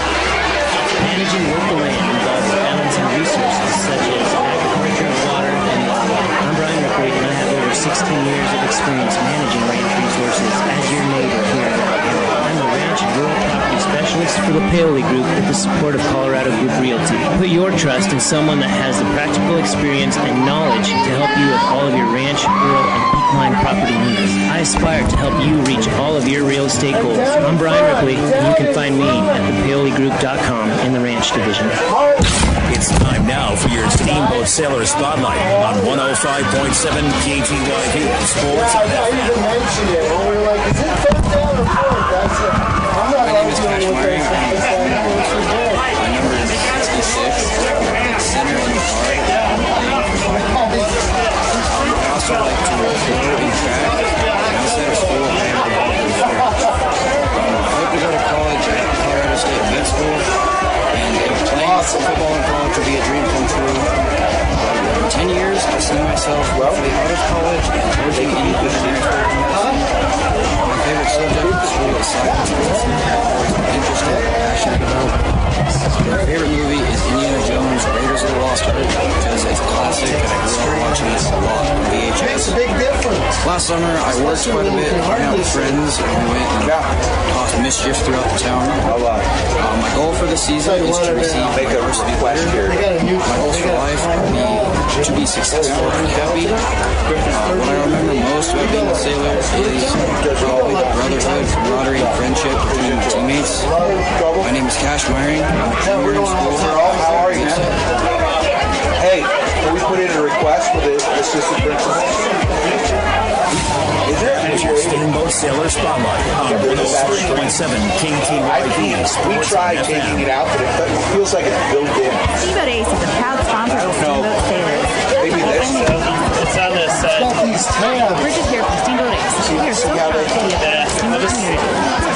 Managing local land involves balancing resources such as agriculture, water, and wildlife. I'm Brian Ripley, and I have over 16 years of experience managing ranch resources as your neighbor here in Alabama. I'm a ranch and rural property specialist for the Paoli Group with the support of Colorado Group Realty. Put your trust in someone that has the practical experience and knowledge to help you with all of your ranch, rural, and equine property needs. I aspire to help you reach all of your real estate goals. I'm Brian Ripley, and you can find me at thepaoligroup.com in the ranch division. It's time now for your Steamboat Sailor Spotlight on 105.7 KTYV Sports. I even mentioned it. We were like, is it first down or fourth? That's it. I'm not My name is Cash Myring. My number is 66. Center in the heart. I also like to row and track. Outside of school, I am a volleyball coach. I hope to go to college at Colorado State Med School. And if playing football in college would be a dream come true. In 10 years, I see myself roughly out of college and working in engineering school. My favorite subject in school is science. I'm interested and passionate about. My favorite movie is Indiana Jones, Raiders of the Lost Ark, because it's a classic and I grew up watching this a lot on VHS. Makes a big difference. Last summer, I worked quite a bit, hung out with friends, and we went and caused mischief throughout the town. My goal for the season is to receive a varsity letter. My goals for life would be to be successful and happy. What I remember most about being a sailor is probably the brotherhood, camaraderie, and friendship between the teammates. My name is Cash Myring. I'm a junior in school. How are you? Hey, can we put in a request for the assistant principal? Is there your Steamboat Sailor Spotlight on 103.7 KTYV Sports. We tried taking it out, but it feels like it's built in. Steamboat Ace is a proud sponsor of the Steamboat Sailors. Maybe this. It's on this set. Bridget here from Steamboat Ace. We are so proud to be a part of the Steamboat community.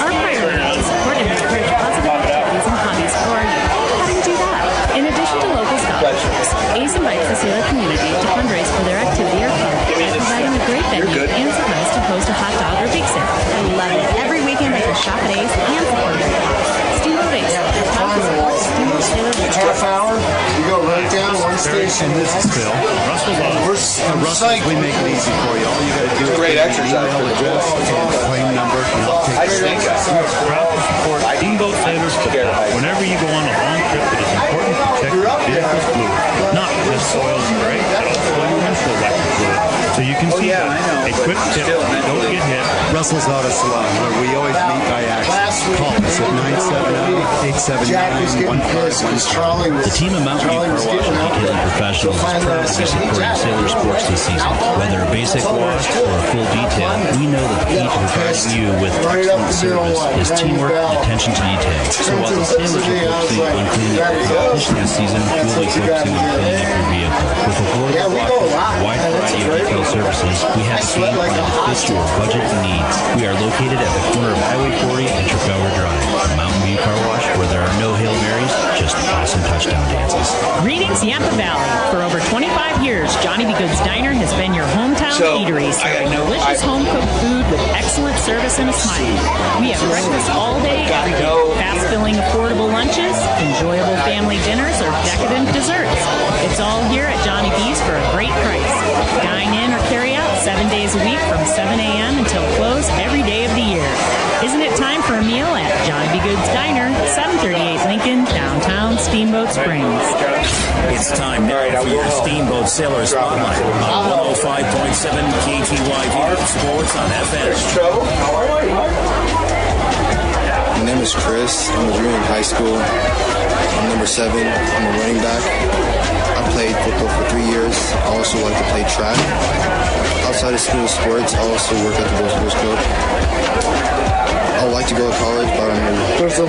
Our priority is to support and encourage positive activities and hobbies for our youth. How do you do that? In addition to local scholarships, ACE invites the sailor community to fundraise for their activity or club by providing a great venue and supplies to host a hot dog or bake sale. I love it. Every weekend I can shop at Ace and support your cause. Steamboat Ace. Steamboat Sailor. Half hour, you go right down one station. This is Phil. Russell, we make it easy for you. All you got to do is great exercise. email address and claim number, and I'll take care of it. Proud to support Steamboat Sailors Football. Whenever you go on a long trip, it is important to check your vehicle's fluid. Not just oil spray, but also your windshield wiper fluid. So you can see that. A quick tip, don't get hit. Russell's Auto Salon, where we always meet by accident. Call us at 970-879-1515. The team of Mountain View Car Wash and Detailing Professionals is proud to be supporting Sailor Sports this season. Whether a basic wash or a full detail, we know that the key to providing you with excellent service is teamwork and attention to detail. So while the Sailors are focusing on cleaning up the competition this season, we'll be focusing on cleaning up your vehicle. With a global washroom and a wide variety of detail services, we have a game plan that fits your budget and needs. We are located at the corner of Highway 40 and Trafalgar Drive. Mountain View Car Wash, where there are no Hail Marys, just awesome touchdown dances. Greetings, Yampa Valley. For over 25 years, Johnny B. Good's Diner has been your hometown eatery, serving delicious home-cooked food with excellent service and a smile. We have breakfast all day, every day. Fast-filling, affordable lunches, enjoyable family dinners, or decadent desserts. It's all here at Johnny B's for a great price. Dine in or carry out 7 days a week from 7 a.m. until close every day of the year. Isn't it time for a meal at Johnny B. Good's Diner, 738 Lincoln, downtown Steamboat Springs? It's time now for your Steamboat Sailor Spotlight on 105.7 KTYV Sports on FM. My name is Chris. I'm a junior in high school. I'm number 7. I'm a running back. I played football for 3 years. I also like to play track. Outside of school sports, I also work at the Boys Sports Club. I would like to go to college, but I'm There's a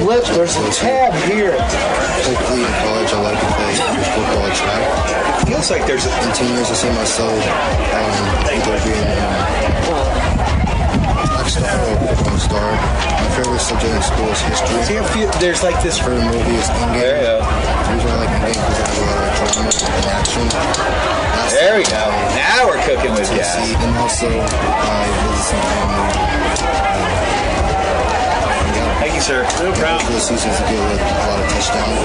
tab here. Hopefully in college, I like to play football and track. Feels like there's in 10 years I see myself either being football star. My favorite subject in school is history. There's like this. My favorite movie is Endgame. The reason I like Endgame because it has a lot of drama and action. There we go. Now we're cooking with gas. And also, I visit some family. Thank you, sir. No problem. For the season to get a lot of touchdowns.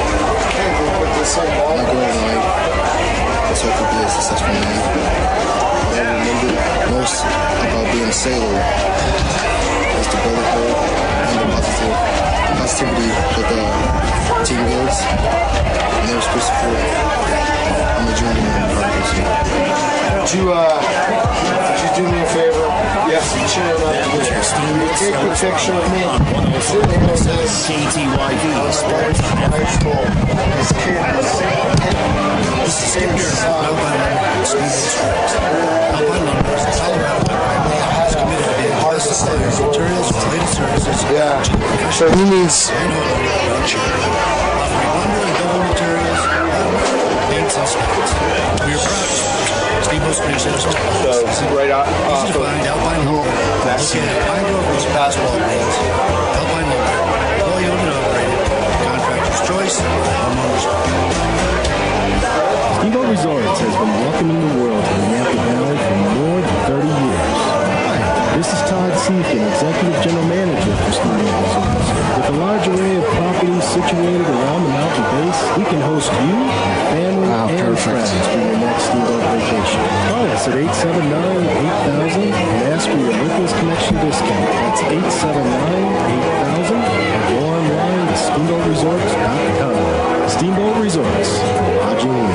My goal in life is to be a successful man. What I remember most about being a sailor is the brotherhood and the positivity that the team gives. And there's support. I'm a junior in university. Would you do me a favor? Yes. Take a picture of me. Sitting in this KTYV Sports on high school. This kid was materials, related services. Yeah. So he needs. Materials, paints and spots. We are proud to Steamboat Springs. So right off easy to find Alpine Lumber. Located at Pine Grove Road, basketball greens. Alpine Lumber. Fully owned and operated. Contractor's choice. Homeowners. Steamboat Resorts has been welcoming the world to the Yampa Valley for more than 30 years. This is Todd Seekin, Executive General Manager for Steamboat Resorts. With a large array of properties situated around the mountain base, we can host you, your family, and friends during your next Steamboat vacation. Call us at 879-8000 and ask for your Locals Connection discount. That's 879-8000 or go online to steamboatresorts.com. Steamboat Resorts, lodging in.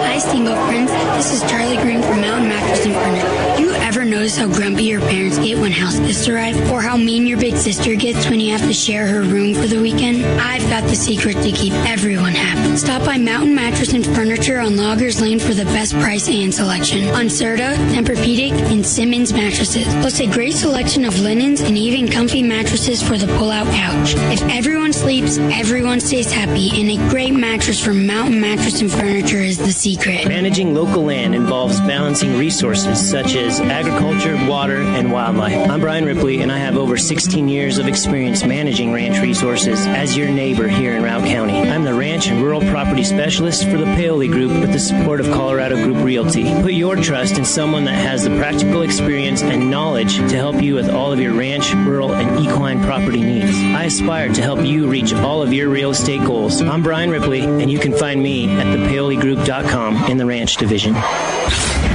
Hi, Steamboat friends. This is Charlie Green from Mountain Mattress and Furniture. Do you ever notice notice how grumpy your parents get when house guests arrive? Or how mean your big sister gets when you have to share her room for the weekend? I've got the secret to keep everyone happy. Stop by Mountain Mattress and Furniture on Loggers Lane for the best price and selection on Serta, Tempur-Pedic, and Simmons mattresses. Plus a great selection of linens and even comfy mattresses for the pull-out couch. If everyone sleeps, everyone stays happy, and a great mattress from Mountain Mattress and Furniture is the secret. Managing local land involves balancing resources such as agriculture, water, and wildlife. I'm Brian Ripley, and I have over 16 years of experience managing ranch resources as your neighbor here in Routt County. I'm the Ranch and Rural Property Specialist for the Paoli Group with the support of Colorado Group Realty. Put your trust in someone that has the practical experience and knowledge to help you with all of your ranch, rural, and equine property needs. I aspire to help you reach all of your real estate goals. I'm Brian Ripley, and you can find me at thepaoligroup.com in the Ranch Division.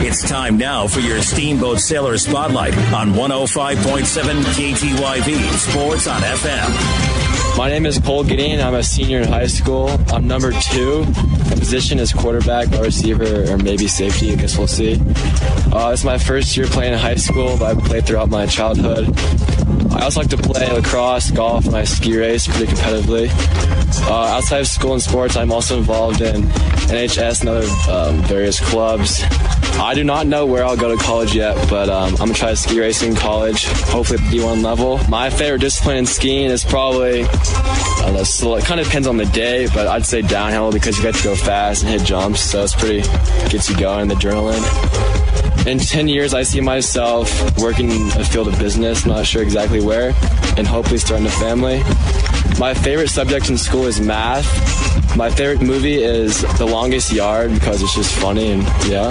It's time now for your Steamboat Sailor Spotlight on 105.7 KTYV Sports on FM. My name is Cole Gideon. I'm a senior in high school. I'm number 2. My position is quarterback or receiver or maybe safety. I guess we'll see. It's my first year playing in high school, but I've played throughout my childhood. I also like to play lacrosse, golf, and I ski race pretty competitively. Outside of school and sports, I'm also involved in NHS and other various clubs. I do not know where I'll go to college yet, but I'm going to try ski racing in college, hopefully at the D1 level. My favorite discipline in skiing is probably, I don't know, so it kind of depends on the day, but I'd say downhill because you get to go fast and hit jumps, so it's pretty, gets you going, the adrenaline. In 10 years, I see myself working in a field of business, not sure exactly where, and hopefully starting a family. My favorite subject in school is math. My favorite movie is The Longest Yard because it's just funny and yeah.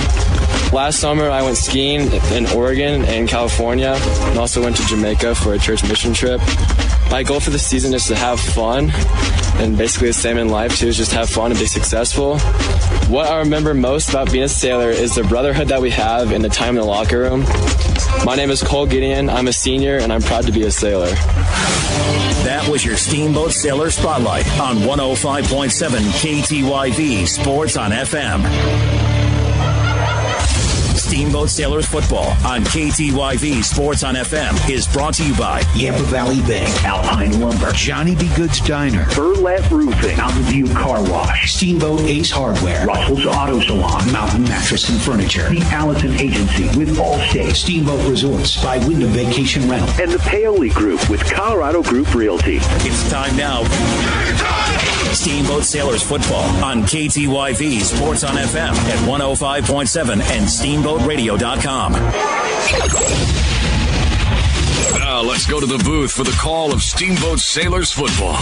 Last summer, I went skiing in Oregon and California, and also went to Jamaica for a church mission trip. My goal for the season is to have fun, and basically the same in life too, is just have fun and be successful. What I remember most about being a sailor is the brotherhood that we have and the time in the locker room. My name is Cole Gideon. I'm a senior, and I'm proud to be a sailor. That was your Steamboat Sailor Spotlight on 105.7 KTYV Sports on FM. Steamboat Sailors Football on KTYV Sports on FM is brought to you by Yampa Valley Bank, Alpine Lumber, Johnny B. Good's Diner, Burlette Roofing, Mountain View Car Wash, Steamboat Ace Hardware, Russell's Auto Salon, Mountain Mattress and Furniture, the Allison Agency with Allstate, Steamboat Resorts by Wyndham Vacation Rental, and the Paoli Group with Colorado Group Realty. It's time now. Steamboat Sailors Football on KTYV Sports on FM at 105.7 and SteamboatRadio.com. Now let's go to the booth for the call of Steamboat Sailors Football.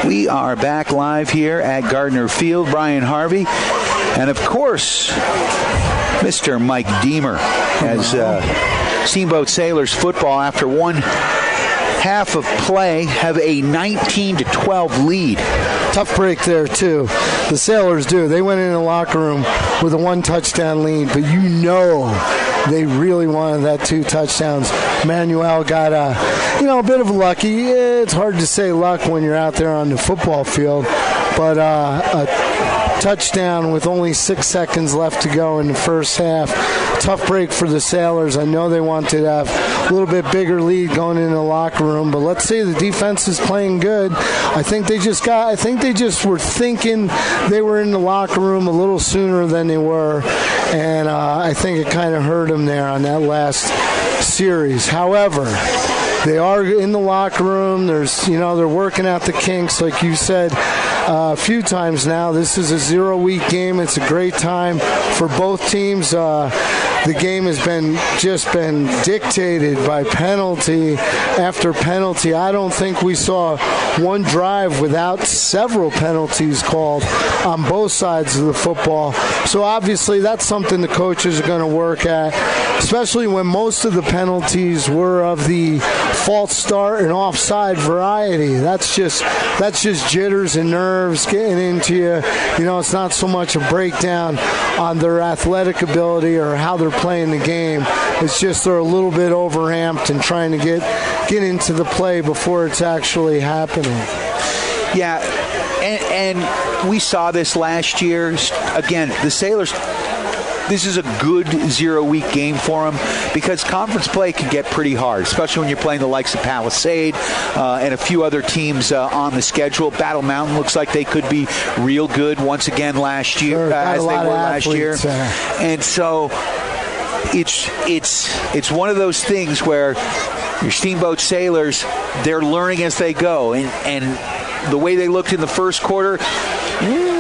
We are back live here at Gardner Field. Brian Harvey, and of course, Mr. Mike Deemer, as Steamboat Sailors Football, after one half of play, have a 19-12 lead. Tough break there, too. The Sailors do. They went in the locker room with a 1-touchdown lead, but you know they really wanted that 2 touchdowns. Manuel got a bit of lucky. It's hard to say luck when you're out there on the football field, but a touchdown with only 6 seconds left to go in the first half. Tough break for the Sailors. I know they wanted to have a little bit bigger lead going in the locker room, but let's say the defense is playing good. I think they just were thinking they were in the locker room a little sooner than they were, and I think it kind of hurt them there on that last series. However, they are in the locker room. They're working out the kinks, like you said a few times now. This is a 0-week game. It's a great time for both teams. the game has been dictated by penalty after penalty. I don't think we saw one drive without several penalties called on both sides of the football. So obviously that's something the coaches are going to work at, especially when most of the penalties were of the false start and offside variety. That's just jitters and nerves getting into you. You know, it's not so much a breakdown on their athletic ability or how they're playing the game. It's just they're a little bit overamped and trying to get into the play before it's actually happening. Yeah, and we saw this last year. Again, the Sailors, this is a good 0-week game for them because conference play can get pretty hard, especially when you're playing the likes of Palisade and a few other teams on the schedule. Battle Mountain looks like they could be real good once again last year, as they were last year. And so it's one of those things where your Steamboat Sailors, they're learning as they go, and the way they looked in the first quarter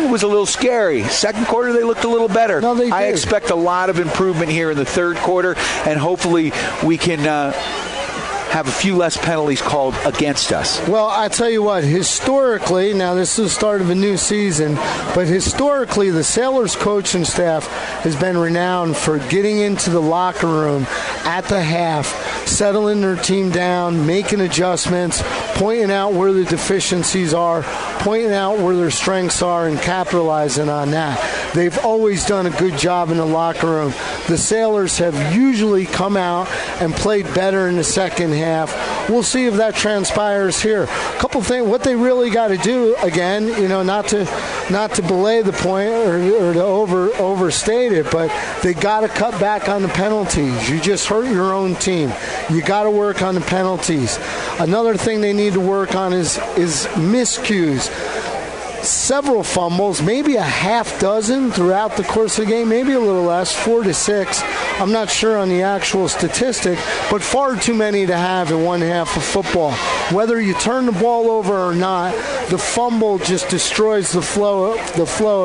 was a little scary. Second quarter, they looked a little better. No, they did. I expect a lot of improvement here in the third quarter, and hopefully we can have a few less penalties called against us. Well, I tell you what, historically, now this is the start of a new season, but historically the Sailors coaching staff has been renowned for getting into the locker room at the half, settling their team down, making adjustments, pointing out where the deficiencies are, pointing out where their strengths are, and capitalizing on that. They've always done a good job in the locker room. The Sailors have usually come out and played better in the second half. We'll see if that transpires here. A couple things, what they really got to do, again, you know, not to belay the point or to overstate it, but they got to cut back on the penalties. You just hurt your own team. You got to work on the penalties. Another thing they need to work on is miscues. Several fumbles, maybe a half dozen throughout the course of the game, maybe a little less, 4 to 6. I'm not sure on the actual statistic, but far too many to have in one half of football. Whether you turn the ball over or not, the fumble just destroys the flow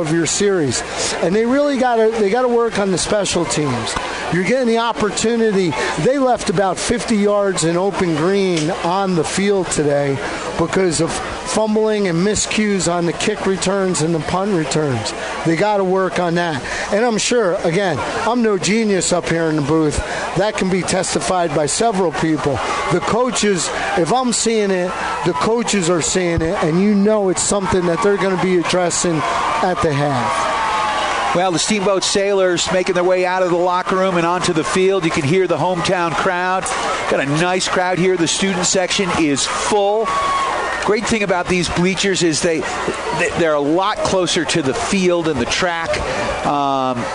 of your series. And they really got to work on the special teams. You're getting the opportunity. They left about 50 yards in open green on the field today because of fumbling and miscues on the kick returns and the punt returns. They got to work on that. And I'm sure, again, I'm no genius up here in the booth. That can be testified by several people. The coaches, if I'm seeing it, the coaches are seeing it, and you know it's something that they're going to be addressing at the half. Well, the Steamboat Sailors making their way out of the locker room and onto the field. You can hear the hometown crowd. Got a nice crowd here. The student section is full. Great thing about these bleachers is they're a lot closer to the field and the track,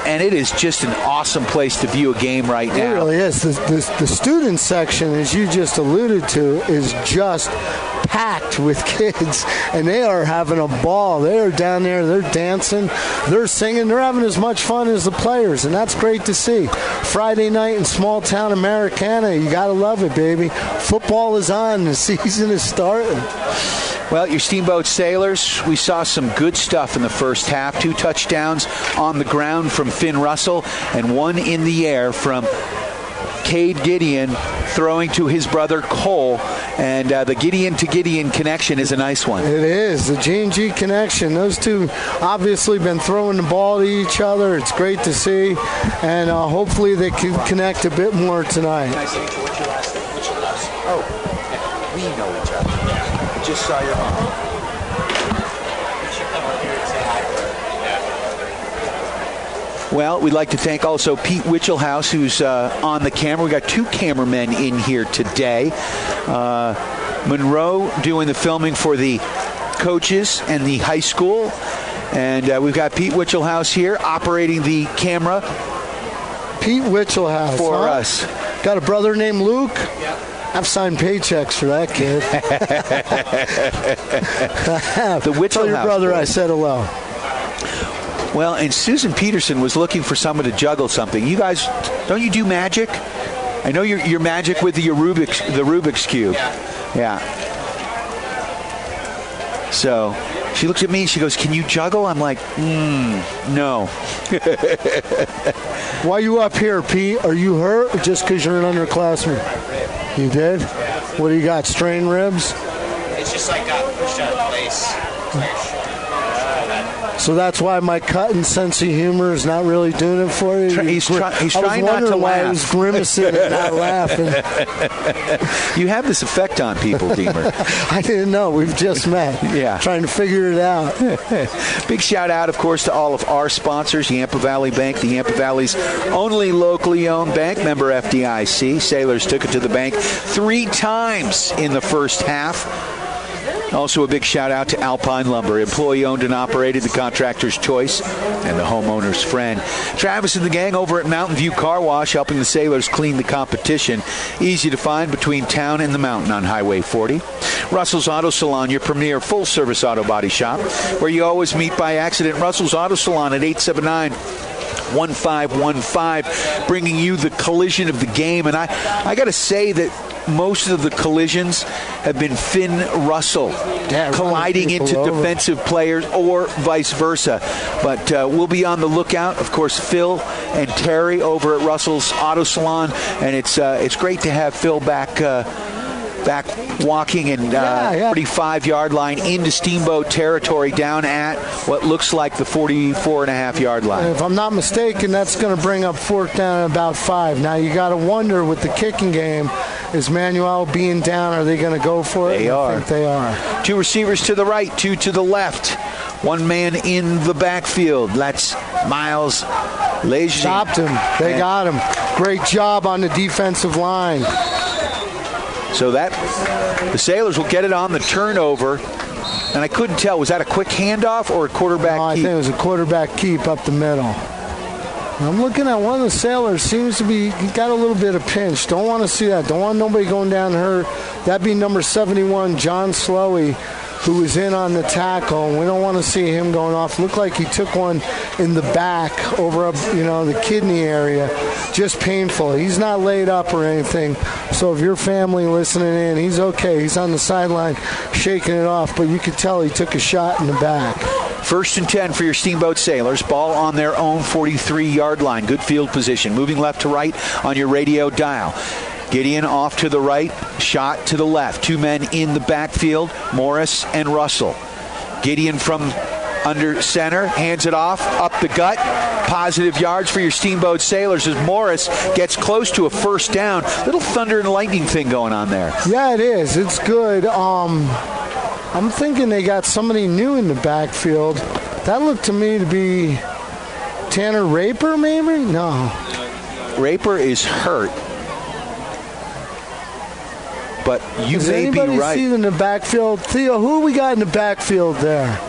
and it is just an awesome place to view a game right now. It really is. The student section, as you just alluded to, is just packed with kids, and they are having a ball. They are down there, they're dancing, they're singing, they're having as much fun as the players, and that's great to see. Friday night in small town Americana, you got to love it, baby. Football is on, the season is starting. Well, your Steamboat Sailors, we saw some good stuff in the first half. 2 touchdowns on the ground from Finn Russell and 1 in the air from Cade Gideon throwing to his brother Cole. And the Gideon to Gideon connection is a nice one. It is, the G&G connection. Those two obviously been throwing the ball to each other. It's great to see. And hopefully they can connect a bit more tonight. Oh, we know each other. I just saw your mom. Well, we'd like to thank also Pete Wichelhouse, who's on the camera. We got 2 cameramen in here today. Monroe doing the filming for the coaches and the high school. And we've got Pete Wichelhouse here operating the camera. Pete Wichelhouse for us. Got a brother named Luke? Yep. I've signed paychecks for that kid. The Wichelhouse. Tell your brother I said hello. Well, and Susan Peterson was looking for someone to juggle something. You guys, don't you do magic? I know you're magic with the Rubik's Cube. Yeah. So She looks at me and she goes, "Can you juggle?" I'm like, no. Why you up here, Pete? Are you hurt or just because you're an underclassman? You did? What do you got, strained ribs? It's just like got pushed out of place. So that's why my cutting sense of humor is not really doing it for you? He's trying not to laugh. I was wondering why I was grimacing and not laughing. You have this effect on people, Deemer. I didn't know. We've just met. Yeah. Trying to figure it out. Big shout out, of course, to all of our sponsors, Yampa Valley Bank, the Yampa Valley's only locally owned bank, member FDIC. Sailors took it to the bank 3 times in the first half. Also a big shout out to Alpine Lumber, employee owned and operated, the contractor's choice and the homeowner's friend. Travis and the gang over at Mountain View Car Wash helping the Sailors clean the competition. Easy to find between town and the mountain on Highway 40. Russell's Auto Salon, your premier full-service auto body shop, where you always meet by accident. Russell's Auto Salon at 879-1515, bringing you the collision of the game. And I got to say that most of the collisions have been Finn Russell colliding into defensive players or vice versa. But we'll be on the lookout. Of course, Phil and Terry over at Russell's Auto Salon. And it's great to have Phil back walking and pretty 5-yard line into Steamboat territory down at what looks like the 44.5-yard line. And if I'm not mistaken, that's going to bring up 4th down at about 5. Now you got to wonder with the kicking game, is Manuel being down? Are they going to go for it? They are. I think they are. 2 receivers to the right, 2 to the left. 1 man in the backfield. That's Miles Lejeune. Stopped him. They got him. Great job on the defensive line. So that the Sailors will get it on the turnover. And I couldn't tell, was that a quick handoff or a quarterback keep? I think it was a quarterback keep up the middle. I'm looking at one of the Sailors. Seems to be got a little bit of pinch. Don't want to see that. Don't want nobody going down hurt. That'd be number 71, John Slowey, who was in on the tackle. And we don't want to see him going off. Looked like he took one in the back over, the kidney area. Just painful. He's not laid up or anything. So if your family listening in, he's okay. He's on the sideline shaking it off. But you could tell he took a shot in the back. 1st and 10 for your Steamboat Sailors. Ball on their own 43-yard line. Good field position. Moving left to right on your radio dial. Gideon off to the right, shot to the left. 2 men in the backfield, Morris and Russell. Gideon from under center, hands it off, up the gut. Positive yards for your Steamboat Sailors as Morris gets close to a 1st down. Little thunder and lightning thing going on there. Yeah, it is. It's good. I'm thinking they got somebody new in the backfield. That looked to me to be Tanner Raper, maybe? No. Raper is hurt. But you Does may be right. anybody see in the backfield? Theo, who we got in the backfield there?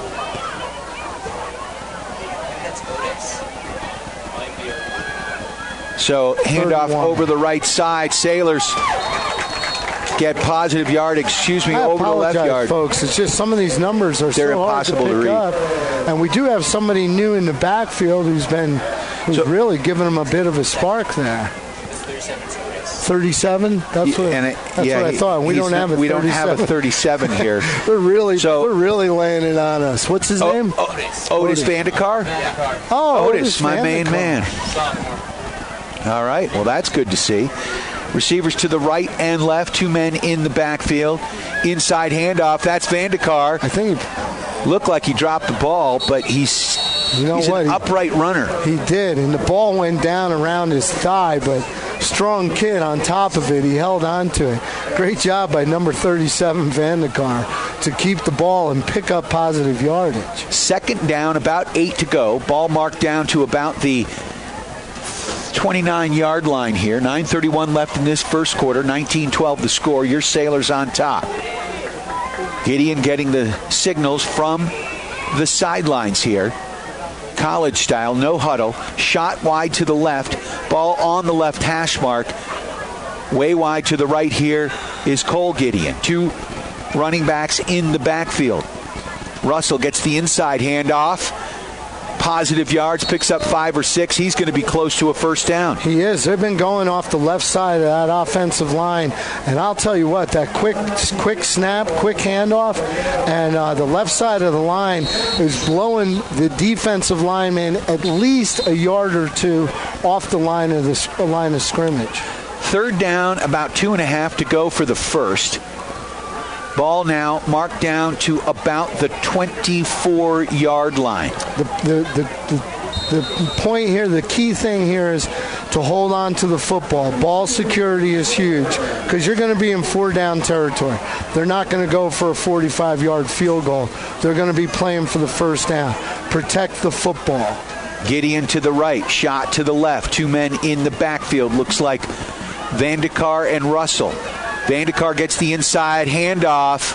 So handoff over the right side. Sailors get positive yard, over the left yard. Folks. It's just some of these numbers are They're so hard impossible to pick to read. up. And we do have somebody new in the backfield who's really giving them a bit of a spark there. 37? That's what I thought. We don't have a 37. We don't have a 37 here. They're really laying it on us. What's his name? Otis Vandekar? Oh, Otis, my main man. All right. Well, that's good to see. Receivers to the right and left. 2 men in the backfield. Inside handoff. That's Vandekar. I think he looked like he dropped the ball, but he's an upright runner. He did, and the ball went down around his thigh, but strong kid on top of it. He held on to it. Great job by number 37, Vandekar, to keep the ball and pick up positive yardage. 2nd down, about 8 to go. Ball marked down to about the 29-yard line here. 9:31 left in this first quarter. 19-12 the score. Your Sailors on top. Gideon getting the signals from the sidelines here. College style, no huddle. Shot wide to the left. Ball on the left hash mark. Way wide to the right here is Cole Gideon. 2 running backs in the backfield. Russell gets the inside handoff. positive yards, picks up 5 or 6. He's going to be close to a first down. He is. They've been going off the left side of that offensive line. And I'll tell you what, that quick snap, quick handoff, and the left side of the line is blowing the defensive lineman at least a yard or two off the line of scrimmage. Third down, about 2.5 to go for the first. Ball now marked down to about the 24-yard line. The point here, the key thing here is to hold on to the football. Ball security is huge because you're going to be in 4-down territory. They're not going to go for a 45-yard field goal. They're going to be playing for the first down. Protect the football. Gideon to the right, shot to the left. 2 men in the backfield. Looks like Vandekar and Russell. Vandekar gets the inside handoff,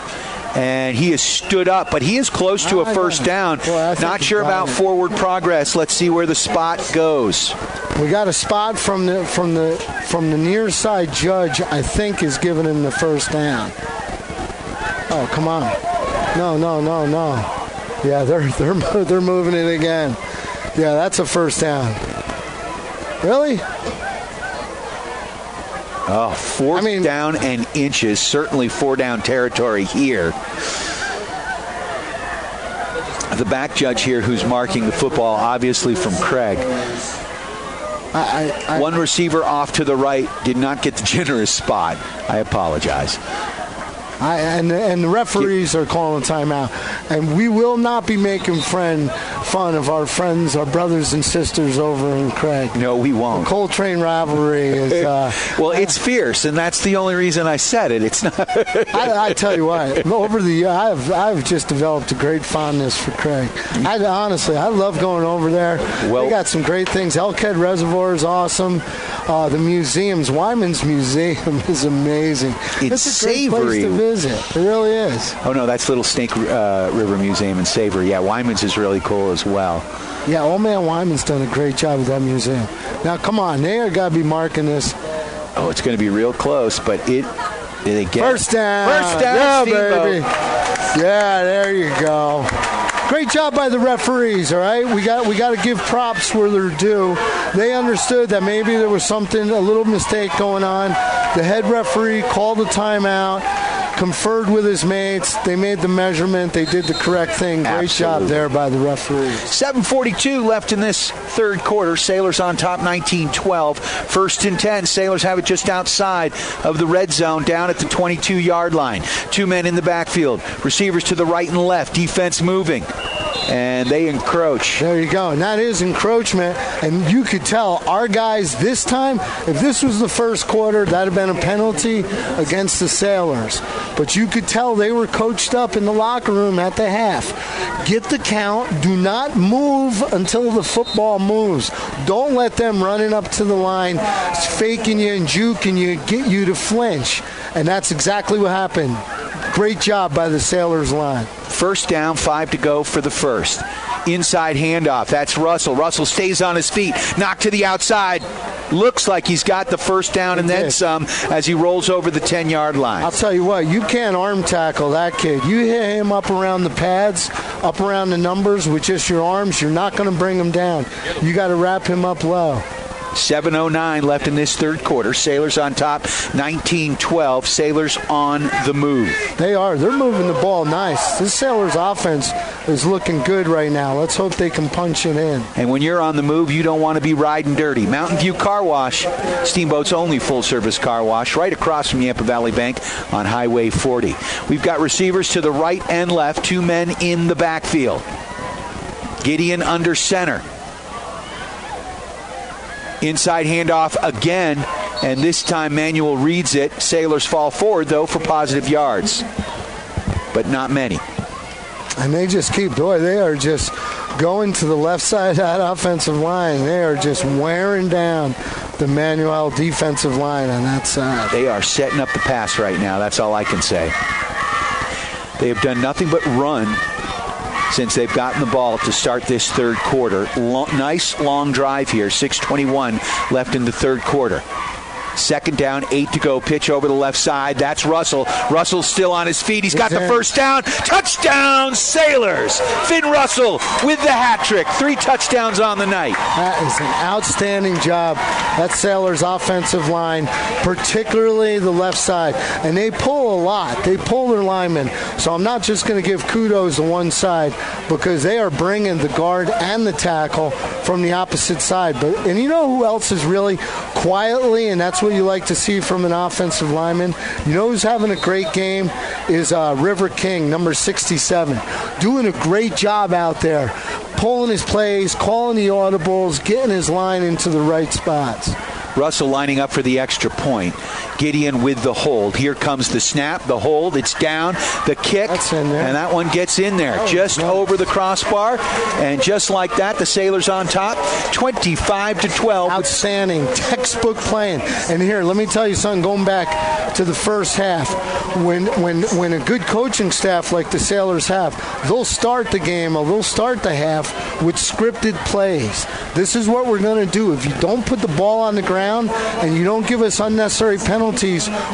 and he is stood up, but he is close to a first down. Not sure about forward progress. Let's see where the spot goes. We got a spot from the near side judge. I think is giving him the first down. Oh, come on! No! Yeah, they're moving it again. Yeah, that's a first down. Really? Oh, fourth down and inches. Certainly 4-down territory here. The back judge here who's marking the football, obviously from Craig. One receiver off to the right did not get the generous spot. I apologize. And the referees are calling timeout. And we will not be making fun of our friends, our brothers and sisters over in Craig. No, we won't. The Coltrane rivalry is... well, it's fierce, and that's the only reason I said it. It's not... I tell you what, over the year, I've just developed a great fondness for Craig. Honestly, I love going over there. They got some great things. Elkhead Reservoir is awesome. The museums, Wyman's Museum is amazing. It's a great place to visit. It really is. Oh, no, that's Little Snake River Museum in Savory. Yeah, Wyman's is really cool as well. Yeah, old man Wyman's done a great job with that museum. Now, come on, they got to be marking this. Oh, it's going to be real close, but they get first down. First down, yeah, Steamboat. Baby. Yeah, there you go. Great job by the referees, all right? We got to give props where they're due. They understood that maybe there was a little mistake going on. The head referee called a timeout, conferred with his mates. They made the measurement. They did the correct thing. Great job there by the referees. 7:42 left in this third quarter. Sailors on top 19-12. First and 10. Sailors have it just outside of the red zone down at the 22-yard line. 2 men in the backfield. Receivers to the right and left. Defense moving. And they encroach. There you go. And that is encroachment. And you could tell our guys this time, if this was the first quarter, that would have been a penalty against the Sailors. But you could tell they were coached up in the locker room at the half. Get the count. Do not move until the football moves. Don't let them running up to the line, faking you and juking you, get you to flinch. And that's exactly what happened. Great job by the Sailors line. First down, 5 to go for the first. Inside handoff. That's Russell. Russell stays on his feet. Knocked to the outside. Looks like he's got the first down and then some as he rolls over the 10-yard line. I'll tell you what, you can't arm tackle that kid. You hit him up around the pads, up around the numbers with just your arms, you're not going to bring him down. You got to wrap him up low. 7:09 left in this third quarter. Sailors on top, 19-12. Sailors on the move. They are. They're moving the ball nice. This Sailors offense is looking good right now. Let's hope they can punch it in. And when you're on the move, you don't want to be riding dirty. Mountain View Car Wash, Steamboat's only full-service car wash, right across from Yampa Valley Bank on Highway 40. We've got receivers to the right and left, 2 men in the backfield. Gideon under center. Inside handoff again, and this time Manuel reads it. Sailors fall forward, though, for positive yards, but not many. And they just they are just going to the left side of that offensive line. They are just wearing down the Manuel defensive line on that side. They are setting up the pass right now. That's all I can say. They have done nothing but run since they've gotten the ball to start this third quarter. Nice long drive here, 6:21 left in the third quarter. Second down, 8 to go. Pitch over the left side. That's Russell. Russell's still on his feet. He's got the first down. Touchdown, Sailors. Finn Russell with the hat trick. 3 touchdowns on the night. That is an outstanding job. That Sailors offensive line, particularly the left side. And they pull a lot. They pull their linemen. So I'm not just going to give kudos to one side because they are bringing the guard and the tackle from the opposite side. And you know who else is really quietly, and that's what you like to see from an offensive lineman? You know who's having a great game is River King, number 67. Doing a great job out there, pulling his plays, calling the audibles, getting his line into the right spots. Russell lining up for the extra point. Gideon with the hold. Here comes the snap, the hold. It's down, the kick, and that one gets in there just over the crossbar. And just like that, the Sailors on top, 25-12. Outstanding, textbook playing. And here, let me tell you something. Going back to the first half, when a good coaching staff like the Sailors have, they'll start the game or they'll start the half with scripted plays. This is what we're going to do. If you don't put the ball on the ground and you don't give us unnecessary penalties,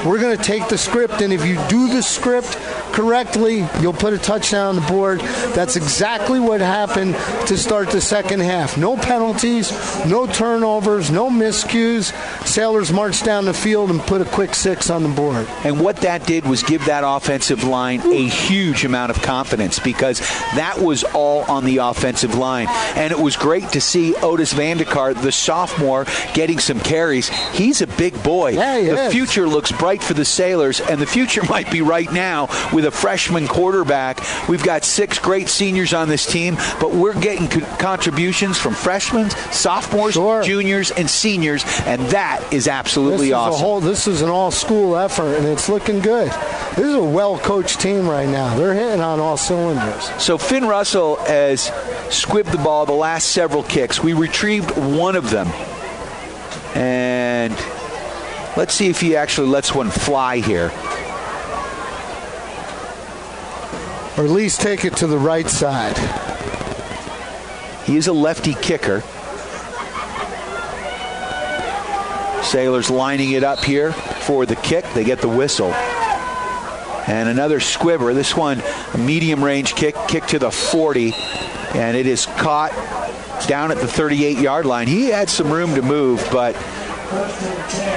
we're going to take the script, and if you do the script correctly, you'll put a touchdown on the board. That's exactly what happened to start the second half. No penalties, no turnovers, no miscues. Sailors marched down the field and put a quick 6 on the board. And what that did was give that offensive line a huge amount of confidence because that was all on the offensive line. And it was great to see Otis Vandekar, the sophomore, getting some carries. He's a big boy. Yeah, the future looks bright for the Sailors, and the future might be right now with a freshman quarterback. We've got 6 great seniors on this team, but we're getting contributions from freshmen, sophomores, juniors, and seniors, and that is absolutely awesome. This is an all-school effort, and it's looking good. This is a well-coached team right now. They're hitting on all cylinders. So Finn Russell has squibbed the ball the last several kicks. We retrieved one of them, and let's see if he actually lets one fly here. Or at least take it to the right side. He is a lefty kicker. Sailors lining it up here for the kick. They get the whistle. And another squibber. This one, a medium-range kick to the 40. And it is caught down at the 38-yard line. He had some room to move, but...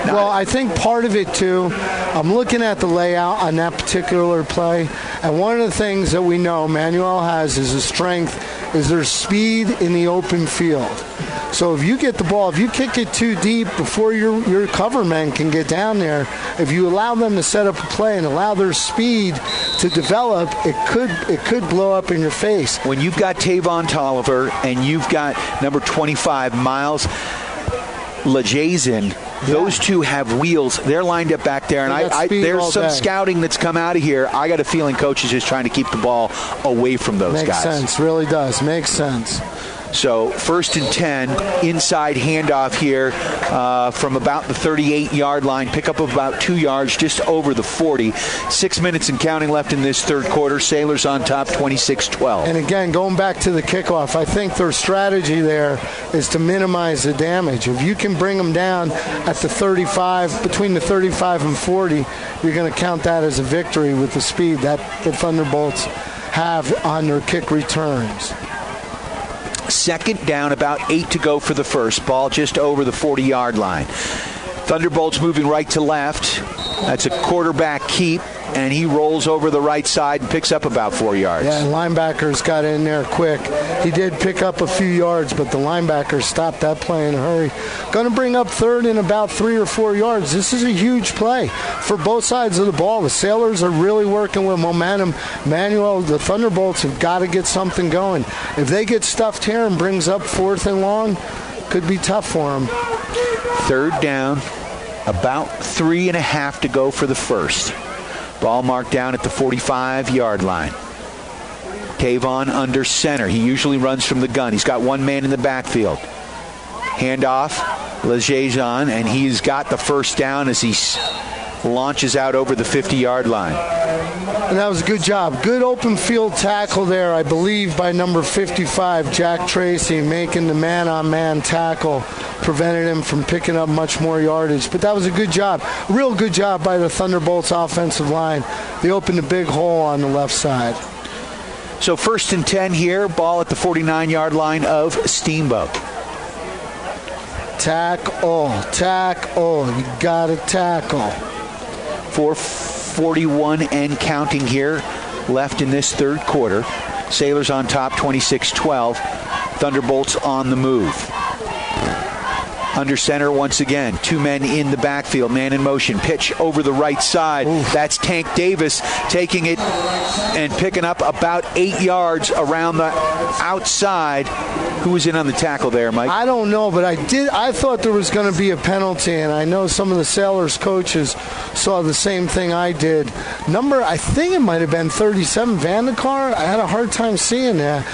Well, I think part of it, too, I'm looking at the layout on that particular play, and one of the things that we know Manuel has is a strength, is their speed in the open field. So if you get the ball, if you kick it too deep before your cover men can get down there, if you allow them to set up a play and allow their speed to develop, it could blow up in your face. When you've got Tavon Tolliver and you've got number 25, Miles Lejazen, those two have wheels. They're lined up back there, and there's some scouting that's come out of here. I got a feeling coach is just trying to keep the ball away from those guys. Makes sense, really does. Makes sense. So 1st and 10, inside handoff here from about the 38-yard line, pickup of about 2 yards, just over the 40. 6 minutes and counting left in this third quarter. Sailors on top, 26-12. And again, going back to the kickoff, I think their strategy there is to minimize the damage. If you can bring them down at the 35, between the 35 and 40, you're going to count that as a victory with the speed that the Thunderbolts have on their kick returns. Second down, about 8 to go for the first. Ball just over the 40-yard line. Thunderbolts moving right to left. That's a quarterback keep, and he rolls over the right side and picks up about 4 yards. Yeah, and linebackers got in there quick. He did pick up a few yards, but the linebackers stopped that play in a hurry. Going to bring up third in about 3 or 4 yards. This is a huge play for both sides of the ball. The Sailors are really working with momentum. Manuel, the Thunderbolts have got to get something going. If they get stuffed here and brings up 4th and long, could be tough for them. Third down, about 3.5 to go for the first. Ball marked down at the 45-yard line. Tavon under center. He usually runs from the gun. He's got one man in the backfield. Handoff, Lejazen, and he's got the first down as he launches out over the 50-yard line. And that was a good job. Good open field tackle there, I believe, by number 55, Jack Tracy, making the man-on-man tackle prevented him from picking up much more yardage. But that was a good job, a real good job by the Thunderbolts offensive line. They opened a big hole on the left side. So 1st and 10 here, ball at the 49-yard line of Steamboat. Tackle. You got to tackle. 4:41 and counting here left in this third quarter. Sailors on top, 26-12. Thunderbolts on the move. Under center once again. 2 men in the backfield. Man in motion. Pitch over the right side. That's Tank Davis taking it and picking up about 8 yards around the outside. Who was in on the tackle there, Mike? I don't know, but I thought there was going to be a penalty, and I know some of the Sailors coaches saw the same thing I did. I think it might have been 37, Vandekar. I had a hard time seeing that.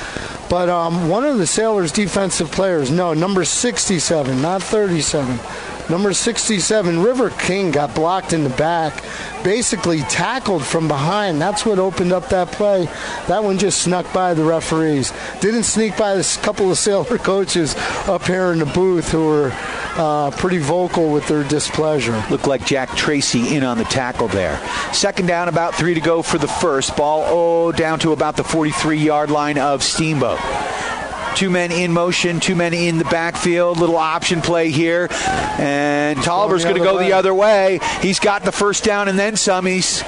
But one of the Sailors' defensive players, number 67, not 37. Number 67, River King, got blocked in the back, basically tackled from behind. That's what opened up that play. That one just snuck by the referees. Didn't sneak by a couple of Sailor coaches up here in the booth who were pretty vocal with their displeasure. Looked like Jack Tracy in on the tackle there. 2nd down, about 3 to go for the first. Ball down to about the 43-yard line of Steamboat. 2 men in motion, 2 men in the backfield. Little option play here. And Tolliver's going to go the other way. He's got the first down and then some. He's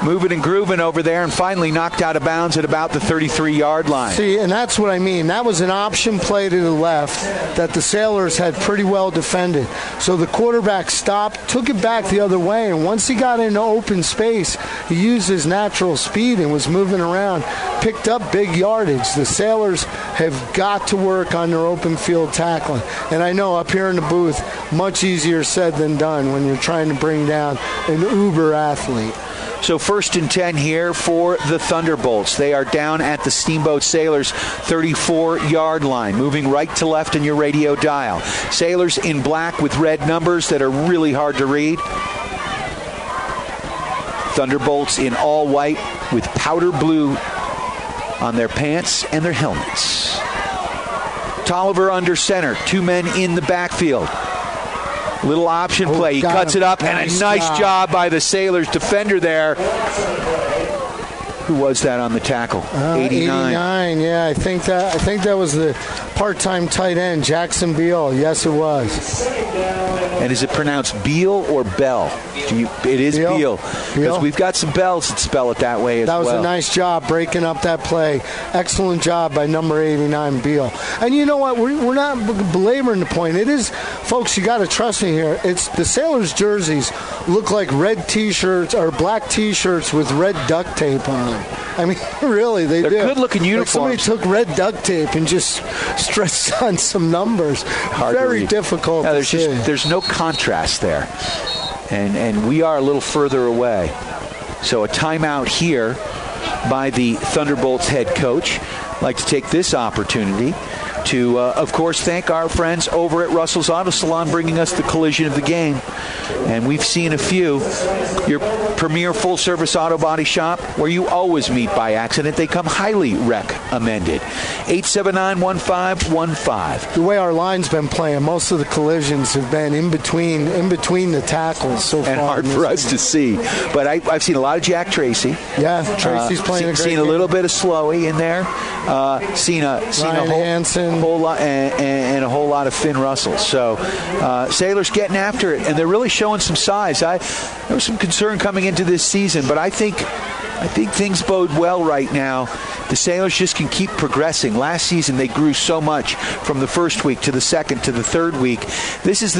moving and grooving over there and finally knocked out of bounds at about the 33-yard line. See, and that's what I mean. That was an option play to the left that the Sailors had pretty well defended. So the quarterback stopped, took it back the other way, and once he got into open space, he used his natural speed and was moving around, picked up big yardage. The Sailors have got to work on their open field tackling. And I know up here in the booth, much easier said than done when you're trying to bring down an uber athlete. So 1st and 10 here for the Thunderbolts. They are down at the Steamboat Sailors 34-yard line, moving right to left in your radio dial. Sailors in black with red numbers that are really hard to read. Thunderbolts in all white with powder blue on their pants and their helmets. Tolliver under center, 2 men in the backfield. Little option play. He cuts it up, and a nice job by the Sailors defender there. Who was that on the tackle? 89. Yeah, I think that was the part-time tight end, Jackson Beal. Yes, it was. And is it pronounced Beal or Bell? It is Beal. Because we've got some Bells that spell it that way as well. That was a nice job breaking up that play. Excellent job by number 89, Beal. And you know what? We're not belaboring the point. It is, folks, you got to trust me here. It's the Sailors' jerseys look like red T-shirts or black T-shirts with red duct tape on them. I mean, really, they're good-looking uniforms. Like somebody took red duct tape and just stretched on some numbers. Very difficult to see. There's no contrast there. And we are a little further away. So a timeout here by the Thunderbolts head coach. I'd like to take this opportunity to, of course, thank our friends over at Russell's Auto Salon bringing us the collision of the game. And we've seen a few. Your premier full-service auto body shop where you always meet by accident. They come highly recommended. 879-1515. The way our line's been playing, most of the collisions have been in between the tackles so far. And hard for us to see. But I've seen a lot of Jack Tracy. Yeah, Tracy's playing a great Seen a little bit of Slowey in there. Seen a whole lot and a whole lot of Finn Russell. So Sailors getting after it, and they're really showing some size. There was some concern coming into this season, but I think things bode well right now. The Sailors just can keep progressing. Last season they grew so much from the first week to the second to the third week. This is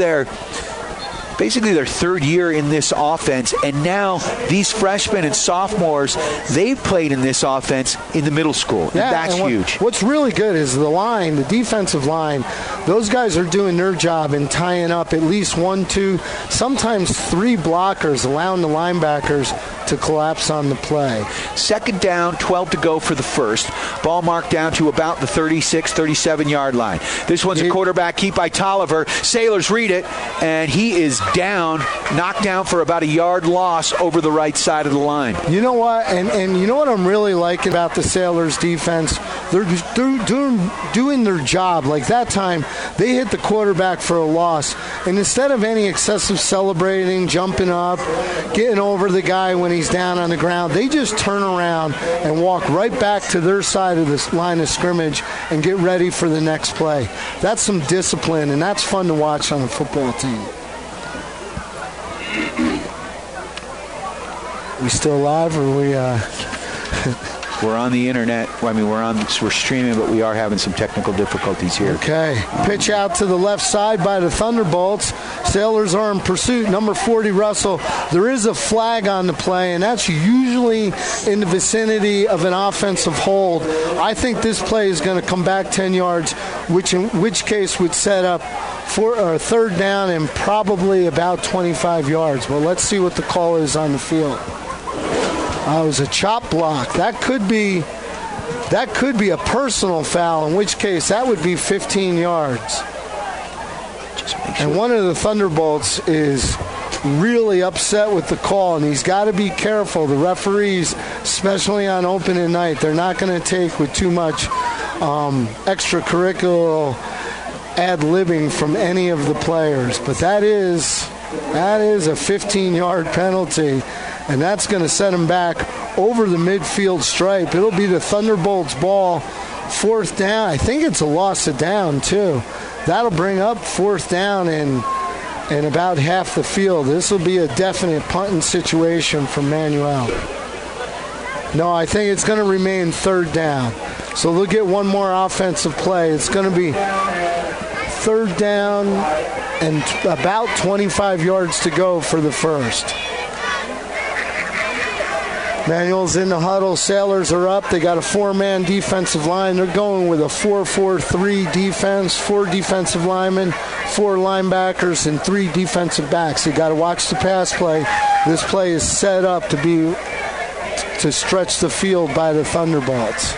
basically their third year in this offense, and now these freshmen and sophomores, they've played in this offense in the middle school, and that's huge. What's really good is the defensive line, those guys are doing their job in tying up at least 1, 2, sometimes 3 blockers, allowing the linebackers to collapse on the play. 2nd down, 12 to go for the first. Ball marked down to about the 36, 37-yard line. This one's a quarterback keep by Tolliver. Sailors read it. and he is down, knocked down for about a yard loss over the right side of the line. You know what? And you know what I'm really liking about the Sailors defense? They're doing their job. Like that time, they hit the quarterback for a loss. And instead of any excessive celebrating, jumping up, getting over the guy when he's down on the ground, they just turn around and walk right back to their side of this line of scrimmage and get ready for the next play. That's some discipline, and that's fun to watch on a football team. We still live, or we? We're on the internet. I mean, we're streaming, but we are having some technical difficulties here. Okay. Pitch out to the left side by the Thunderbolts. Sailors are in pursuit. Number 40, Russell. There is a flag on the play, and that's usually in the vicinity of an offensive hold. I think this play is going to come back 10 yards, in which case would set up third down and probably about 25 yards. But let's see what the call is on the field. It was a chop block. That could be a personal foul, in which case that would be 15 yards. And one of the Thunderbolts is really upset with the call, and he's got to be careful. The referees, especially on opening night, they're not going to take with too much extracurricular ad-libbing from any of the players. But that is a 15-yard penalty. And that's going to set him back over the midfield stripe. It'll be the Thunderbolts' ball, fourth down. I think it's a loss of down, too. That'll bring up fourth down in about half the field. This will be a definite punting situation for Manuel. No, I think it's going to remain third down. So they'll get one more offensive play. It's going to be third down and about 25 yards to go for the first. Manuel's in the huddle. Sailors are up. They got a four-man defensive line. They're going with a 4-4-3 defense, 4 defensive linemen, 4 linebackers, and 3 defensive backs. You got to watch the pass play. This play is set up to stretch the field by the Thunderbolts.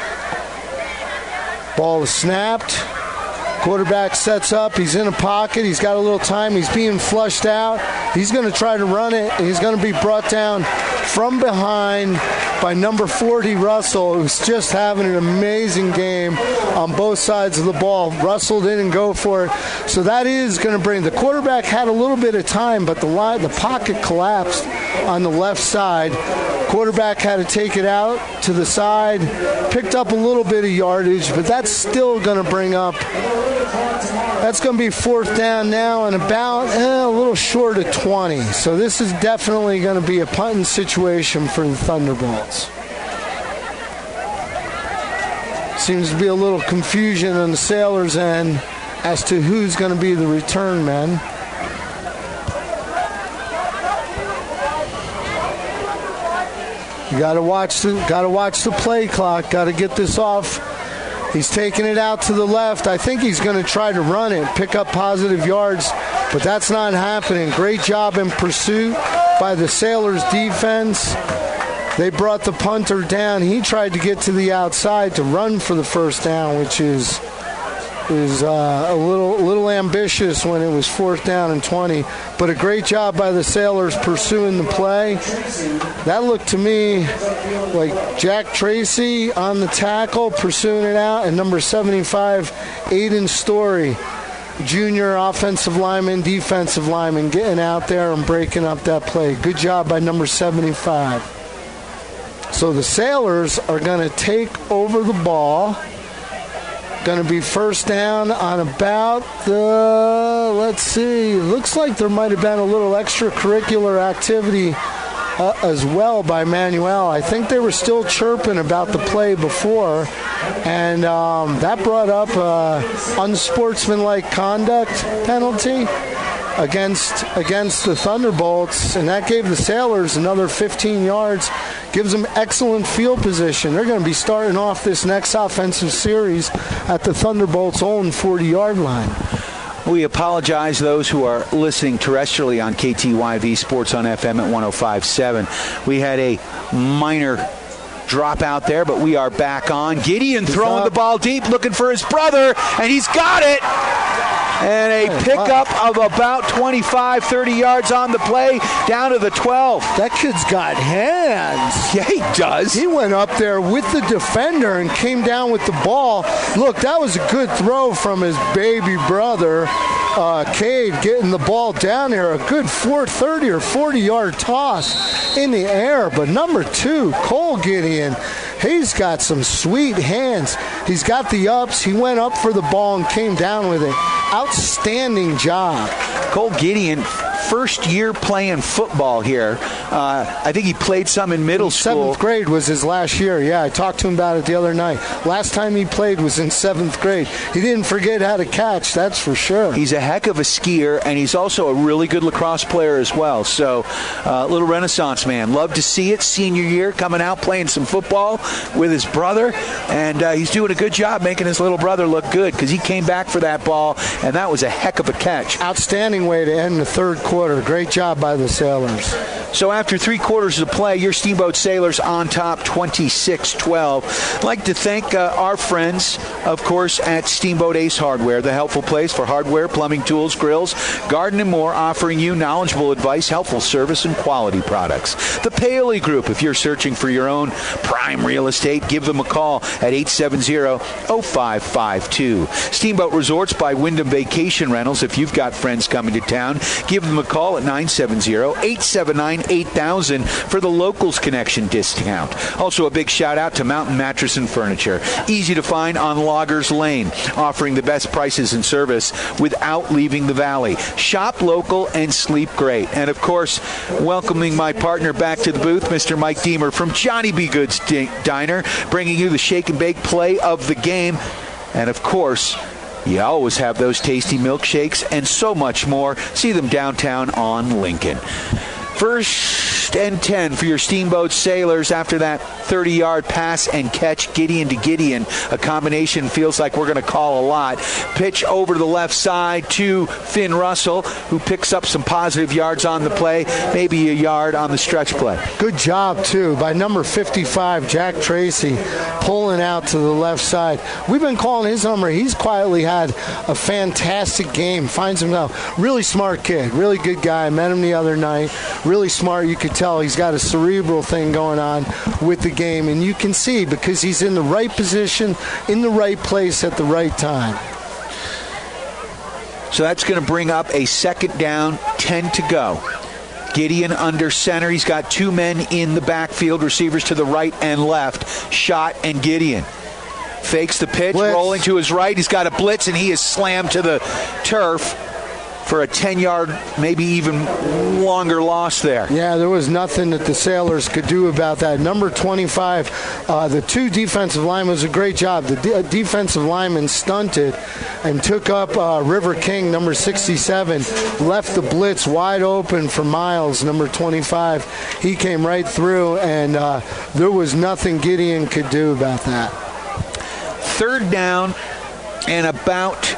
Ball is snapped. Quarterback sets up. He's in a pocket. He's got a little time. He's being flushed out. He's going to try to run it, and he's going to be brought down from behind by number 40, Russell, who's just having an amazing game on both sides of the ball. Russell didn't go for it. So that is going to bring – the quarterback had a little bit of time, but the pocket collapsed on the left side. Quarterback had to take it out to the side, picked up a little bit of yardage, but that's still going to bring up – that's going to be fourth down now and about a little short of 20. So this is definitely going to be a punting situation for the Thunderbolts. Seems to be a little confusion on the Sailors' end as to who's going to be the return man. You got to watch the play clock. Got to get this off. He's taking it out to the left. I think he's going to try to run it, pick up positive yards, but that's not happening. Great job in pursuit by the Sailors defense. They brought the punter down. He tried to get to the outside to run for the first down, which is a little ambitious when it was fourth down and 20. But a great job by the Sailors pursuing the play. That looked to me like Jack Tracy on the tackle, pursuing it out, and number 75, Aiden Story, junior offensive lineman, defensive lineman, getting out there and breaking up that play. Good job by number 75. So the Sailors are going to take over the ball. Going to be first down on about looks like there might have been a little extracurricular activity as well by Manuel. I think they were still chirping about the play before, and that brought up unsportsmanlike conduct penalty against the Thunderbolts, and that gave the Sailors another 15 yards. Gives them excellent field position. They're going to be starting off this next offensive series at the Thunderbolts' own 40-yard line. We apologize those who are listening terrestrially on KTYV Sports on FM at 105.7. We had a minor drop out there, but we are back on. Gideon throwing the ball deep, looking for his brother, and he's got it. And a pickup of about 25, 30 yards on the play, down to the 12. That kid's got hands. Yeah, he does. He went up there with the defender and came down with the ball. Look, that was a good throw from his baby brother, Cade, getting the ball down there. A good 30 or 40-yard toss in the air. But number 2, Cole Gideon, he's got some sweet hands. He's got the ups. He went up for the ball and came down with it. Outstanding job. Cole Gideon, first year playing football here. I think he played some in middle school. 7th grade was his last year. Yeah, I talked to him about it the other night. Last time he played was in 7th grade. He didn't forget how to catch, that's for sure. He's a heck of a skier, and he's also a really good lacrosse player as well. So, little Renaissance man. Love to see it. Senior year, coming out, playing some football with his brother, and he's doing a good job making his little brother look good because he came back for that ball, and that was a heck of a catch. Outstanding way to end the third quarter. Great job by the Sailors. So after 3 quarters of play, your Steamboat Sailors on top 26-12. I'd like to thank our friends, of course, at Steamboat Ace Hardware, the helpful place for hardware, plumbing, tools, grills, garden, and more, offering you knowledgeable advice, helpful service, and quality products. The Paley Group, if you're searching for your own prime real estate, give them a call at 870-0552. Steamboat Resorts by Wyndham Vacation Rentals, if you've got friends coming to town, give them a call at 970-879-8000 for the Locals Connection discount. Also a big shout out to Mountain Mattress and Furniture. Easy to find on Loggers Lane, offering the best prices and service without leaving the valley. Shop local and sleep great. And of course, welcoming my partner back to the booth, Mr. Mike Deemer from Johnny B. Good's Diner, bringing you the shake and bake play of the game. And of course, you always have those tasty milkshakes and so much more. See them downtown on Lincoln. First and 10 for your Steamboat Sailors after that 30-yard pass and catch, Gideon to Gideon. A combination feels like we're going to call a lot. Pitch over to the left side to Finn Russell, who picks up some positive yards on the play, maybe a yard on the stretch play. Good job, too, by number 55, Jack Tracy, pulling out to the left side. We've been calling his number. He's quietly had a fantastic game. Finds himself really smart kid, really good guy. I met him the other night. Really smart. You could tell he's got a cerebral thing going on with the game, and you can see because he's in the right position, in the right place at the right time. So that's going to bring up a second down, 10 to go. Gideon under center. He's got 2 men in the backfield, receivers to the right and left. Shot and Gideon fakes the pitch, blitz. Rolling to his right. He's got a blitz, and he is slammed to the turf for a 10-yard, maybe even longer loss there. Yeah, there was nothing that the Sailors could do about that. Number 25, the 2 defensive linemen, was a great job. The defensive lineman stunted and took up River King, number 67, left the blitz wide open for Miles, number 25. He came right through, and there was nothing Gideon could do about that. Third down and about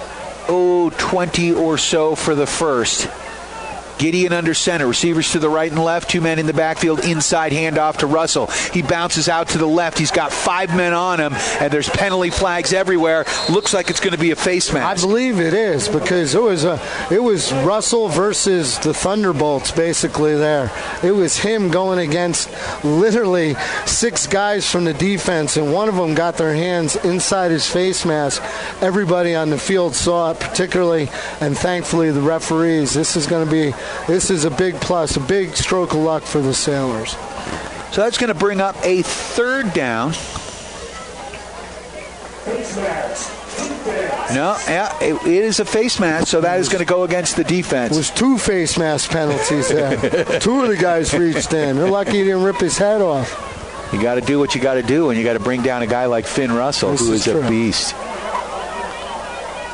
20 or so for the first. Gideon under center, receivers to the right and left, 2 men in the backfield, inside handoff to Russell. He bounces out to the left. He's got 5 men on him, and there's penalty flags everywhere. Looks like it's going to be a face match. I believe it is, because it was Russell versus the Thunderbolts basically there. It was him going against literally 6 guys from the defense, and one of them got their hands inside his face mask. Everybody on the field saw it particularly, and thankfully the referees. This is a big plus, a big stroke of luck for the Sailors. So that's going to bring up a third down. No, yeah, it is a face mask, so that is going to go against the defense. It was 2 face mask penalties there. 2 of the guys reached in. They're lucky he didn't rip his head off. You got to do what you got to do, and you got to bring down a guy like Finn Russell, who is a beast.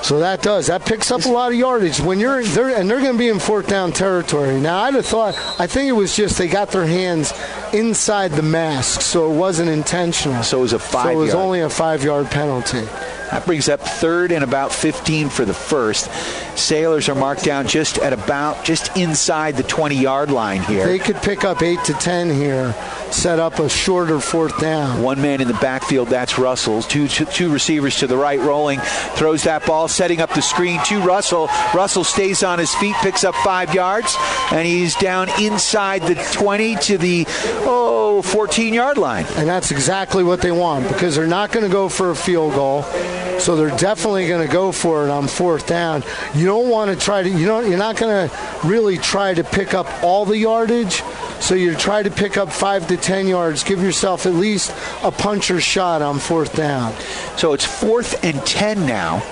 So that picks up a lot of yardage when you're there, and they're going to be in 4th down territory. Now I think it was just they got their hands inside the mask, so it wasn't intentional. So it was a 5-yard. So it was only a 5-yard penalty. That brings up 3rd and about 15 for the first. Sailors are marked down just inside the 20-yard line here. They could pick up 8 to 10 here, set up a shorter 4th down. One man in the backfield, that's Russell. Two receivers to the right, rolling, throws that ball, setting up the screen to Russell. Russell stays on his feet, picks up 5 yards, and he's down inside the 20 to the 14-yard line. And that's exactly what they want, because they're not going to go for a field goal. So they're definitely going to go for it on 4th down. You don't want to try to, you're not going to really try to pick up all the yardage. So you try to pick up 5 to 10 yards. Give yourself at least a puncher's shot on 4th down. So it's 4th and 10 now.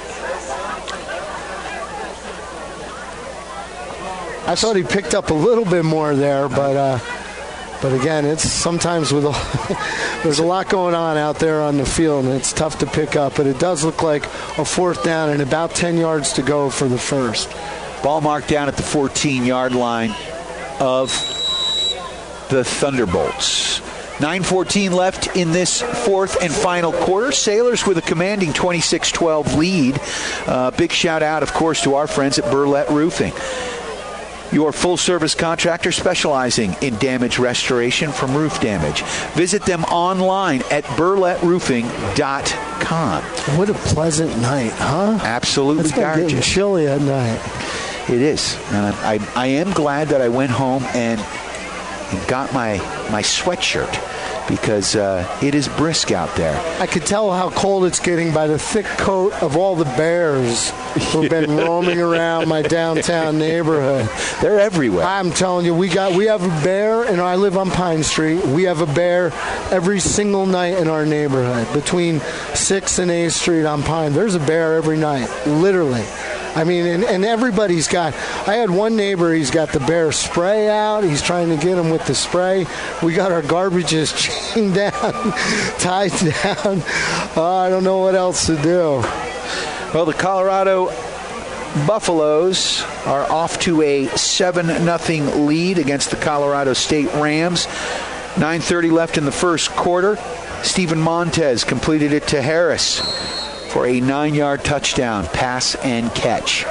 I thought he picked up a little bit more there, but again, it's sometimes with there's a lot going on out there on the field, and it's tough to pick up. But it does look like a 4th down and about 10 yards to go for the first. Ball marked down at the 14-yard line of the Thunderbolts. 9:14 left in this 4th and final quarter. Sailors with a commanding 26-12 lead. Big shout out, of course, to our friends at Burlett Roofing. Your full-service contractor specializing in damage restoration from roof damage. Visit them online at burlettroofing.com. What a pleasant night, huh? Absolutely gorgeous. It's getting chilly at night. It is. And I am glad that I went home and got my sweatshirt, because it is brisk out there. I could tell how cold it's getting by the thick coat of all the bears who've been roaming around my downtown neighborhood. They're everywhere. I'm telling you, we have a bear, and I live on Pine Street. We have a bear every single night in our neighborhood. Between 6th and 8th Street on Pine, there's a bear every night, literally. I mean, and everybody's got, I had one neighbor, he's got the bear spray out. He's trying to get him with the spray. We got our garbages chained down, tied down. I don't know what else to do. Well, the Colorado Buffaloes are off to a 7-0 lead against the Colorado State Rams. 9:30 left in the first quarter. Steven Montez completed it to Harris for a 9-yard touchdown, pass and catch.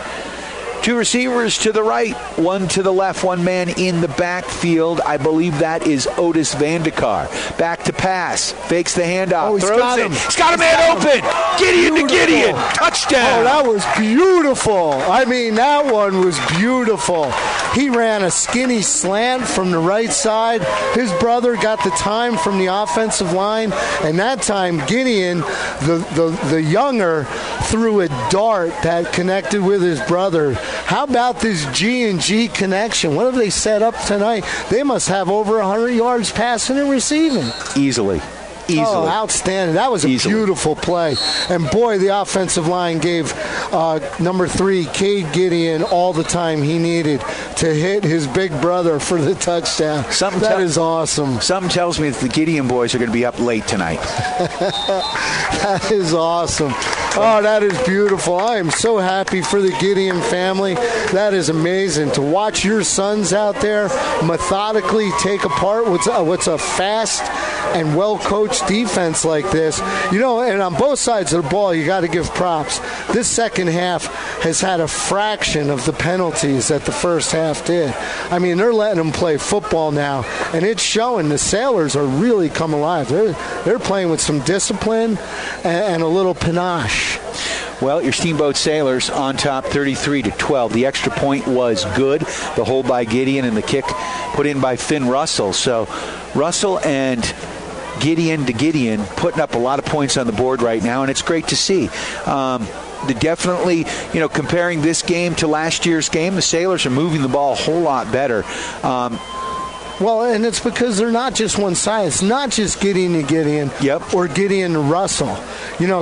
2 receivers to the right, 1 to the left, 1 man in the backfield. I believe that is Otis Vandekar. Back to pass, fakes the handoff, throws it. He's got a man open. Gideon to Gideon, touchdown. Oh, that was beautiful. I mean, that one was beautiful. He ran a skinny slant from the right side. His brother got the time from the offensive line, and that time Gideon, the younger, threw a dart that connected with his brother. How about this G&G connection? What have they set up tonight? They must have over 100 yards passing and receiving. Easily. Oh, outstanding. That was a beautiful play. And, boy, the offensive line gave number 3, Cade Gideon, all the time he needed to hit his big brother for the touchdown. That is awesome. Something tells me that the Gideon boys are going to be up late tonight. That is awesome. Oh, that is beautiful. I am so happy for the Gideon family. That is amazing. To watch your sons out there methodically take apart what's a fast and well-coached defense like this. You know, and on both sides of the ball, you got to give props. This second half has had a fraction of the penalties that the first half did. I mean, they're letting them play football now, and it's showing. The Sailors are really come alive. They're playing with some discipline and a little panache. Well, your Steamboat Sailors on top 33-12. The extra point was good. The hold by Gideon and the kick put in by Finn Russell. So Russell and Gideon to Gideon putting up a lot of points on the board right now, and it's great to see. Definitely, comparing this game to last year's game, the Sailors are moving the ball a whole lot better. Well, and it's because they're not just one side. It's not just Gideon to Gideon or Gideon to Russell.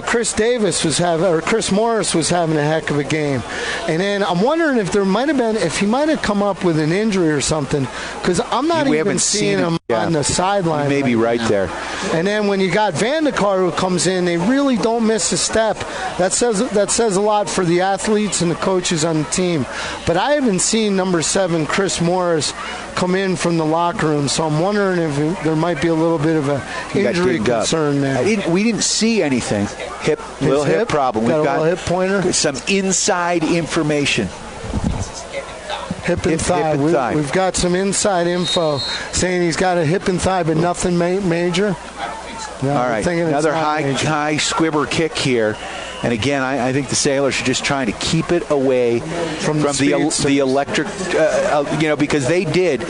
Chris Morris was having a heck of a game. And then I'm wondering if he might have come up with an injury or something, because I'm not even seeing him on the sideline. Maybe right there. And then when you got Vandekar who comes in, they really don't miss a step. That says a lot for the athletes and the coaches on the team. But I haven't seen number 7, Chris Morris, come in from the locker room, so I'm wondering if there might be a little bit of an injury concern there. We didn't see anything. Little hip problem. We've got a little hip pointer. Some inside information. Hip and thigh. We've got some inside info saying he's got a hip and thigh, but nothing major. No, all right, another high squibber kick here. And again, I think the Sailors are just trying to keep it away from the electric, because they did.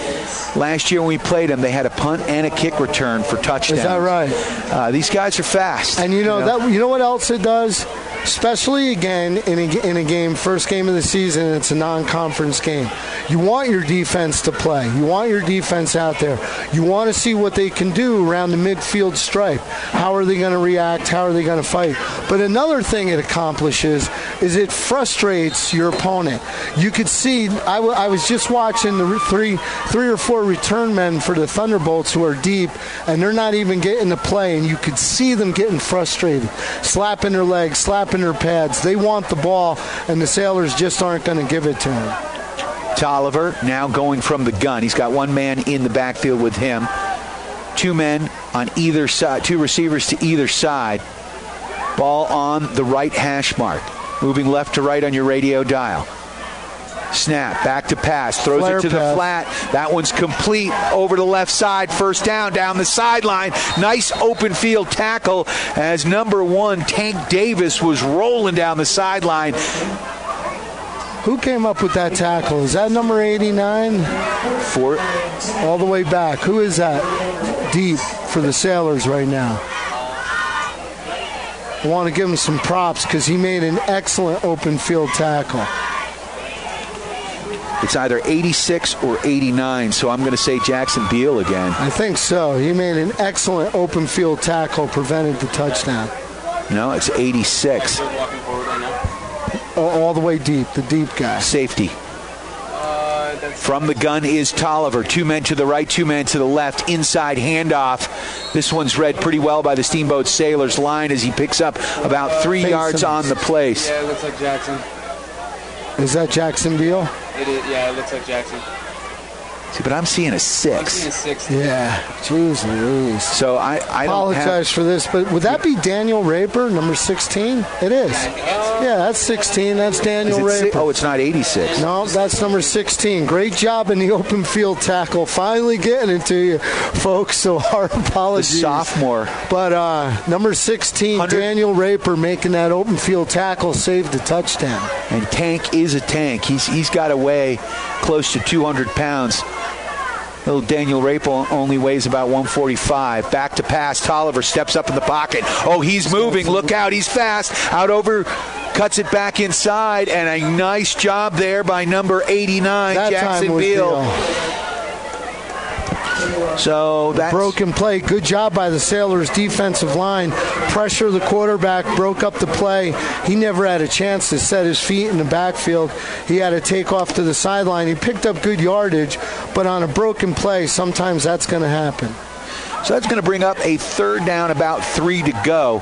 Last year when we played them, they had a punt and a kick return for touchdowns. Is that right? These guys are fast. And you know what else it does? Especially, again, in a game, first game of the season, it's a non-conference game. You want your defense to play. You want your defense out there. You want to see what they can do around the midfield stripe. How are they going to react? How are they going to fight? But another thing it accomplishes is it frustrates your opponent. You could see, I was just watching the three or four return men for the Thunderbolts who are deep, and they're not even getting to play, and you could see them getting frustrated, slapping their legs, slapping their pads. They want the ball, and the Sailors just aren't going to give it to them. Tolliver now going from the gun. He's got one man in the backfield with him. Two men on either side, two receivers to either side. Ball on the right hash mark. Moving left to right on your radio dial. Snap, back to pass, throws Flare it to pass. The flat. That one's complete over the left side. First down the sideline. Nice open field tackle as number 1, Tank Davis, was rolling down the sideline. Who came up with that tackle? Is that number 89? All the way back. Who is that deep for the Sailors right now? I want to give him some props because he made an excellent open field tackle. It's either 86 or 89, so I'm going to say Jackson Beal again. I think so. He made an excellent open field tackle, prevented the touchdown. No, it's 86. All the way deep, the deep guy. Safety. From the gun is Tolliver. 2 men to the right, 2 men to the left. Inside handoff. This one's read pretty well by the Steamboat Sailors line as he picks up about 3 yards on the place. Yeah, it looks like Jackson. Is that Jackson Beal? It is, yeah, it looks like Jackson. See, but I'm seeing a 6. I'm seeing a 6. Yeah, jeez Louise. So I apologize for this, but would that be Daniel Raper, number 16? It is. Yeah, that's 16. That's Daniel Raper. Oh, it's not 86. No, that's number 16. Great job in the open field tackle. Finally getting it to you, folks, so our apologies. The sophomore. But number 16, Daniel Raper, making that open field tackle, saved the touchdown. And Tank is a tank. He's got to weigh close to 200 pounds. Little Daniel Raper only weighs about 145. Back to pass. Tolliver steps up in the pocket. Oh, he's moving. Look out. He's fast. Out over. Cuts it back inside. And a nice job there by number 89, Jackson Beal. So that's broken play. Good job by the Sailors defensive line. Pressure the quarterback, broke up the play. He never had a chance to set his feet in the backfield. He had to take off to the sideline. He picked up good yardage, but on a broken play, sometimes that's going to happen. So that's going to bring up a 3rd down, about 3 to go.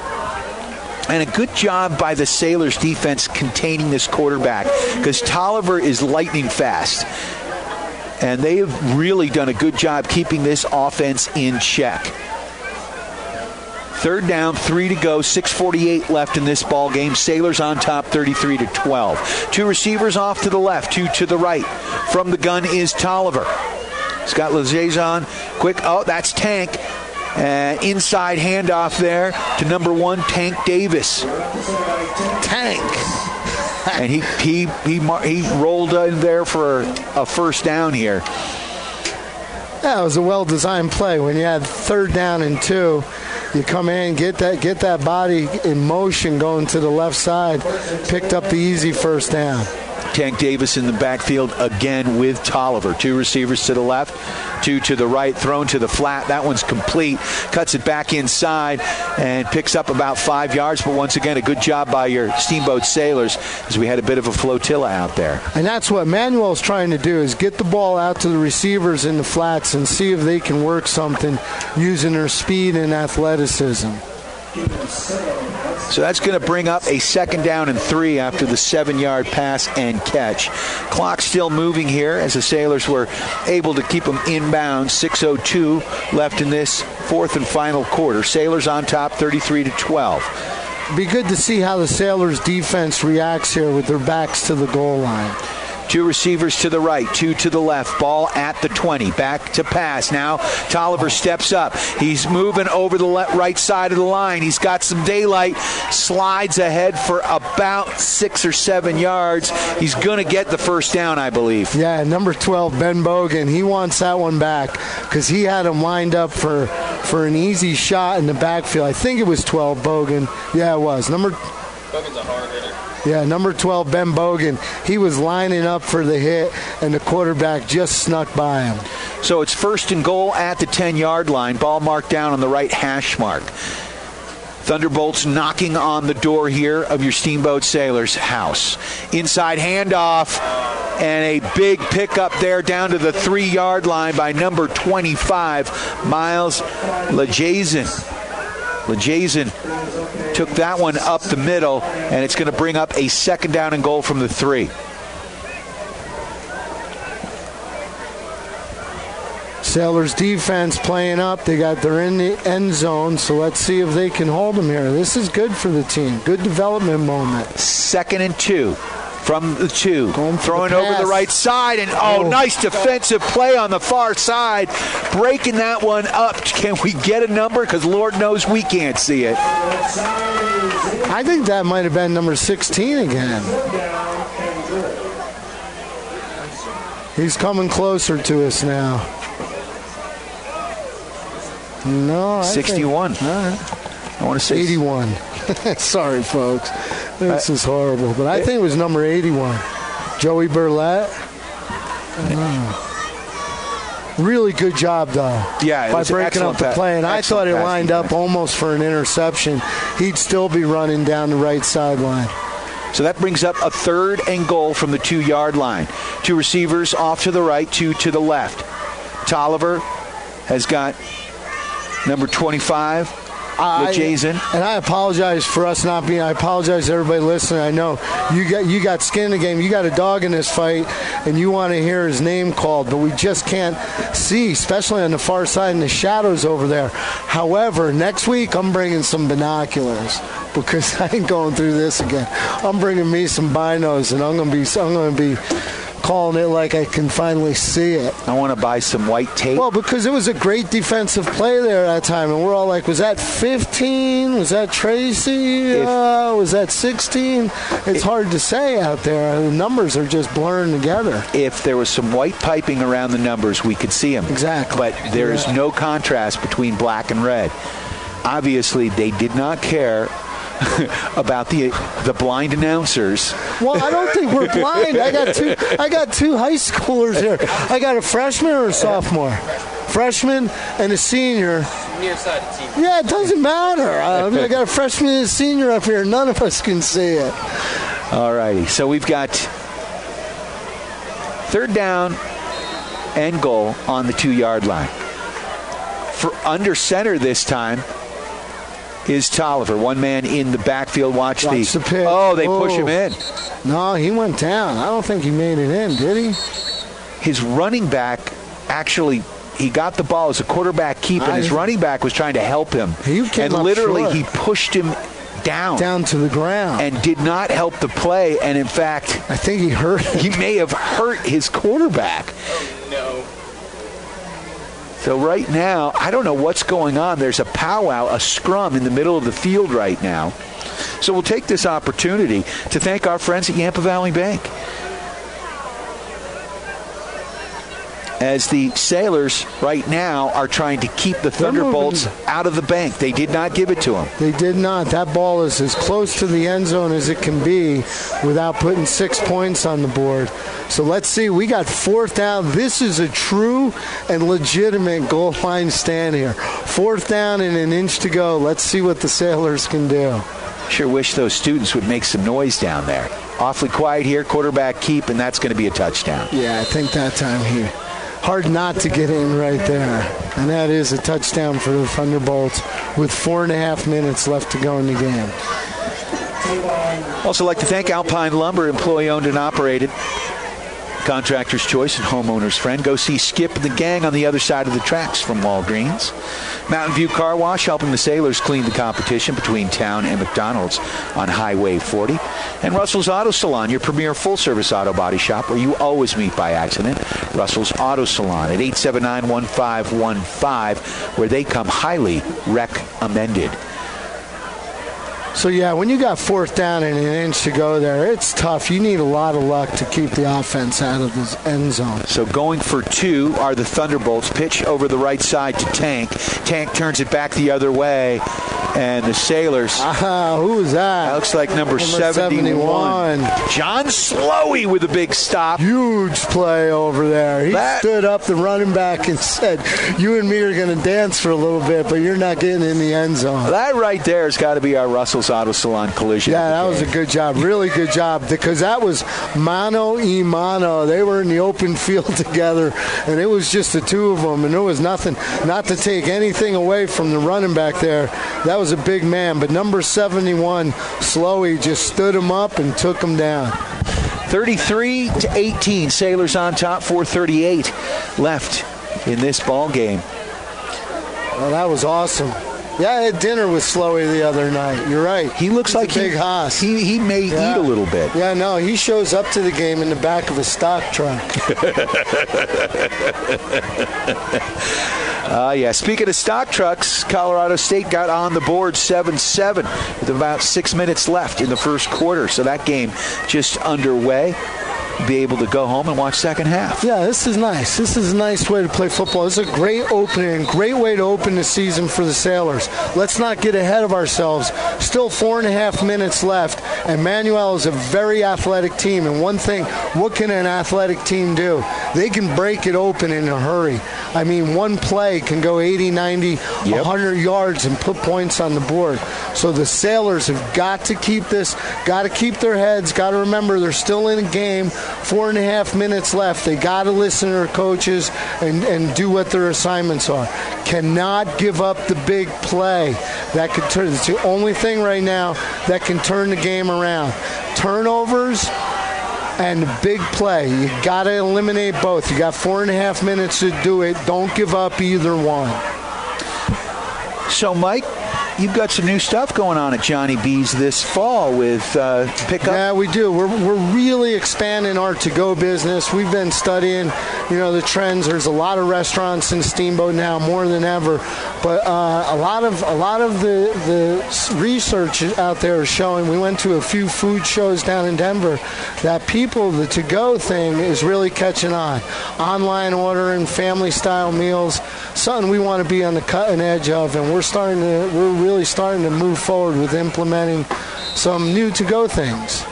And a good job by the Sailors defense containing this quarterback because Tolliver is lightning fast. And they have really done a good job keeping this offense in check. 3rd down, 3 to go, 6:48 left in this ball game. Sailors on top, 33-12. 2 receivers off to the left, 2 to the right. From the gun is Tolliver. Scott Lejeune, quick. Oh, that's Tank. Inside handoff there to number 1, Tank Davis. Tank. And he rolled in there for a 1st down here. Yeah, it was a well-designed play. When you had 3rd down and 2, you come in, get that body in motion going to the left side, picked up the easy 1st down. Tank Davis in the backfield again with Tolliver. 2 receivers to the left, 2 to the right, thrown to the flat. That one's complete. Cuts it back inside and picks up about 5 yards. But once again, a good job by your Steamboat Sailors as we had a bit of a flotilla out there. And that's what Manuel's trying to do, is get the ball out to the receivers in the flats and see if they can work something using their speed and athleticism. So that's going to bring up a 2nd down and 3 after the 7-yard pass and catch. Clock still moving here as the Sailors were able to keep them inbounds. 6:02 left in this 4th and final quarter. Sailors on top 33-12. Be good to see how the Sailors defense reacts here with their backs to the goal line. 2 receivers to the right, 2 to the left. Ball at the 20. Back to pass. Now Tolliver steps up. He's moving over the right side of the line. He's got some daylight. Slides ahead for about 6 or 7 yards. He's going to get the first down, I believe. Yeah, number 12, Ben Bogan. He wants that one back because he had him lined up for an easy shot in the backfield. I think it was 12, Bogan. Yeah, it was. Bogan's a hard hitter. Yeah, number 12, Ben Bogan. He was lining up for the hit, and the quarterback just snuck by him. So it's 1st and goal at the 10-yard line. Ball marked down on the right hash mark. Thunderbolts knocking on the door here of your Steamboat Sailors house. Inside handoff, and a big pickup there down to the 3-yard line by number 25, Miles Lejazen. Lejazen took that one up the middle, and it's going to bring up a 2nd down and goal from the 3. Sailors defense playing up. They're in the end zone, so let's see if they can hold them here. This is good for the team. Good development moment. 2nd and 2. From the 2, throwing over the right side, and nice defensive play on the far side, breaking that one up. Can we get a number? Because Lord knows we can't see it. I think that might have been number 16 again. He's coming closer to us now. No, 61. I want to say 81. Sorry, folks. This is horrible. But I think it was number 81. Joey Burlett. Really good job, though. Yeah, by breaking up the play. And I thought it lined up almost for an interception. He'd still be running down the right sideline. So that brings up a 3rd and goal from the 2-yard line. 2 receivers off to the right, 2 to the left. Tolliver has got number 25, Jason. And I apologize for us not being. I apologize to everybody listening. I know you got skin in the game. You got a dog in this fight, and you want to hear his name called, but we just can't see, especially on the far side in the shadows over there. However, next week I'm bringing some binoculars because I ain't going through this again. I'm bringing me some binos, and I'm gonna be calling it like I can finally see it. I want to buy some white tape. Well, because it was a great defensive play there at that time, and we're all like, was that 15? Was that Tracy? Was that 16? It's hard to say out there. The numbers are just blurring together. If there was some white piping around the numbers, we could see them. Exactly. But there is no contrast between black and red. Obviously, they did not care about the blind announcers. Well, I don't think we're blind. I got two high schoolers here. I got a freshman or a sophomore? Freshman and a senior. Near side of team. Yeah, it doesn't matter. I got a freshman and a senior up here. None of us can see it. All righty. So we've got 3rd down and goal on the 2-yard line. For under center this time is Tolliver. One man in the backfield. Watch the pitch. Oh, they push him in. No, he went down. I don't think he made it in, did he? His running back actually, he got the ball as a quarterback keep, and his running back was trying to help him. And literally he pushed him down to the ground and did not help the play. And in fact, I think he may have hurt his quarterback. No. So right now, I don't know what's going on. There's a powwow, a scrum in the middle of the field right now. So we'll take this opportunity to thank our friends at Yampa Valley Bank. as the Sailors right now are trying to keep the Thunderbolts out of the bank. They did not give it to them. They did not. That ball is as close to the end zone as it can be without putting 6 points on the board. So let's see. We got 4th down. This is a true and legitimate goal line stand here. 4th down and an inch to go. Let's see what the Sailors can do. Sure wish those students would make some noise down there. Awfully quiet here. Quarterback keep, and that's going to be a touchdown. Yeah, I think that time here. Hard not to get in right there. And that is a touchdown for the Thunderbolts with 4.5 minutes left to go in the game. Also like to thank Alpine Lumber, employee-owned and operated. Contractor's choice and homeowner's friend. Go see Skip and the gang on the other side of the tracks from Walgreens. Mountain View Car Wash, helping the Sailors clean the competition between town and McDonald's on Highway 40. And Russell's Auto Salon, your premier full-service auto body shop where you always meet by accident. Russell's Auto Salon at 879-1515, where they come highly recommended. So, yeah, when you got 4th down and an inch to go there, it's tough. You need a lot of luck to keep the offense out of the end zone. So going for 2 are the Thunderbolts. Pitch over the right side to Tank. Tank turns it back the other way. And the Sailors. Who is that? That looks like number 71. John Slowey with a big stop. Huge play over there. He stood up, the running back, and said, you and me are going to dance for a little bit, but you're not getting in the end zone. That right there has got to be our Russell's Auto Salon collision. Yeah, that was a good job. Really good job, because that was mano y mano. They were in the open field together, and it was just the two of them, and there was nothing, not to take anything away from the running back there. That was a big man, but number 71, Slowey, just stood him up and took him down. 33-18, Sailors on top, 4:38 left in this ball game. Well, that was awesome. Yeah, I had dinner with Slowey the other night. You're right. He looks like a big hoss. He may eat a little bit. Yeah, no, he shows up to the game in the back of a stock truck. Yeah, speaking of stock trucks, Colorado State got on the board 7-7 with about 6 minutes left in the first quarter. So that game just underway. Be able to go home and watch second half. Yeah, this is nice. This is a nice way to play football. This is a great opening, great way to open the season for the Sailors. Let's not get ahead of ourselves. Still 4.5 minutes left, and Manuel is a very athletic team. And one thing, what can an athletic team do? They can break it open in a hurry. I mean, one play can go 80, 90, 100 yards and put points on the board. So the Sailors have got to keep this, got to keep their heads, got to remember they're still in a game. 4.5 minutes left. They got to listen to their coaches and do what their assignments are. Cannot give up the big play. That could turn. It's the only thing right now that can turn the game around. Turnovers and big play. You got to eliminate both. You got 4.5 minutes to do it. Don't give up either one. So, Mike, you've got some new stuff going on at Johnny B's this fall with pickup. Yeah, we do. We're really expanding our to-go business. We've been studying, the trends. There's a lot of restaurants in Steamboat now, more than ever. But a lot of the research out there is showing. We went to a few food shows down in Denver that the to-go thing is really catching on. Online ordering, family-style meals, something we want to be on the cutting edge of, and we're really starting to move forward with implementing some new to-go things.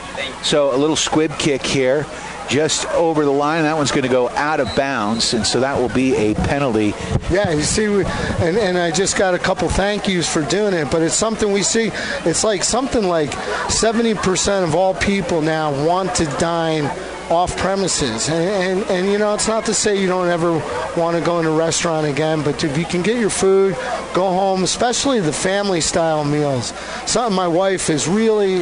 So a little squib kick here, just over the line. That one's going to go out of bounds, and so that will be a penalty. Yeah, you see, and I just got a couple thank yous for doing it, but it's something we see. It's like something like 70% of all people now want to dine off premises, and it's not to say you don't ever want to go in a restaurant again, but if you can get your food, go home, especially the family style meals. Something my wife is really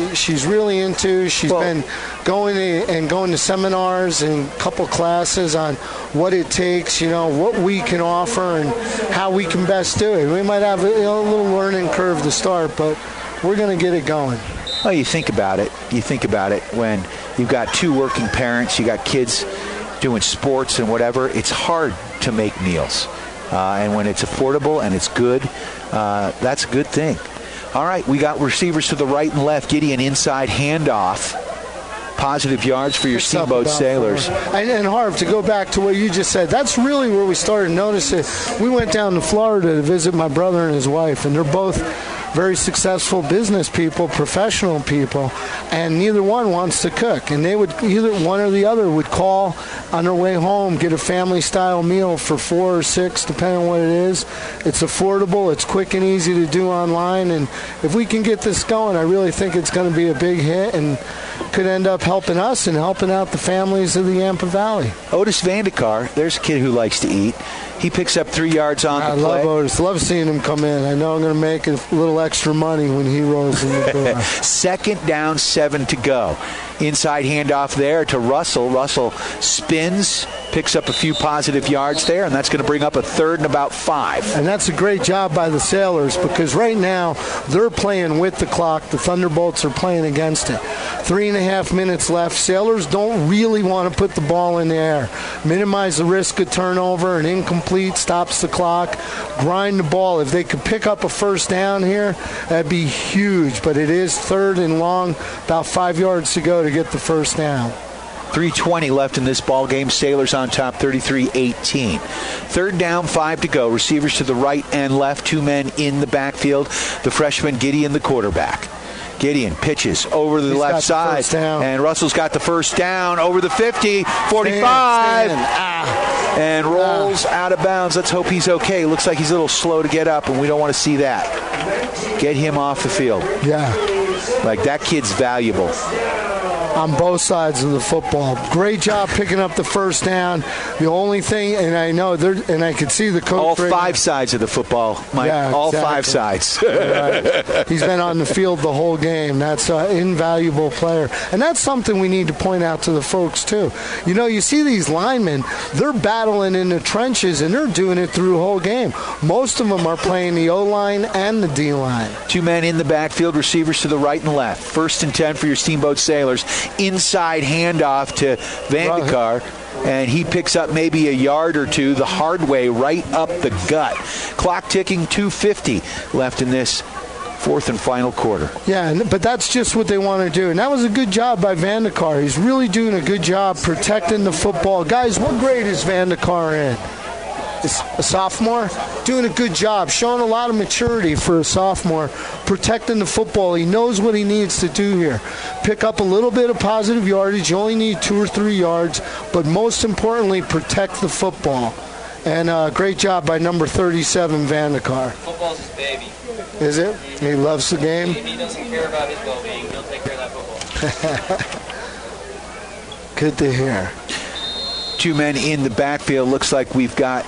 into. She's been going to seminars and a couple classes on what it takes, what we can offer and how we can best do it. We might have a little learning curve to start, but we're going to get it going. Well, you think about it when you've got two working parents, you got kids doing sports and whatever, it's hard to make meals. And when it's affordable and it's good, that's a good thing. All right, we got receivers to the right and left. Gideon inside handoff. positive yards for your Steamboat Sailors. And Harv, to go back to what you just said, that's really where we started noticing. We went down to Florida to visit my brother and his wife, and they're both very successful business people, professional people, and neither one wants to cook. And they would, either one or the other would call on their way home, get a family-style meal for 4 or 6, depending on what it is. It's affordable, it's quick and easy to do online, and if we can get this going, I really think it's going to be a big hit and could end up helping us and helping out the families of the Yampa Valley. Otis Vandekar, there's a kid who likes to eat. He picks up 3 yards on the play. I love Otis. Love seeing him come in. I know I'm going to make a little extra money when he rolls in the door. 2nd down, 7 to go. Inside handoff there to Russell. Russell spins, picks up a few positive yards there, and that's going to bring up a 3rd and about 5. And that's a great job by the Sailors, because right now they're playing with the clock. The Thunderbolts are playing against it. 3.5 minutes left. Sailors don't really want to put the ball in the air. Minimize the risk of turnover and incomplete, stops the clock. Grind the ball. If they could pick up a 1st down here, that'd be huge. But it is 3rd and long, about 5 yards to go to get the 1st down. 3:20 left in this ball game. Sailors on top, 33-18. 3rd down, 5 to go. Receivers to the right and left. 2 men in the backfield. The freshman Gideon, the quarterback. Gideon pitches over the left side, and Russell's got the 1st down over the 50, 45, and rolls out of bounds. Let's hope he's okay. Looks like he's a little slow to get up, and we don't want to see that. Get him off the field. Yeah. Like, that kid's valuable. On both sides of the football. Great job picking up the 1st down. The only thing, and I know, and I could see the coach. All 5 sides of the football, Mike. Yeah, all exactly. 5 sides. Right. He's been on the field the whole game. That's an invaluable player. And that's something we need to point out to the folks, too. You know, you see these linemen, they're battling in the trenches, and they're doing it through the whole game. Most of them are playing the O-line and the D-line. 2 men in the backfield, receivers to the right and left. 1st and 10 for your Steamboat Sailors. Inside handoff to Vandekar, and he picks up maybe a yard or 2 the hard way, right up the gut. Clock ticking, 2:50 left in this 4th and final quarter. Yeah, but that's just what they want to do. And that was a good job by Vandekar. He's really doing a good job protecting the football. Guys, what grade is Vandekar in? Is a sophomore? Doing a good job, showing a lot of maturity for a sophomore, protecting the football. He knows what he needs to do here. Pick up a little bit of positive yardage. You only need 2 or 3 yards, but most importantly, protect the football. And great job by number 37, Vandekar. Football's his baby. Is it? He loves the game? He doesn't care about his well-being. He'll take care of that football. Good to hear. 2 men in the backfield. Looks like we've got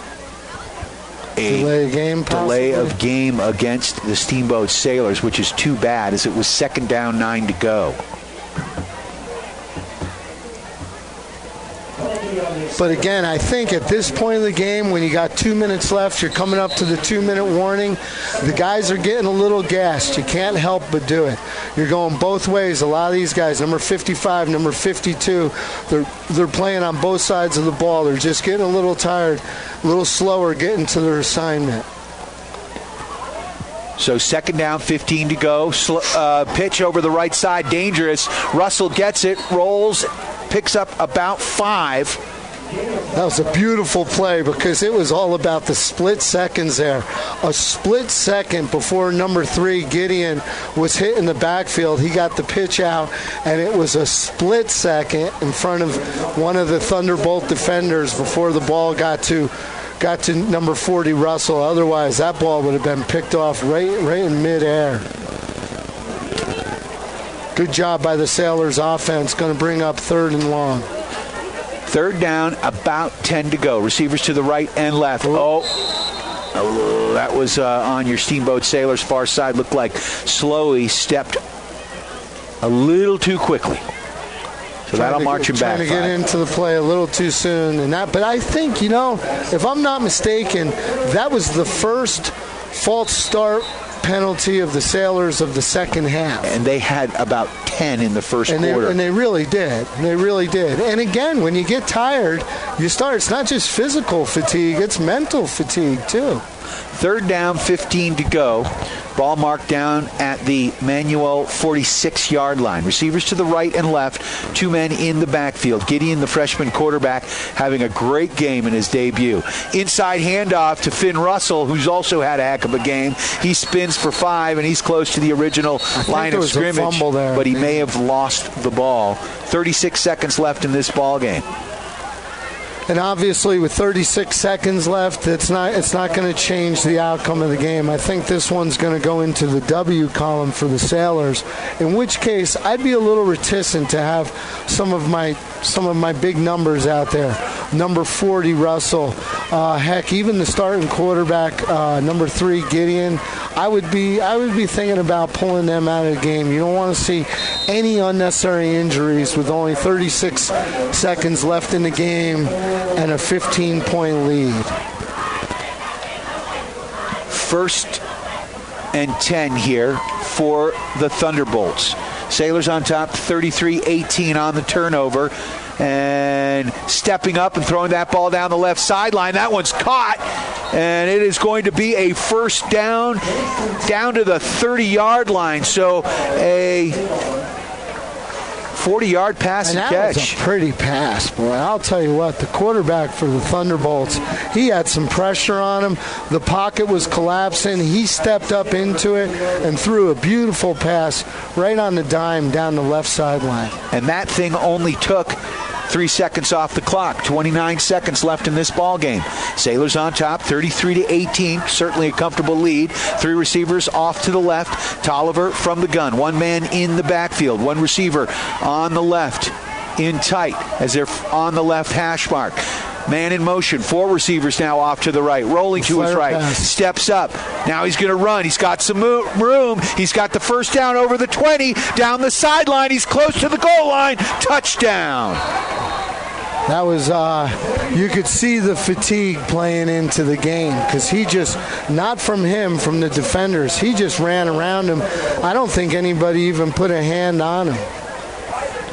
a delay of game against the Steamboat Sailors, which is too bad, as it was 2nd down, 9 to go. But again, I think at this point of the game, when you got 2 minutes left, you're coming up to the 2-minute warning, the guys are getting a little gassed. You can't help but do it. You're going both ways. A lot of these guys, number 55, number 52, they're playing on both sides of the ball. They're just getting a little tired, a little slower getting to their assignment. So 2nd down, 15 to go. Pitch over the right side, dangerous. Russell gets it, rolls, picks up about 5. That was a beautiful play, because it was all about the split seconds there. A split second before number 3, Gideon, was hit in the backfield. He got the pitch out, and it was a split second in front of one of the Thunderbolt defenders before the ball got to number 40, Russell. Otherwise, that ball would have been picked off right in midair. Good job by the Sailors offense. Going to bring up 3rd and long. 3rd down, about 10 to go. Receivers to the right and left. Oh, that was on your Steamboat Sailors far side. Looked like Slowey stepped a little too quickly. So that'll march him back. Trying to get into the play a little too soon. But I think, if I'm not mistaken, that was the first false start penalty of the Sailors of the second half. And they had about 10 in the first quarter. And they really did. They really did. And again, when you get tired, it's not just physical fatigue, it's mental fatigue too. Third down, 15 to go. Ball marked down at the Manuel 46-yard line. Receivers to the right and left, 2 men in the backfield. Gideon, the freshman quarterback, having a great game in his debut. Inside handoff to Finn Russell, who's also had a heck of a game. He spins for 5, and he's close to the original line of scrimmage, a fumble there, but he may have lost the ball. 36 seconds left in this ball game. And obviously, with 36 seconds left, it's not going to change the outcome of the game. I think this one's going to go into the W column for the Sailors. In which case, I'd be a little reticent to have some of my big numbers out there. Number 40, Russell. Heck, even the starting quarterback, number 3, Gideon. I would be thinking about pulling them out of the game. You don't want to see any unnecessary injuries with only 36 seconds left in the game and a 15-point lead. 1st and 10 here for the Thunderbolts. Sailors on top, 33-18 on the turnover. And stepping up and throwing that ball down the left sideline. That one's caught. And it is going to be a first down to the 30-yard line. So a 40-yard pass and catch. That was a pretty pass, boy. I'll tell you what, the quarterback for the Thunderbolts, he had some pressure on him. The pocket was collapsing. He stepped up into it and threw a beautiful pass right on the dime down the left sideline. And that thing only took 3 seconds off the clock. 29 seconds left in this ball game. Sailors on top, 33-18. Certainly a comfortable lead. 3 receivers off to the left. Tolliver from the gun. 1 man in the backfield. 1 receiver on the left in tight as they're on the left hash mark. Man in motion. 4 receivers now off to the right. Rolling to his right. Steps up. Now he's going to run. He's got some room. He's got the first down over the 20. Down the sideline. He's close to the goal line. Touchdown. That was, you could see the fatigue playing into the game because he just, not from him, from the defenders, he just ran around him. I don't think anybody even put a hand on him.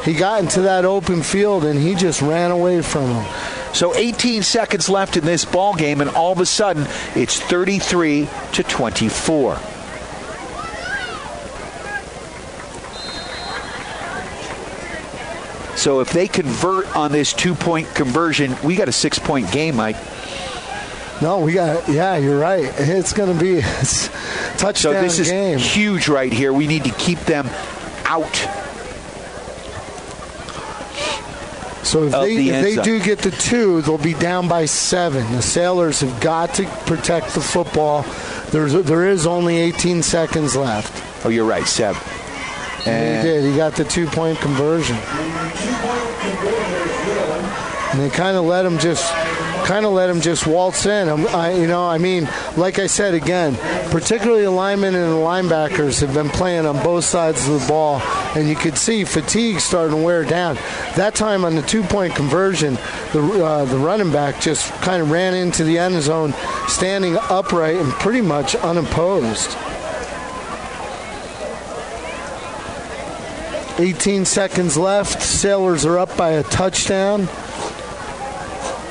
He got into that open field and he just ran away from him. So 18 seconds left in this ball game, and all of a sudden it's 33-24. So if they convert on this 2-point conversion, we got a 6-point game, Mike. No, you're right. It's going to be a touchdown game. So this is huge right here. We need to keep them out. So if they do get the 2, they'll be down by 7. The Sailors have got to protect the football. There is only 18 seconds left. Oh, you're right, 7. And he did. He got the 2-point conversion. And they kind of let him just waltz in. Like I said again, particularly the linemen and the linebackers have been playing on both sides of the ball, and you could see fatigue starting to wear down. That time on the 2-point conversion, the running back just kind of ran into the end zone, standing upright and pretty much unopposed. 18 seconds left. Sailors are up by a touchdown.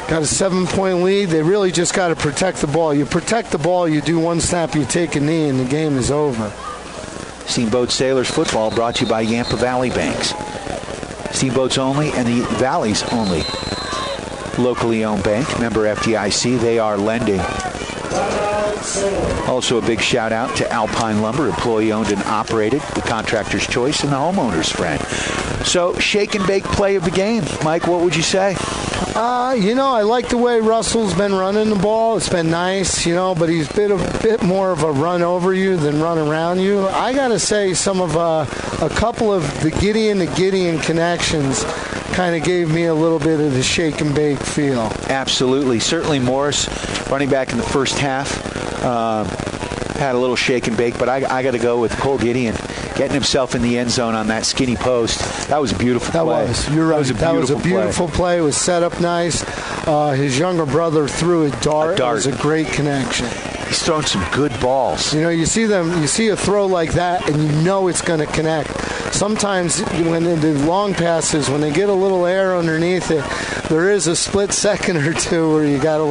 Got a 7-point lead. They really just got to protect the ball. You protect the ball, you do one snap, you take a knee, and the game is over. Steamboat Sailors football brought to you by Yampa Valley Banks. Steamboat's only and the Valley's only locally owned bank. Member FDIC. They are lending. Also a big shout out to Alpine Lumber, employee owned and operated, the contractor's choice and the homeowner's friend. So shake and bake play of the game. Mike, what would you say? I like the way Russell's been running the ball. It's been nice, but he's been a bit more of a run over you than run around you. I got to say a couple of the Gideon connections kind of gave me a little bit of the shake and bake feel. Absolutely. Certainly Morris, running back in the first half, had a little shake and bake, but I got to go with Cole Gideon getting himself in the end zone on that skinny post. That was a beautiful play. You're right. That was a beautiful play. It was set up nice. His younger brother threw a dart. It was a great connection. He's throwing some good balls. You see a throw like that, and you know it's going to connect. Sometimes when the long passes, when they get a little air underneath it, there is a split second or two where you got a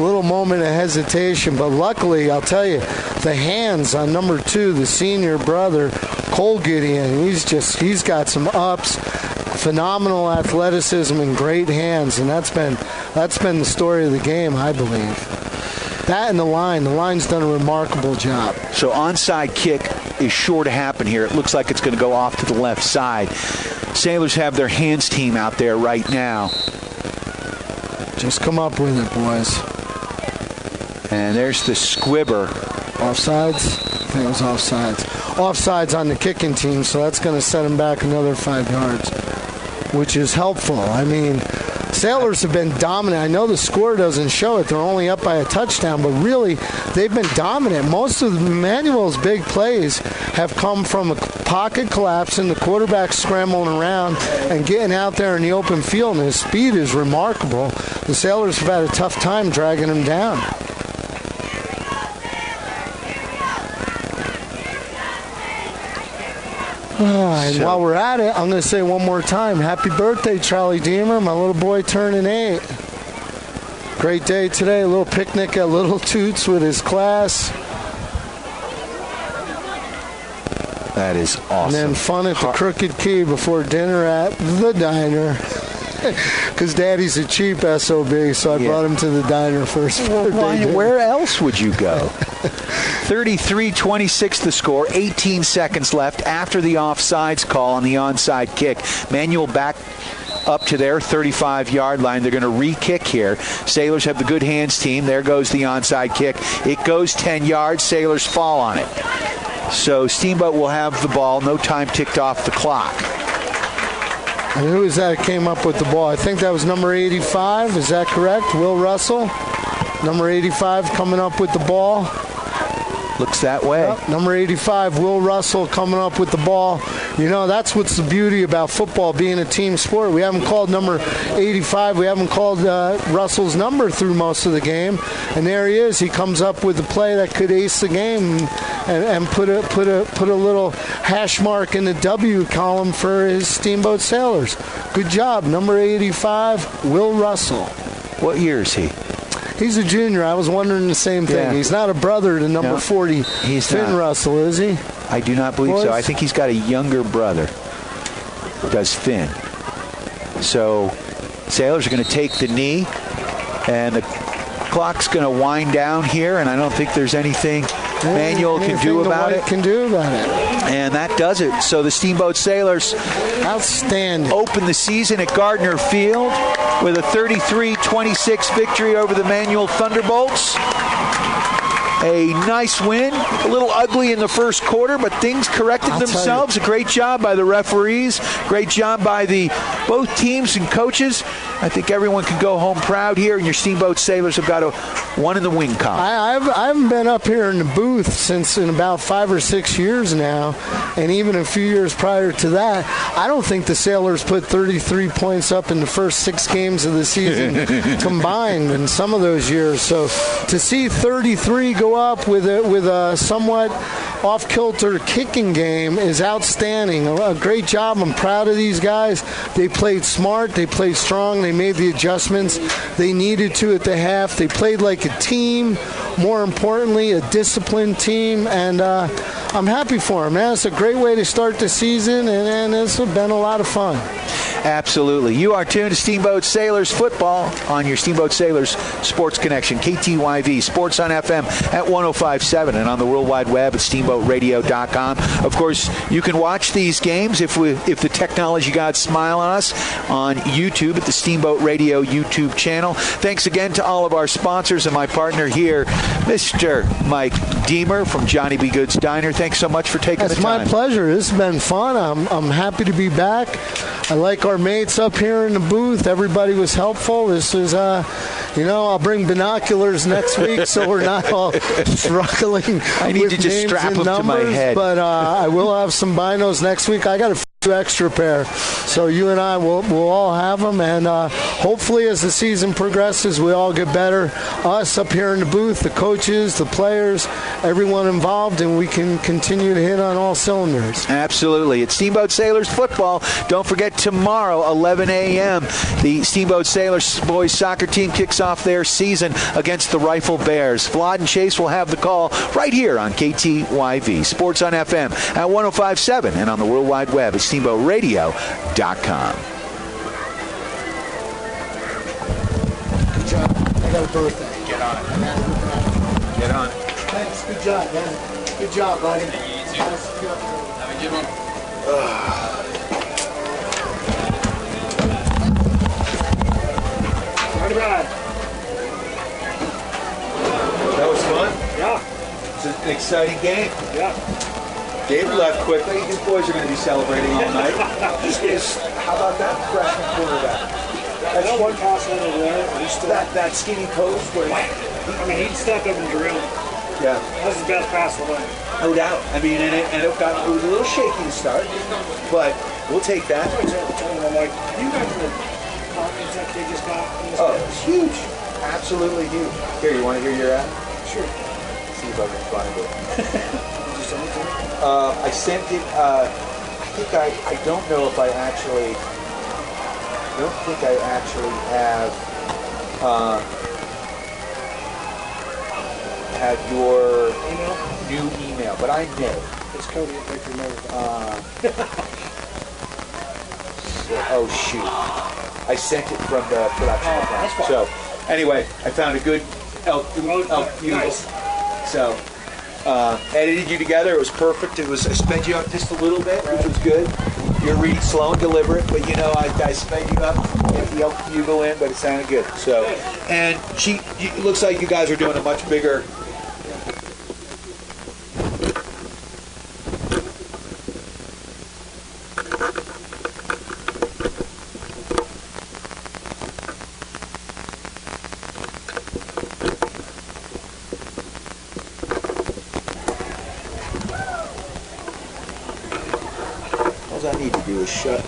little moment of hesitation. But luckily, I'll tell you, the hands on number 2, the senior brother, Cole Gideon, he's got some ups, phenomenal athleticism and great hands, and that's been the story of the game, I believe. That and the line's done a remarkable job. So onside kick is sure to happen here. It looks like it's going to go off to the left side. Sailors have their hands team out there right now. Just come up with it, boys. And there's the squibber. Offsides? I think it was offsides. Offsides on the kicking team, so that's going to set them back another 5 yards, which is helpful. I mean, Sailors have been dominant. I know the score doesn't show it. They're only up by a touchdown, but really, they've been dominant. Most of Emmanuel's big plays have come from a pocket collapsing, the quarterback scrambling around, and getting out there in the open field, and his speed is remarkable. The Sailors have had a tough time dragging him down. And while we're at it, I'm going to say one more time, happy birthday, Charlie Deemer, my little boy turning 8. Great day today, a little picnic at Little Toots with his class. That is awesome. And then fun at the Crooked Key before dinner at the diner. Because Daddy's a cheap SOB, so I brought him to the diner first. Where else would you go? 33-26 the score, 18 seconds left after the offsides call on the onside kick. Manuel back up to their 35-yard line. They're going to re-kick here. Sailors have the good hands team. There goes the onside kick. It goes 10 yards. Sailors fall on it. So Steamboat will have the ball. No time ticked off the clock. And who is that came up with the ball? I think that was number 85. Is that correct? Will Russell? Number 85 coming up with the ball. Looks that way. Yep. Number 85, Will Russell, coming up with the ball. That's what's the beauty about football being a team sport. We haven't called number 85. We haven't called Russell's number through most of the game. And there he is. He comes up with a play that could ace the game and put a little hash mark in the W column for his Steamboat Sailors. Good job. Number 85, Will Russell. What year is he? He's a junior. I was wondering the same thing. Yeah. He's not a brother to number 40, he's Finn not. Russell, is he? I do not believe so. I think he's got a younger brother. Does Finn. So Sailors are going to take the knee, and the clock's going to wind down here, and I don't think there's anything Manuel can do about it. And that does it. So the Steamboat Sailors outstanding open the season at Gardner Field with a 33-26 victory over the Manuel Thunderbolts. A nice win, a little ugly in the first quarter, but things corrected themselves. A great job by the referees, great job by both teams and coaches. I think everyone can go home proud here, and your Steamboat Sailors have got a one in the win column. I haven't been up here in the booth since in about 5 or 6 years now, and even a few years prior to that. I don't think the Sailors put 33 points up in the first 6 games of the season combined in some of those years. So to see 33 go up with a somewhat off-kilter kicking game is outstanding. A great job. I'm proud of these guys. They played smart. They played strong. They made the adjustments they needed to at the half. They played like a team. More importantly, a disciplined team. And I'm happy for them, man. It's a great way to start the season, and it's been a lot of fun. Absolutely. You are tuned to Steamboat Sailors football on your Steamboat Sailors Sports Connection. KTYV Sports on FM at 105.7 and on the World Wide Web at steamboatradio.com. Of course, you can watch these games if the technology gods smile on us on YouTube at the Steamboat Radio YouTube channel. Thanks again to all of our sponsors and my partner here, Mr. Mike Deemer from Johnny B. Good's Diner. Thanks so much for taking the time. It's my pleasure. This has been fun. I'm happy to be back. I like our mates up here in the booth. Everybody was helpful. This is, I'll bring binoculars next week so we're not all struggling. I need to just strap them to my head. But I will have some binos next week. I got to extra pair. So you and I will all have them, and hopefully as the season progresses, we all get better. Us up here in the booth, the coaches, the players, everyone involved, and we can continue to hit on all cylinders. Absolutely. It's Steamboat Sailors football. Don't forget tomorrow, 11 a.m., the Steamboat Sailors boys soccer team kicks off their season against the Rifle Bears. Vlad and Chase will have the call right here on KTYV. Sports on FM at 105.7 and on the World Wide Web at SteamboatRadio.com. Good job. I got a birthday. Get on it. Get on it. Thanks. Good job, man. Good job, buddy. You too. Have a good one. That was fun? Yeah. It's an exciting game. Yeah. David left quickly. His boys are going to be celebrating all night. How about that freshman quarterback? That's one pass over there. That skinny post where he'd step up and drill. Yeah. That's his best pass of the night. No doubt. I mean, and it was a little shaky to start, but we'll take that. I'm like, you guys are the confidence that they just got. Oh, it's huge. Absolutely huge. Here, you want to hear your app? Sure. See if I can find it. I sent it. I think I don't know if I actually. I don't think I actually have your new email, but I may. It's Cody at Victor Oh shoot! I sent it from the production account. So anyway, I found a good elk nice. So edited you together. It was perfect. I sped you up just a little bit, which was good. You're reading slow and deliberate, but I sped you up, get the elk bugle in, but it sounded good. So, and it looks like you guys are doing a much bigger. All I need to do is shut